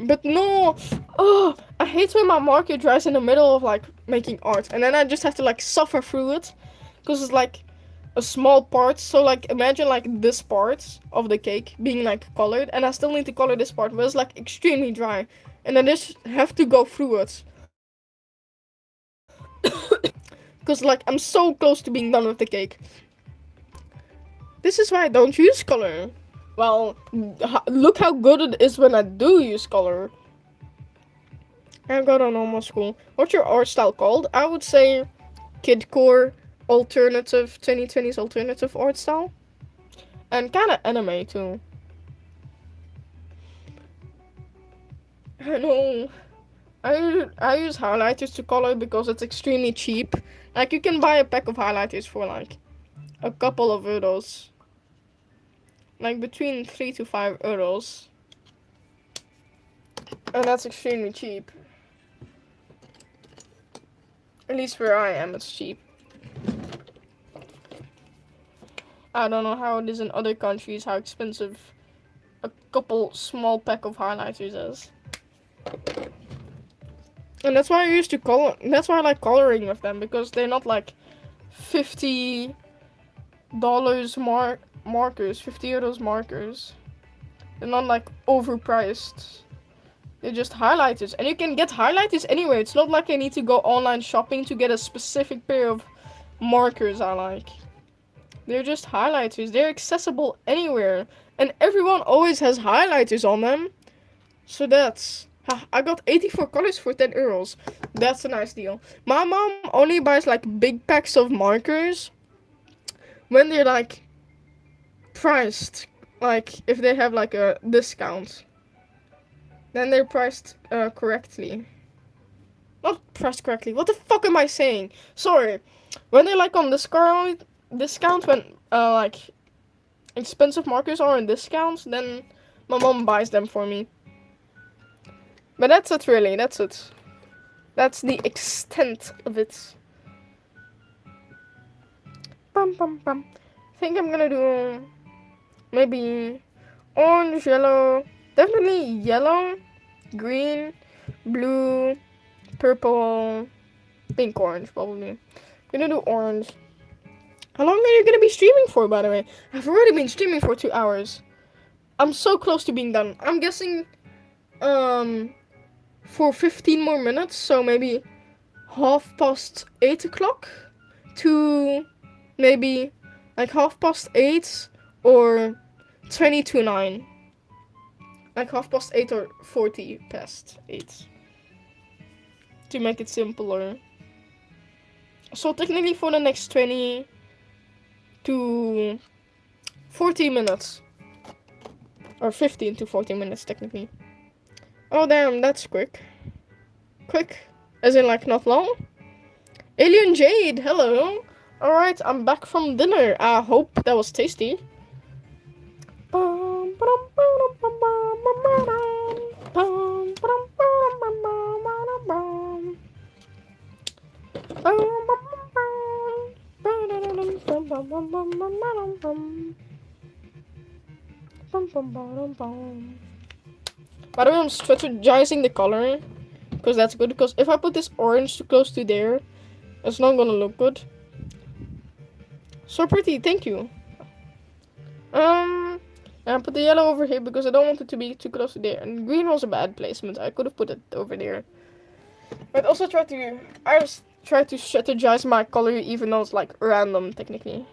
but no. Oh, I hate when my marker dries in the middle of like making art, and then I just have to like suffer through it, because it's like a small part. So like imagine like this part of the cake being like colored, and I still need to color this part, but it's like extremely dry, and I just have to go through it. Because like I'm so close to being done with the cake. This is why I don't use color. Well, look how good it is when I do use color. I go to normal school. What's your art style called? I would say kidcore alternative, 2020s alternative art style. And kind of anime too. I know. I use highlighters to color because it's extremely cheap. Like you can buy a pack of highlighters for like a couple of euros. Like between 3 to 5 euros. And that's extremely cheap. At least where I am, it's cheap. I don't know how it is in other countries, how expensive a couple small pack of highlighters is. And that's why I used to color. That's why I like coloring with them, because they're not like $50 markers, 50 euros markers. They're not like overpriced. They're just highlighters, and you can get highlighters anywhere. It's not like I need to go online shopping to get a specific pair of markers I like. They're just highlighters. They're accessible anywhere, and everyone always has highlighters on them. So that's. I got 84 colors for 10 euros. That's a nice deal. My mom only buys like big packs of markers when they're like priced, like if they have like a discount. Then they're priced correctly. Not priced correctly. What the fuck am I saying? Sorry. When they're like on discount, when like expensive markers are on discounts, then my mom buys them for me. But that's it, really. That's it. That's the extent of it. Bum bum bum. I think I'm gonna do maybe orange, yellow. Definitely yellow, green, blue, purple, pink, orange, probably. I'm gonna do orange. How long are you gonna be streaming for, by the way? I've already been streaming for 2 hours. I'm so close to being done. I'm guessing, for 15 more minutes, so maybe 8:30 o'clock to maybe like 8:30 or 20 to 9. Like 8:30 or 40 past 8. To make it simpler. So technically for the next 20 to 40 minutes. Or 15 to 40 minutes technically. Oh damn, that's quick. Quick, as in like not long. Alien Jade, hello. Alright, I'm back from dinner. I hope that was tasty. By the way, I'm strategizing the coloring, Because that's good. Because if I put this orange too close to there, it's not gonna look good. So pretty, thank you. And I put the yellow over here because I don't want it to be too close to there. And green was a bad placement. I could have put it over there. But also I just try to strategize my color even though it's like random technically.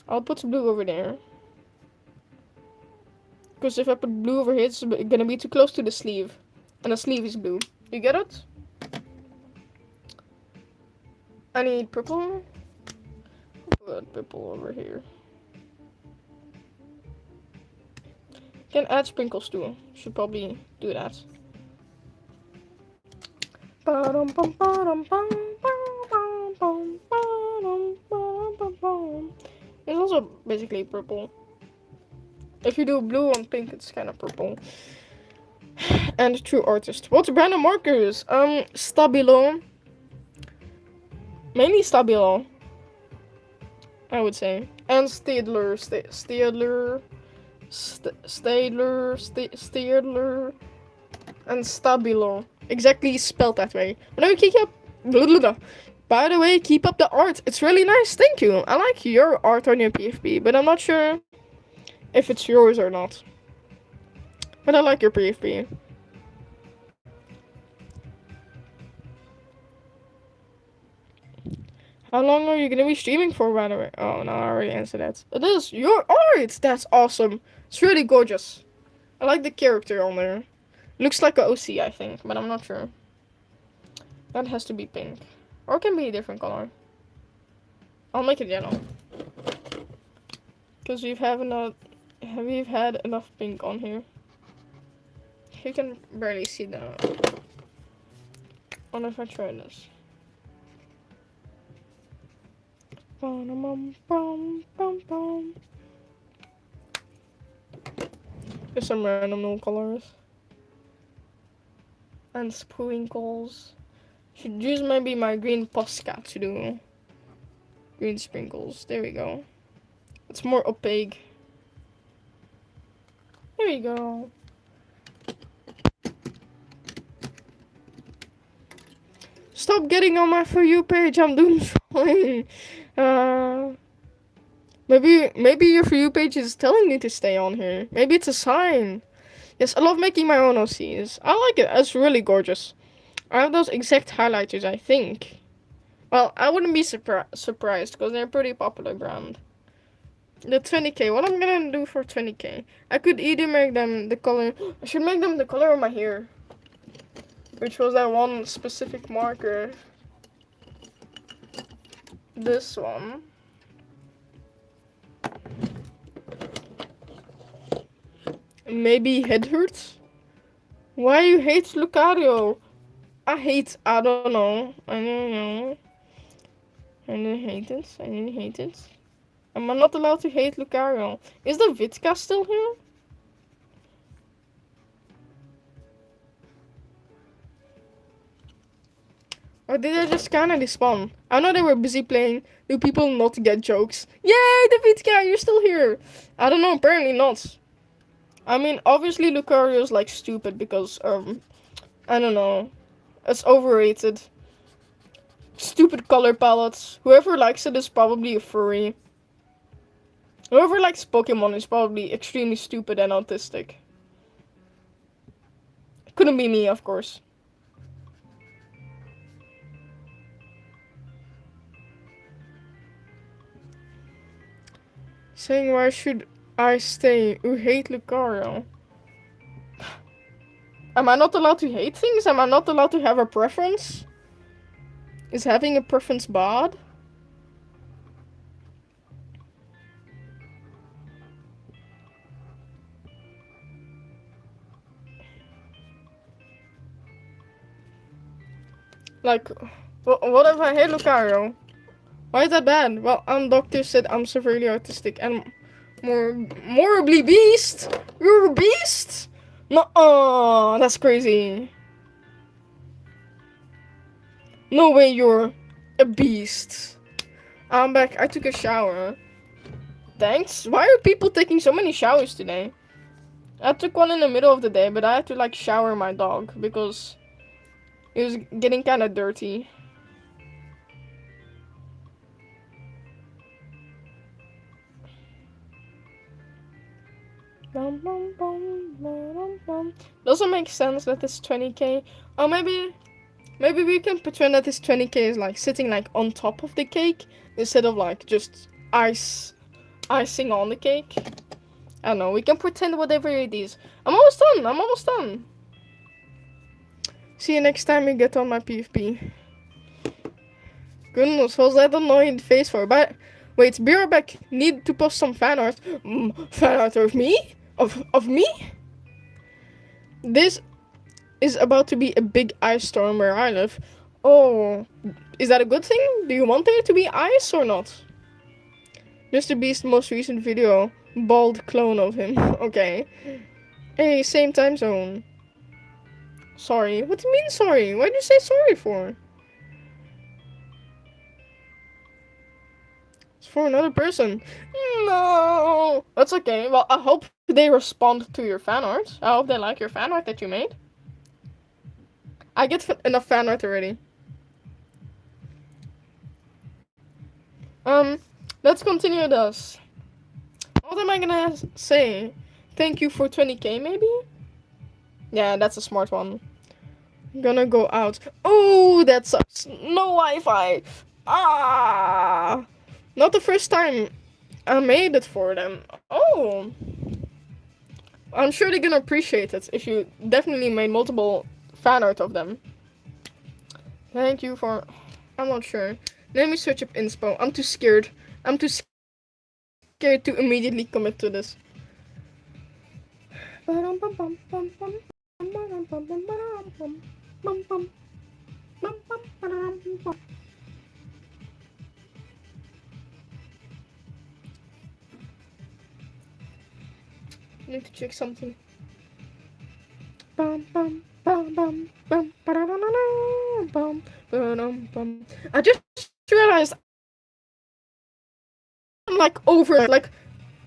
I'll put blue over there. Because if I put blue over here, it's gonna be too close to the sleeve. And the sleeve is blue. You get it? I need purple. Put purple over here. Can add sprinkles too. Should probably do that. It's also basically purple. If you do blue and pink, it's kind of purple. And true artist. What's brand of markers? Stabilo. Mainly Stabilo, I would say. And Staedtler. Staedtler. And Stabilo. Exactly spelled that way. By the way, keep up the art. It's really nice. Thank you. I like your art on your PFP, but I'm not sure if it's yours or not. But I like your PFP. How long are you gonna be streaming for, by the way? Oh, no, I already answered that. It is your art! That's awesome. It's really gorgeous. I like the character on there. Looks like a OC, I think, but I'm not sure. That has to be pink. Or it can be a different color. I'll make it yellow. Because we've had enough pink on here. You can barely see that. What if I try this? Just some random little colors. And sprinkles. Should use maybe my green Posca to do green sprinkles. There we go. It's more opaque. There we go. Stop getting on my For You page. I'm doing fine. Maybe your For You page is telling me to stay on here. Maybe it's a sign. Yes, I love making my own OCs. I like it. It's really gorgeous. I have those exact highlighters, I think. Well, I wouldn't be surprised because they're a pretty popular brand. The 20k. What I'm gonna do for 20k? I could either make them the color. I should make them the color of my hair. Which was that one specific marker. This one. Maybe head hurts? Why you hate Lucario? I don't know. I don't know. I really hate it. Am I not allowed to hate Lucario? Is the Vitka still here? Or did I just kinda despawn? I know they were busy playing. Do people not get jokes? Yay, the Vitka, you're still here! I don't know, apparently not. I mean, obviously Lucario's like stupid because, I don't know. It's overrated. Stupid color palettes. Whoever likes it is probably a furry. Whoever likes Pokemon is probably extremely stupid and autistic. Couldn't be me, of course. Saying why should I stay? You hate Lucario. Am I not allowed to hate things? Am I not allowed to have a preference? Is having a preference bad? Like, what if I hate Lucario? Why is that bad? Well, doctor said I'm severely autistic and morbidly beast. You're a beast? No, that's crazy. No way, you're a beast. I'm back. I took a shower. Thanks. Why are people taking so many showers today? I took one in the middle of the day, but I had to like shower my dog because It was getting kind of dirty. Doesn't make sense that it's 20k. Or maybe we can pretend that this 20k is like sitting like on top of the cake instead of like just icing on the cake. I don't know. We can pretend whatever it is. I'm almost done. See you next time you get on my PvP. Goodness, was that annoying face for? But wait, be right back. Need to post some fan art. Fan art of me? Of me? This is about to be a big ice storm where I live. Oh, is that a good thing? Do you want there to be ice or not? Mr. Beast's most recent video. Bald clone of him. Okay. Hey, same time zone. Sorry. What do you mean sorry? What did you say sorry for? It's for another person. No! That's okay. Well, I hope they respond to your fan art. I hope they like your fan art that you made. I get enough fan art already. Let's continue this. What am I gonna say? Thank you for 20k, maybe? Yeah, that's a smart one. I'm gonna go out. Oh, that sucks. No Wi-Fi. Ah! Not the first time I made it for them. Oh! I'm sure they're gonna appreciate it if you definitely made multiple fan art of them. Thank you for... I'm not sure. Let me search up inspo. I'm too scared. I'm too scared to immediately commit to this. I need to check something. I just realized I'm like over, like,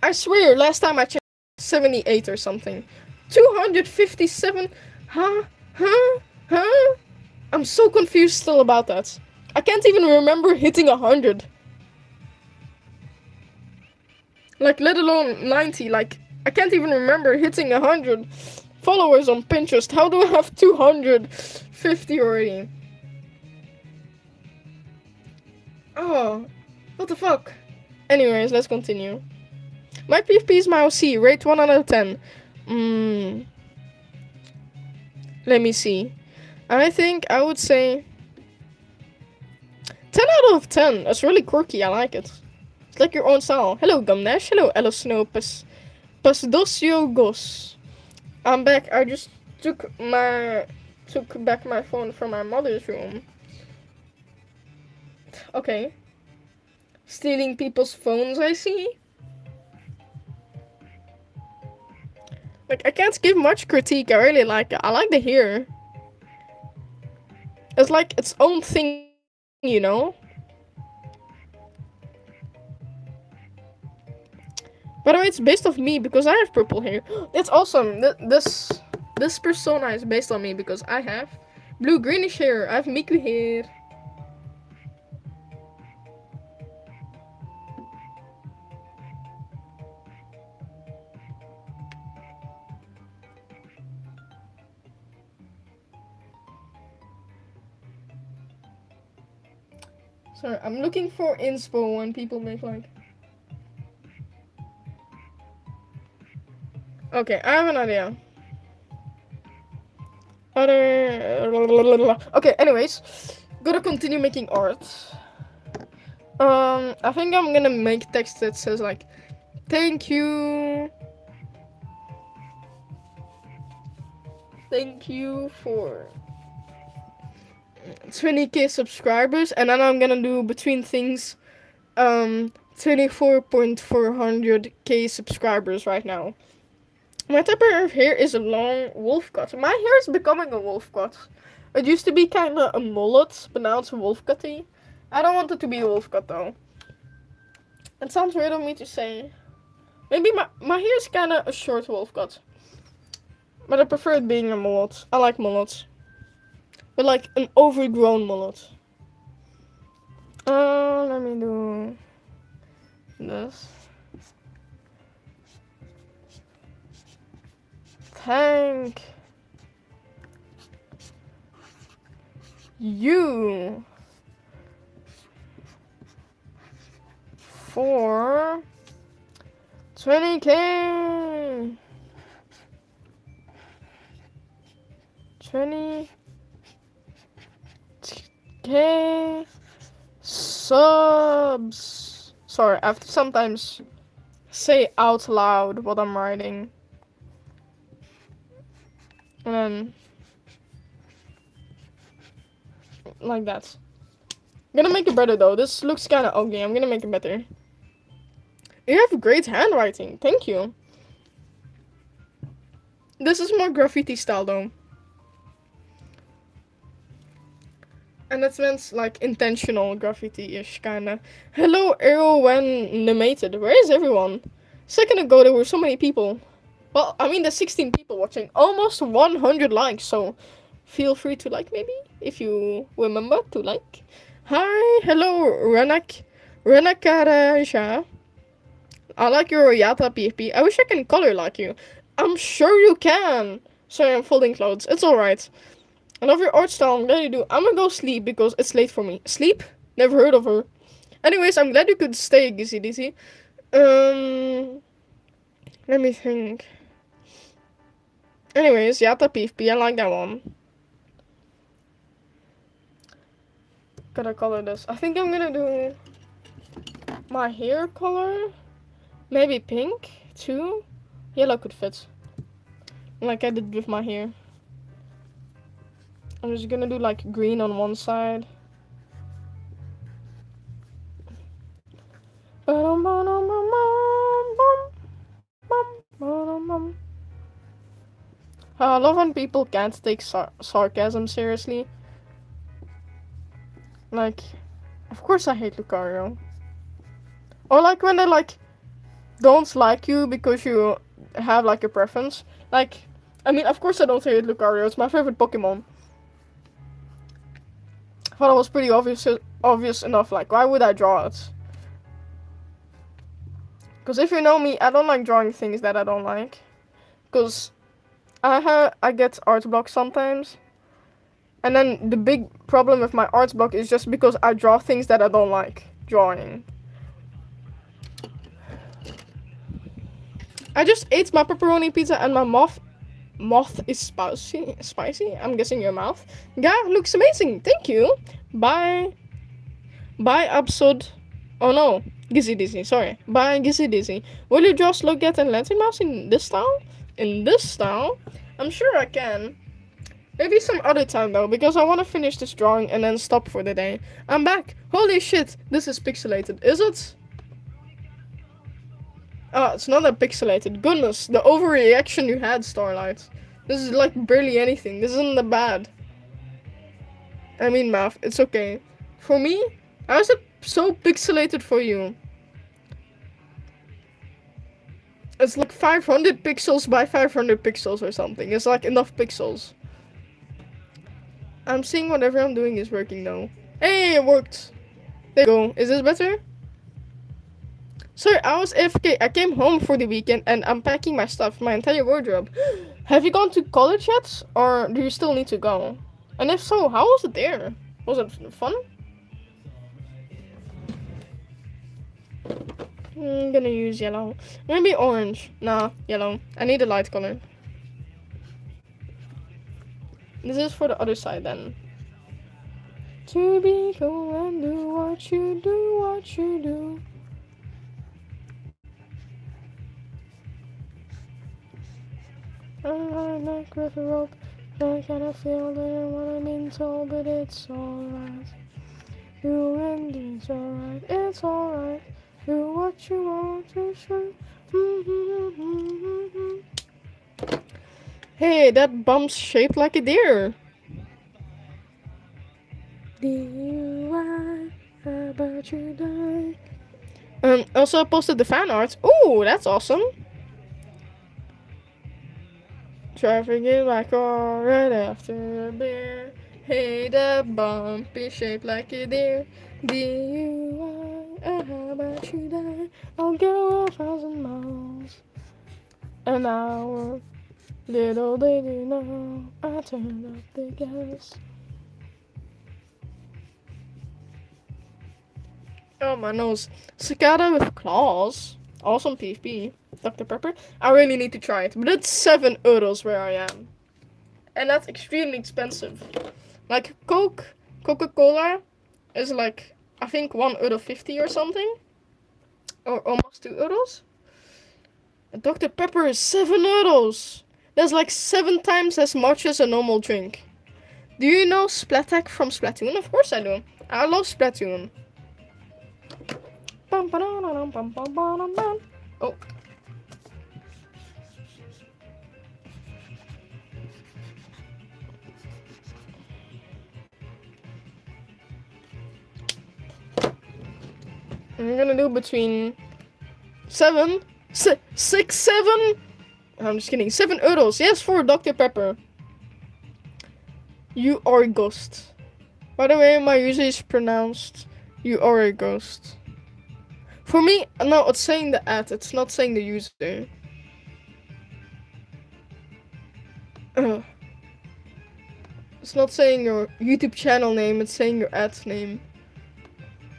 I swear last time I checked 78 or something. 257? Huh? I'm so confused still about that. I can't even remember hitting 100. Like, let alone 90, like, I can't even remember hitting 100 followers on Pinterest. How do I have 250 already? Oh, what the fuck? Anyways, let's continue. My PvP is my OC, rate 1 out of 10. Let me see. I think I would say 10 out of 10. That's really quirky, I like it. It's like your own style. Hello, Gumnash. Hello, Elosno Pasdosiogos. I'm back. I just took back my phone from my mother's room. Okay. Stealing people's phones, I see. Like, I can't give much critique. I really like it. I like the hair. It's like its own thing, you know? By the way, it's based off me because I have purple hair. It's awesome. This persona is based on me because I have blue-greenish hair. I have Miku hair. Sorry, I'm looking for inspo when people make like... Okay, I have an idea. Okay, anyways, gotta continue making art. I think I'm gonna make text that says like, thank you for 20k subscribers, and then I'm gonna do between things 24.400k subscribers right now. My type of hair is a long wolf cut. My hair is becoming a wolf cut. It used to be kind of a mullet, but now it's a wolf cutty. I don't want it to be a wolf cut though. It sounds weird of me to say. Maybe my hair is kind of a short wolf cut. But I prefer it being a mullet. I like mullets. But like an overgrown mullet. Let me do this. Thank you for 20k. 20k subs. Sorry, I have to sometimes say out loud what I'm writing. And then like that. I'm gonna make it better though. This looks kinda ugly. I'm gonna make it better. You have great handwriting. Thank you. This is more graffiti style though. And that's meant like intentional graffiti-ish kinda. Hello Erwin-Nemated. Where is everyone? A second ago there were so many people. Well, I mean there's 16 people watching. Almost 100 likes, so feel free to like maybe if you remember to like. Hi, hello Renakaraja. I like your Yata PP. I wish I can color like you. I'm sure you can. Sorry, I'm folding clothes. It's alright. I love your art style. I'm glad you do. I'm gonna go sleep because it's late for me. Sleep? Never heard of her. Anyways, I'm glad you could stay, Gizzy Dizzy. Let me think. Anyways, Yata PFP, I like that one. Gotta color this. I think I'm gonna do my hair color. Maybe pink, too. Yellow could fit. Like I did with my hair. I'm just gonna do like green on one side. I love when people can't take sarcasm seriously. Like, of course I hate Lucario. Or like when they like don't like you because you have like a preference. Like, I mean, of course I don't hate Lucario. It's my favorite Pokemon. I thought it was pretty obvious enough. Like, why would I draw it? Because if you know me, I don't like drawing things that I don't like. Because I get art block sometimes. And then the big problem with my art block is just because I draw things that I don't like drawing. I just ate my pepperoni pizza and my moth is spicy. I'm guessing your mouth. Yeah, looks amazing. Thank you. Bye. Bye, Absud. Oh no. Gizzy Dizzy, sorry. Bye, Gizzy Dizzy. Will you just look at a lantern mouse in this style? In this style? I'm sure I can. Maybe some other time though, because I want to finish this drawing and then stop for the day. I'm back. Holy shit, this is pixelated. Is it? Oh, it's not that pixelated. Goodness, the overreaction you had, Starlight. This is like barely anything. This isn't that bad. I mean, math, it's okay. For me, how is it so pixelated for you? It's like 500 pixels by 500 pixels or something. It's like enough pixels. I'm seeing whatever I'm doing is working now. Hey, it worked. There you go. Is this better? Sorry, I was AFK. I came home for the weekend and I'm packing my stuff, my entire wardrobe. Have you gone to college yet? Or do you still need to go? And if so, how was it there? Was it fun? I'm gonna use yellow. Maybe orange. Nah, yellow. I need a light color. This is for the other side then. To be cool and do what you do, what you do. I'm back with a rope. I kinda feel it what I'm being told, but it's alright. You and it's alright, it's alright. Do what you want to say. Hey, that bump's shaped like a deer. About you die. Also I posted the fan art. Ooh, that's awesome. Traffic in my car right after a beer. Hey, the bump is shaped like a deer. D-U-I, how about you die? I'll go 1,000 miles an hour. Little did you know, I turned up the gas. Oh, my nose. Cicada with claws. Awesome PvP. Dr. Pepper. I really need to try it. But it's €7 where I am. And that's extremely expensive. Like, Coca-Cola is like, I think €1.50 or something. Or almost €2. And Dr. Pepper is €7. That's like 7 times as much as a normal drink. Do you know Splatak from Splatoon? Of course I do. I love Splatoon. Oh. I'm gonna do between 7, 6, 7. I'm just kidding. €7. Yes, for Dr. Pepper. You are a ghost. By the way, my user is pronounced you are a ghost. For me, no, it's saying the ad. It's not saying the user. It's not saying your YouTube channel name. It's saying your ad name.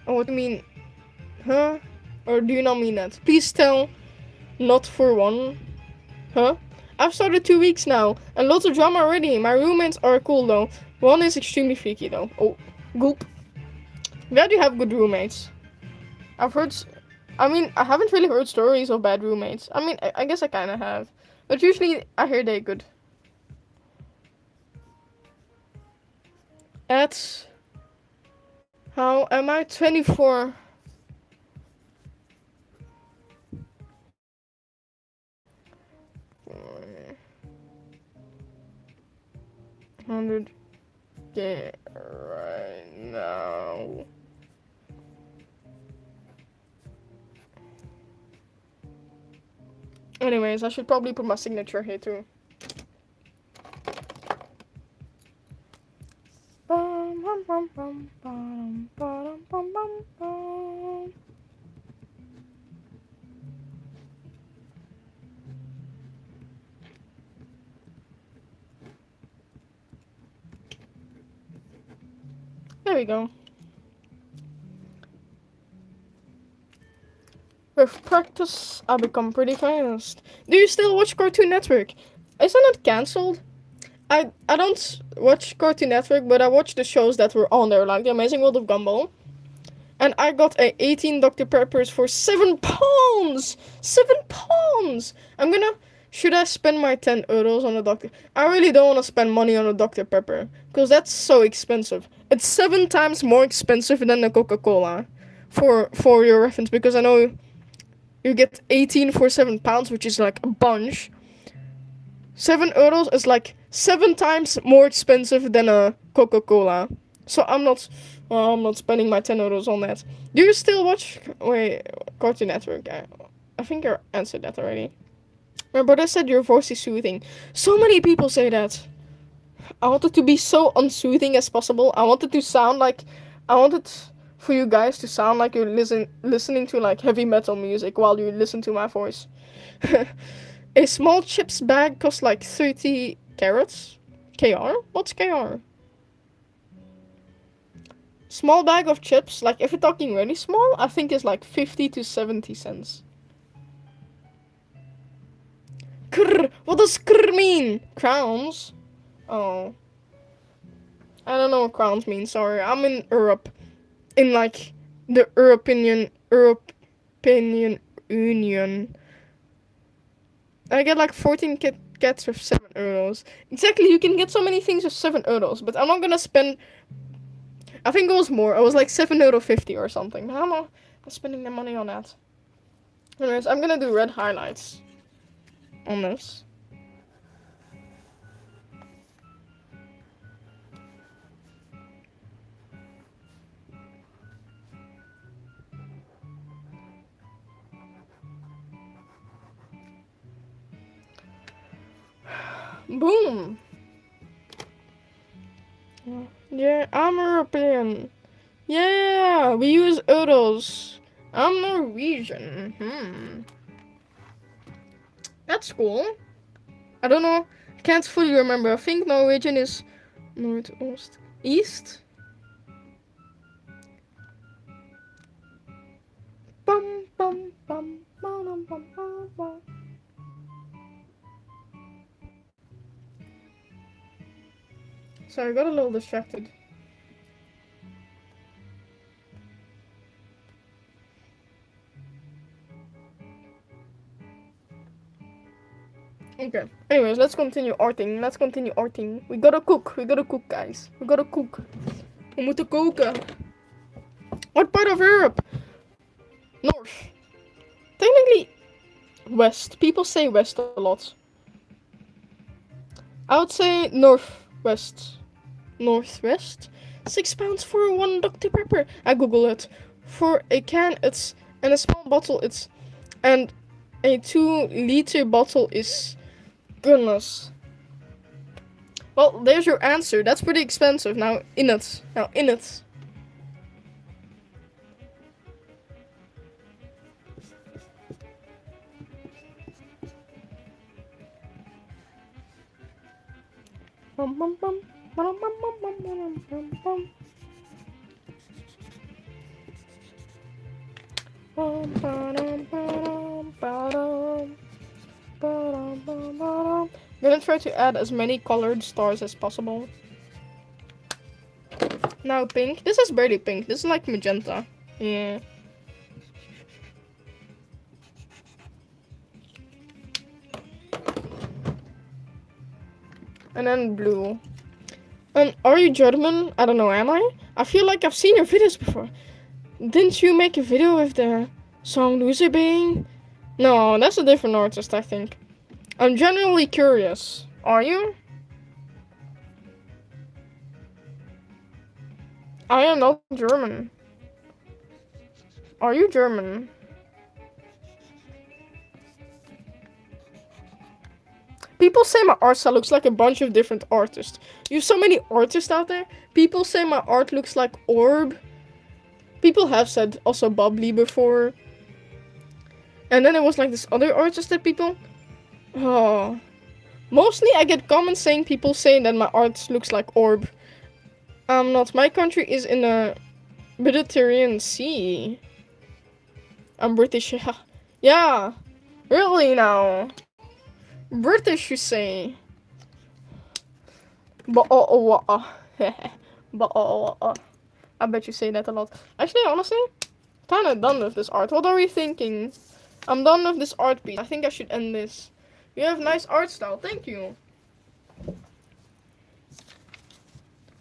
Oh, what do you mean? Huh? Or do you not mean that? Please tell. Not for one. Huh? I've started 2 weeks now, and lots of drama already. My roommates are cool though. One is extremely freaky though. Oh, gulp. Glad you have good roommates. I haven't really heard stories of bad roommates. I mean, I guess I kind of have. But usually, I hear they're good. At... How am I? 24. $100K right now. Anyways, I should probably put my signature here too. There we go. With practice, I become pretty fast. Do you still watch Cartoon Network? Isn't it cancelled? I don't watch Cartoon Network, but I watch the shows that were on there, like The Amazing World of Gumball. And I got 18 Dr. Peppers for £7! £7! Should I spend my €10 on a Dr. I really don't want to spend money on a Dr. Pepper, because that's so expensive. It's 7 times more expensive than a Coca-Cola, for your reference, because I know you get 18 for £7, which is like a bunch. €7 is like 7 times more expensive than a Coca-Cola. So I'm not spending my €10 on that. Do you still watch Cartoon Network? I think I answered that already. My brother said your voice is soothing. So many people say that. I wanted to be so unsoothing as possible. I wanted for you guys to sound like you're listening to like heavy metal music while you listen to my voice. A small chips bag costs like 30 carats. KR? What's KR? Small bag of chips, like if you're talking really small, I think it's like 50 to 70 cents. Krr, what does krr mean? Crowns? Oh. I don't know what crowns mean, sorry. I'm in Europe. In like the European Union. I get like 14 cats with €7. Exactly, you can get so many things with €7, but I'm not gonna spend. I think it was more. It was like €7.50 or something. But I'm not spending the money on that. Anyways, I'm gonna do red highlights on this. Boom. Yeah, I'm European. Yeah, we use euros. I'm Norwegian. That's cool. I don't know. Can't fully remember. I think Norwegian is northwest, east. Bum bum bum bum bum bum bum. Sorry, I got a little distracted. Okay. Anyways, let's continue arting. Let's continue arting. We gotta cook. We gotta cook, guys. We gotta cook. We moeten koken. What part of Europe? North. Technically, west. People say west a lot. I would say northwest. Northwest? £6 for one Dr. Pepper. I Google it. For a can, it's. And a small bottle, it's. And a 2-liter bottle is. Goodness. Well, there's your answer. That's pretty expensive. Now in it. Bum, bum, bum. Bum, bum, bum, bum, bum, bum, bum. Bum, ba-dum, ba-dum, ba-dum. Ba-dum, ba-dum, ba-dum. I'm gonna try to add as many colored stars as possible. Now pink. This is barely pink. This is like magenta. Yeah. And then blue. Are you German? I don't know, am I? I feel like I've seen your videos before. Didn't you make a video with the song Loser Bang? No, that's a different artist, I think. I'm genuinely curious. Are you? I am not German. Are you German? People say my art style looks like a bunch of different artists. You have so many artists out there. People say my art looks like Orb. People have said also Bob Lee before. And then there was like this other artist that people... Oh. Mostly I get comments saying people saying that my art looks like Orb. I'm not. My country is in the Mediterranean Sea. I'm British. Yeah. Really now. British, you say? I bet you say that a lot. Actually, honestly, kinda done with this art. What are we thinking? I'm done with this art piece. I think I should end this. You have nice art style. Thank you.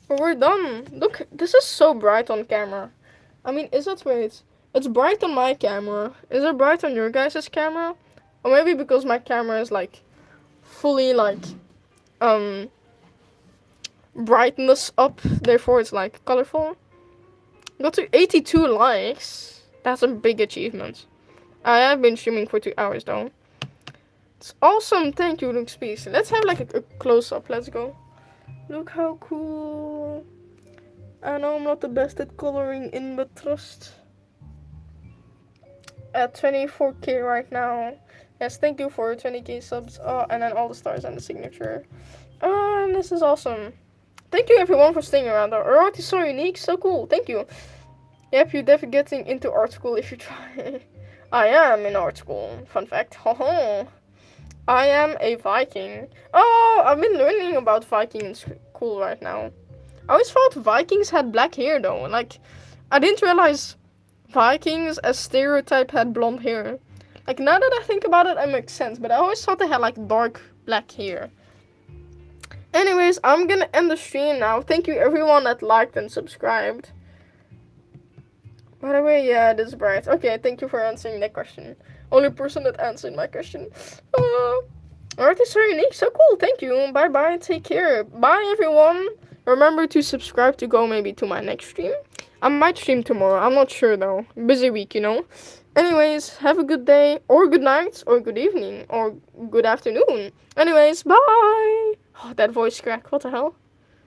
But we're done. Look, this is so bright on camera. I mean, is it? Wait. It's bright on my camera. Is it bright on your guys' camera? Or maybe because my camera is like fully like brightness up, therefore it's like colorful. Got to 82 likes. That's a big achievement. I have been streaming for 2 hours though. It's awesome. Thank you, Luke Speaks. Let's have like a close up. Let's go. Look how cool. I know I'm not the best at coloring in, but trust. At 24k right now. Yes, thank you for 20k subs. Oh, and then all the stars and the signature. Oh, and this is awesome. Thank you everyone for staying around. Our art is so unique, so cool. Thank you. Yep, you're definitely getting into art school if you try. I am in art school. Fun fact. I am a Viking. Oh, I've been learning about Viking in school right now. I always thought Vikings had black hair though. Like, I didn't realize Vikings as stereotype had blonde hair. Like, now that I think about it, it makes sense. But I always thought they had like dark black hair. Anyways, I'm gonna end the stream now. Thank you everyone that liked and subscribed. By the way, yeah, it is bright. Okay, thank you for answering that question. Only person that answered my question. Art is so unique, so cool. Thank you. Bye bye. Take care. Bye everyone. Remember to subscribe to go maybe to my next stream. I might stream tomorrow. I'm not sure though. Busy week, you know. Anyways, have a good day, or good night, or good evening, or good afternoon. Anyways, bye. Oh, that voice crack. What the hell?